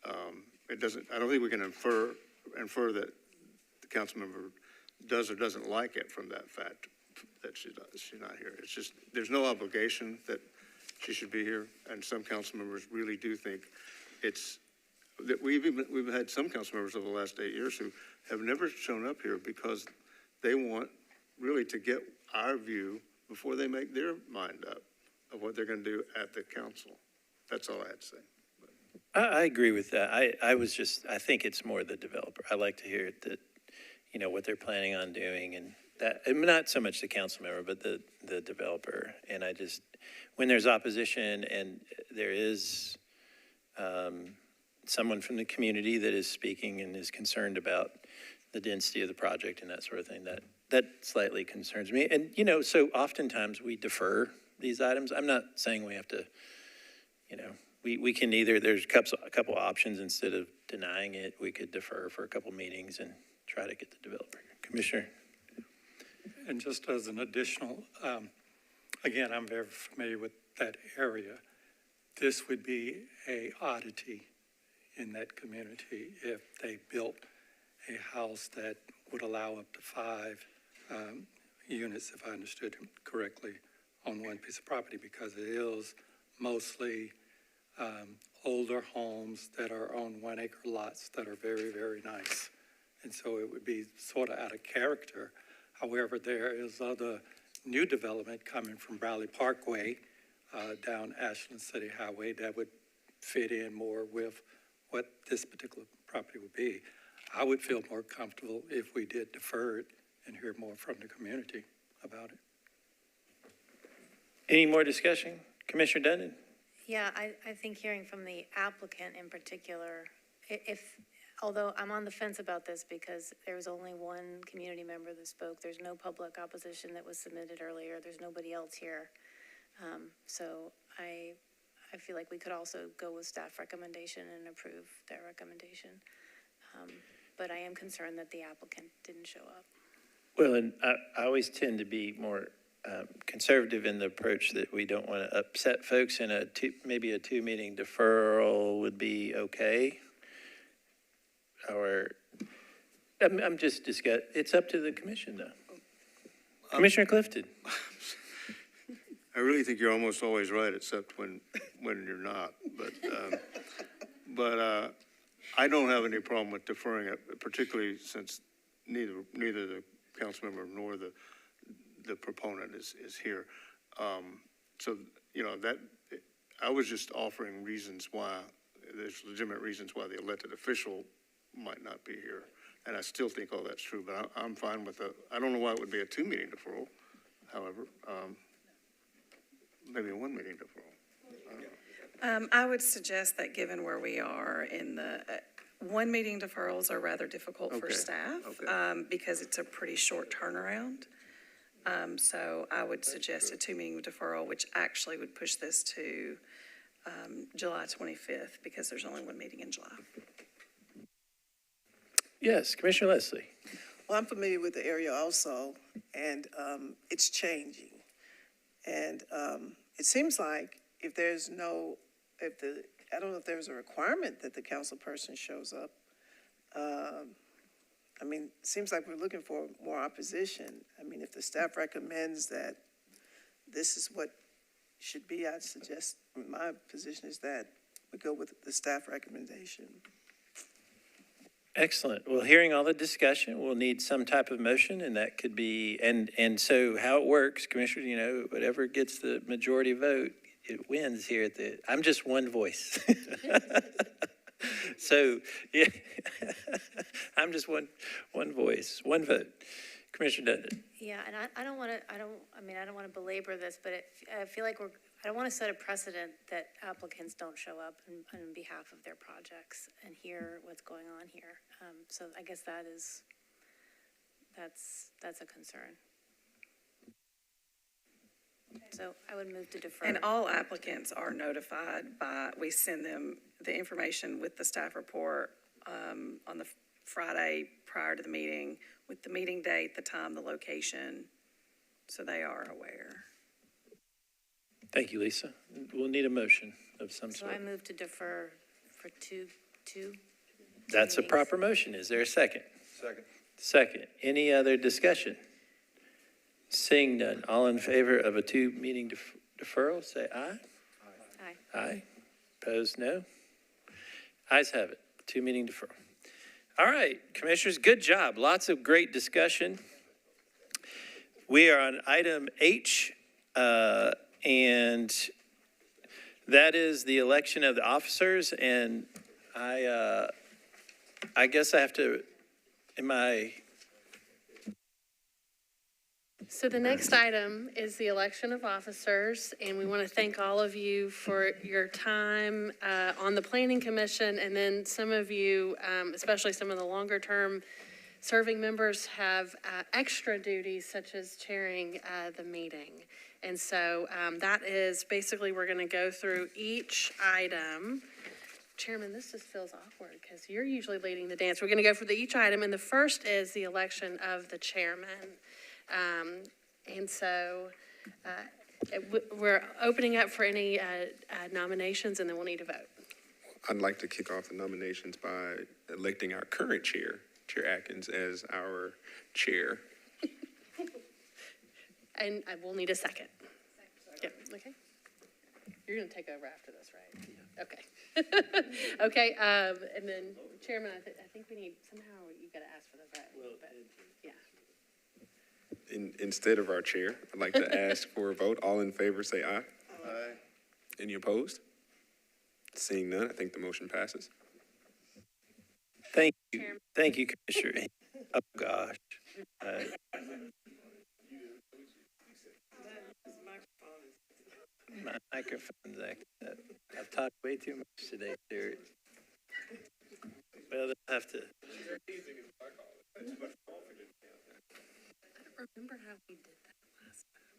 I don't think we can infer that the council member does or doesn't like it from that fact that she's not here. It's just, there's no obligation that she should be here. And some council members really do think that we've had some council members over the last 8 years who have never shown up here because they want really to get our view before they make their mind up of what they're going to do at the council. That's all I had to say. I agree with that. I think it's more the developer. I like to hear that, what they're planning on doing, and that, not so much the council member, but the developer. And when there's opposition and there is someone from the community that is speaking and is concerned about the density of the project and that sort of thing, that slightly concerns me. And, so oftentimes we defer these items. I'm not saying we have to, we can either, there's a couple options. Instead of denying it, we could defer for a couple meetings and try to get the developer. Commissioner? And just as an additional, again, I'm very familiar with that area. This would be a oddity in that community if they built a house that would allow up to 5 units, if I understood him correctly, on one piece of property, because it is mostly older homes that are on 1 acre lots that are very, very nice. And so it would be sort of out of character. However, there is other new development coming from Bradley Parkway down Ashland City Highway that would fit in more with what this particular property would be. I would feel more comfortable if we did defer it and hear more from the community about it. Any more discussion? Commissioner Dundon? Yeah, I think hearing from the applicant in particular, although I'm on the fence about this because there was only one community member that spoke, there's no public opposition that was submitted earlier, there's nobody else here. So I feel like we could also go with staff recommendation and approve their recommendation. But I am concerned that the applicant didn't show up. Well, and I always tend to be more conservative in the approach that we don't want to upset folks, and maybe a 2-meeting deferral would be okay. Or I'm just it's up to the commission, though. Commissioner Clifton. I really think you're almost always right, except when you're not. But I don't have any problem with deferring it, particularly since neither the council member nor the proponent is here. So, that, I was just offering reasons why, there's legitimate reasons why the elected official might not be here. And I still think all that's true, but I'm fine with I don't know why it would be a 2-meeting deferral, however, maybe a 1-meeting deferral. I would suggest that given where we are in the, 1-meeting deferrals are rather difficult for Okay, staff, because it's a pretty short turnaround. So I would suggest a 2-meeting deferral, which actually would push this to, July 25th, because there's only 1 meeting in July. Yes, Commissioner Leslie. Well, I'm familiar with the area also, and it's changing. And it seems like if there's no, I don't know if there's a requirement that the council person shows up. I mean, it seems like we're looking for more opposition. I mean, if the staff recommends that this is what should be, I'd suggest, my position is that we go with the staff recommendation. Excellent. Well, hearing all the discussion, we'll need some type of motion, and that could be, and so how it works, Commissioner, whatever gets the majority vote, it wins here at I'm just one voice. So, yeah, I'm just one voice, one vote. Commissioner Dundon. Yeah, and I don't want to belabor this, but I feel like I don't want to set a precedent that applicants don't show up on behalf of their projects and hear what's going on here. So I guess that's a concern. So I would move to defer. And all applicants are notified we send them the information with the staff report on the Friday prior to the meeting with the meeting date, the time, the location, so they are aware. Thank you, Lisa. We'll need a motion of some So sort. I move to defer for two. That's a proper motion. Is there a second? Second. Second. Any other discussion? Seeing none, all in favor of a 2-meeting deferral, say aye. Aye. Aye. Opposed, no. Ayes have it, 2-meeting deferral. All right, commissioners, good job. Lots of great discussion. We are on item H, and that is the election of the officers. And I guess I have to, So the next item is the election of officers, and we want to thank all of you for your time on the Planning Commission, and then some of you, especially some of the longer-term serving members, have extra duties such as chairing the meeting. And so that is basically, we're going to go through each item. Chairman, this just feels awkward because you're usually leading the dance. We're going to go for each item, and the first is the election of the chairman. And so we're opening up for any nominations, and then we'll need to vote. I'd like to kick off the nominations by electing our current chair, Chair Atkins, as our chair. And I will need a second. Yeah, okay. You're going to take over after this, right? Yeah. Okay. Okay, and then Chairman, I think we need, somehow you got to ask for the vote. But, yeah. Instead of our chair, I'd like to ask for a vote. All in favor, say aye. Aye. Any opposed? Seeing none, I think the motion passes. Thank you. Thank you, Commissioner. Oh, gosh. My microphone's acting up. I've talked way too much today, sir. Well, they'll have to. I don't remember how we did that last time.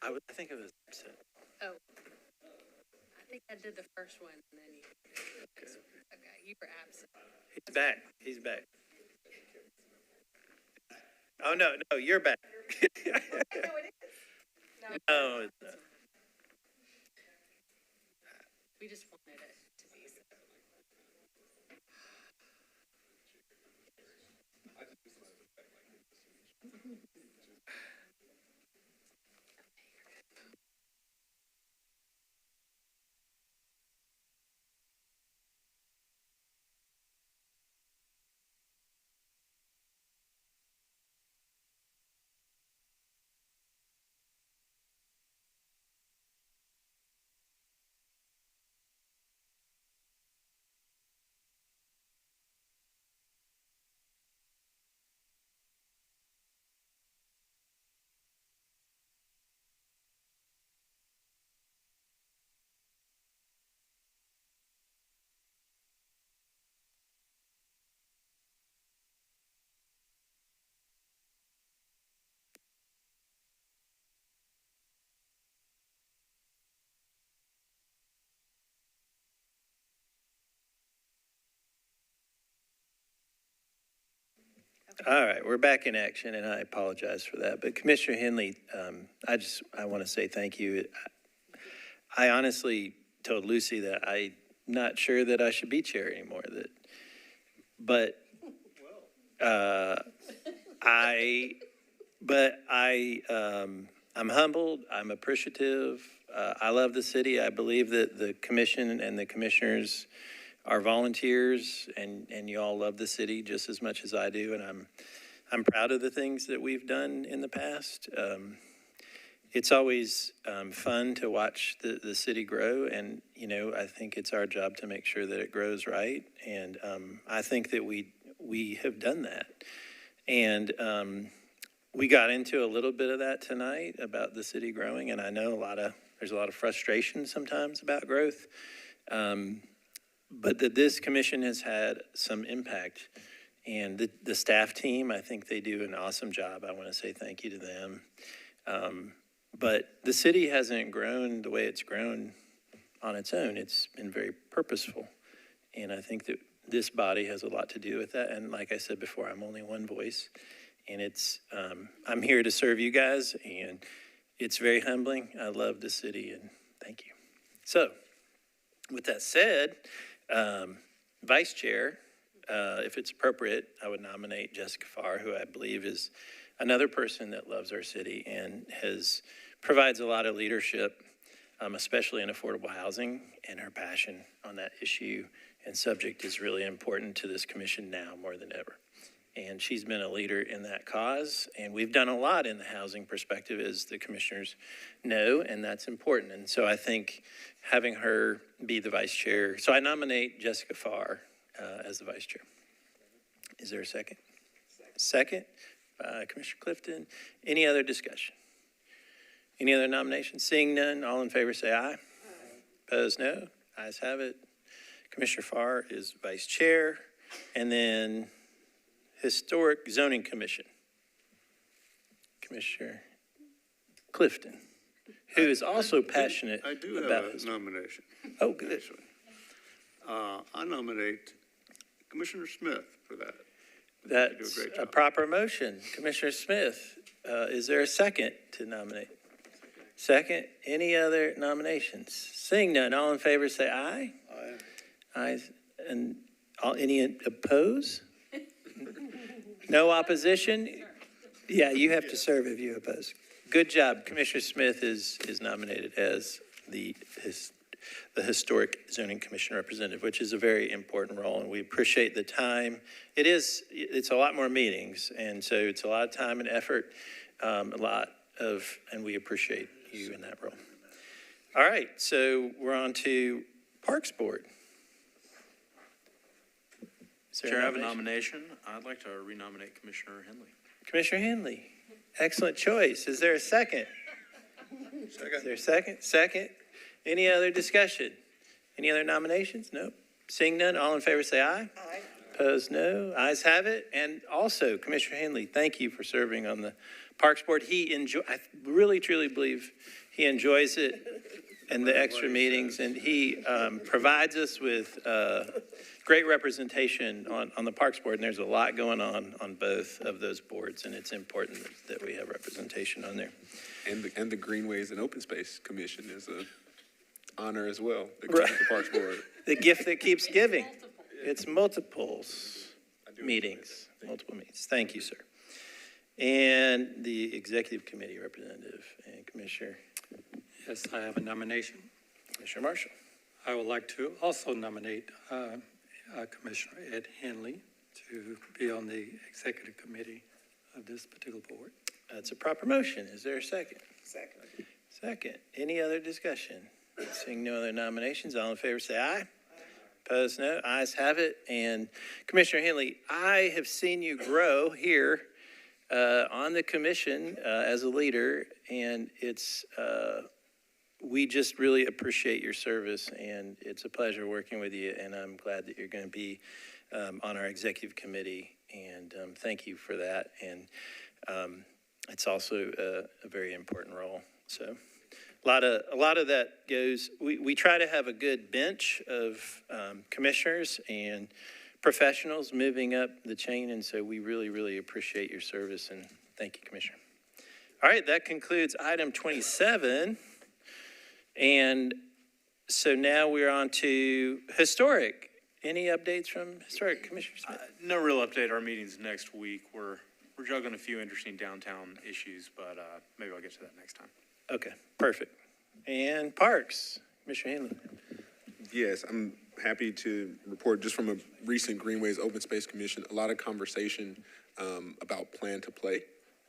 I think it was absent. Oh. I think I did the first one, and then you. Okay, you were absent. He's back. He's back. Oh, no, you're back. No, it is. No, it's not. We just wanted it to be so. All right, we're back in action, and I apologize for that. But Commissioner Henley, I want to say thank you. I honestly told Lucy that I'm not sure that I should be chair anymore. I'm humbled. I'm appreciative. I love the city. I believe that the commission and the commissioners are volunteers, and you all love the city just as much as I do. And I'm proud of the things that we've done in the past. It's always fun to watch the city grow, and I think it's our job to make sure that it grows right. And I think that we have done that. And we got into a little bit of that tonight about the city growing, and I know there's a lot of frustration sometimes about growth. But that this commission has had some impact, and the staff team, I think they do an awesome job. I want to say thank you to them. But the city hasn't grown the way it's grown on its own. It's been very purposeful, and I think that this body has a lot to do with that. And like I said before, I'm only one voice, and I'm here to serve you guys, and it's very humbling. I love the city, and thank you. So, with that said, Vice Chair, if it's appropriate, I would nominate Jessica Farr, who I believe is another person that loves our city and provides a lot of leadership, especially in affordable housing, and her passion on that issue and subject is really important to this commission now more than ever. And she's been a leader in that cause, and we've done a lot in the housing perspective, as the commissioners know, and that's important. And so I think having her be the vice chair, so I nominate Jessica Farr as the vice chair. Is there a second? Second, Commissioner Clifton. Any other discussion? Any other nominations? Seeing none, all in favor say aye. Aye. Opposed, no. Ayes have it. Commissioner Farr is vice chair. And then Historic Zoning Commission. Commissioner Clifton, who is also passionate about... I do have a nomination. Oh, good. I nominate Commissioner Smith for that. That's a proper motion. Commissioner Smith, is there a second to nominate? Second. Any other nominations? Seeing none, all in favor say aye. Aye. Ayes. And any oppose? No opposition? Yeah, you have to serve if you oppose. Good job. Commissioner Smith is nominated as the Historic Zoning Commission representative, which is a very important role, and we appreciate the time. It's a lot more meetings, and so it's a lot of time and effort, and we appreciate you in that role. All right, so we're on to Parks Board. Chair, I have a nomination. I'd like to renominate Commissioner Henley. Commissioner Henley, excellent choice. Is there a second? Second. Is there a second? Second. Any other discussion? Any other nominations? Nope. Seeing none, all in favor say aye. Aye. Opposed, no. Ayes have it. And also, Commissioner Henley, thank you for serving on the Parks Board. I really, truly believe he enjoys it and the extra meetings, and he provides us with great representation on the Parks Board, and there's a lot going on both of those boards, and it's important that we have representation on there. And the Greenways and Open Space Commission is a honor as well. The Parks Board. The gift that keeps giving. It's multiple meetings. Thank you, sir. And the Executive Committee representative and Commissioner. Yes, I have a nomination. Commissioner Marshall. I would like to also nominate Commissioner Ed Henley to be on the Executive Committee of this particular board. That's a proper motion. Is there a second? Second. Second. Any other discussion? Seeing no other nominations, all in favor say aye. Opposed, no. Ayes have it. And Commissioner Henley, I have seen you grow here on the commission as a leader, and we just really appreciate your service, and it's a pleasure working with you, and I'm glad that you're going to be on our executive committee, and thank you for that. And it's also a very important role. So a lot of that goes, we try to have a good bench of commissioners, and professionals moving up the chain, and so we really, really appreciate your service, and thank you, Commissioner. All right, that concludes item 27. And so now we're on to historic. Any updates from historic, Commissioner Smith? No real update. Our meeting's next week. We're juggling a few interesting downtown issues, but maybe I'll get to that next time. Okay, perfect. And parks, Commissioner Hanlon. Yes, I'm happy to report just from a recent Greenways Open Space Commission, a lot of conversation about Plan to Play.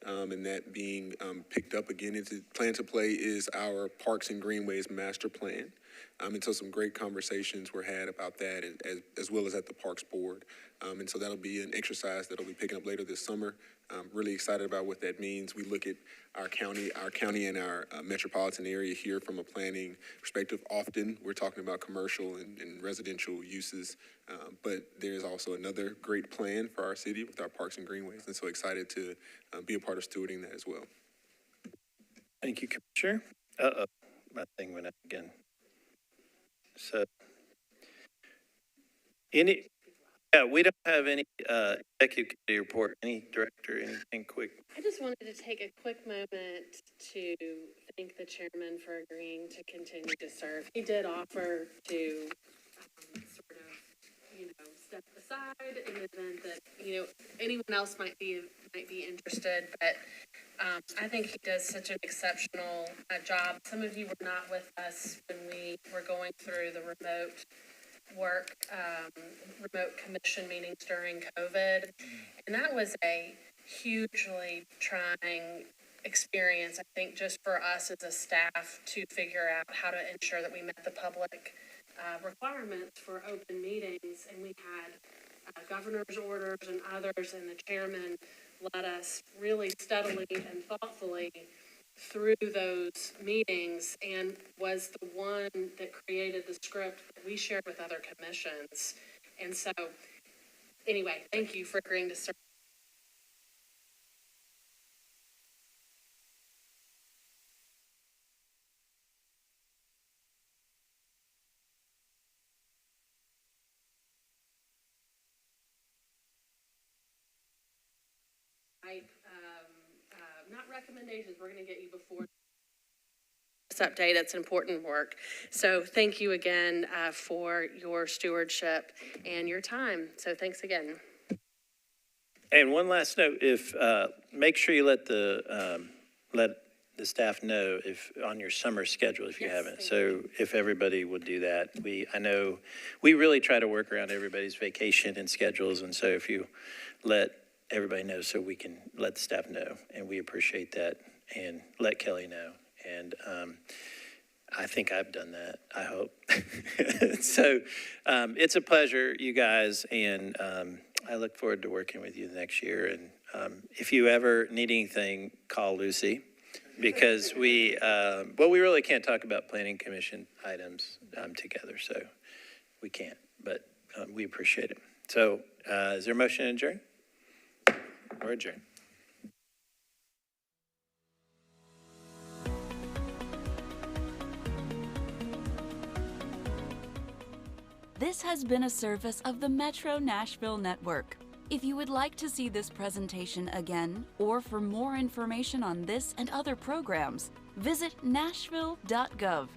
And that being picked up again. Plan to Play is our Parks and Greenways master plan. And so some great conversations were had about that, and as well as at the Parks Board. And so that'll be an exercise that'll be picking up later this summer. Really excited about what that means. We look at our county and our metropolitan area here from a planning perspective. Often we're talking about commercial and residential uses, but there's also another great plan for our city with our Parks and Greenways. And so excited to be a part of stewarding that as well. Thank you, Commissioner. My thing went up again. So, we don't have any executive committee report. Any director, anything quick? I just wanted to take a quick moment to thank the chairman for agreeing to continue to serve. He did offer to sort of, step aside in the event that, anyone else might be interested, but I think he does such an exceptional job. Some of you were not with us when we were going through the remote commission meetings during COVID. And that was a hugely trying experience, I think, just for us as a staff to figure out how to ensure that we met the public requirements for open meetings. And we had governor's orders and others, and the chairman led us really steadily and thoughtfully through those meetings and was the one that created the script that we shared with other commissions. And so, anyway, thank you for agreeing to serve. Not recommendations, we're going to get you before this update. It's important work. So thank you again for your stewardship and your time. So thanks again. And one last note, make sure you let the staff know if on your summer schedule if you haven't. So if everybody would do that, I know we really try to work around everybody's vacation and schedules, and so if you let everybody know so we can let the staff know, and we appreciate that, and let Kelly know. And I think I've done that, I hope. So it's a pleasure, you guys, and I look forward to working with you next year. And if you ever need anything, call Lucy, because we really can't talk about planning commission items together, so we can't, but we appreciate it. So is there a motion to adjourn? Or adjourn. This has been a service of the Metro Nashville Network. If you would like to see this presentation again, or for more information on this and other programs, visit nashville.gov.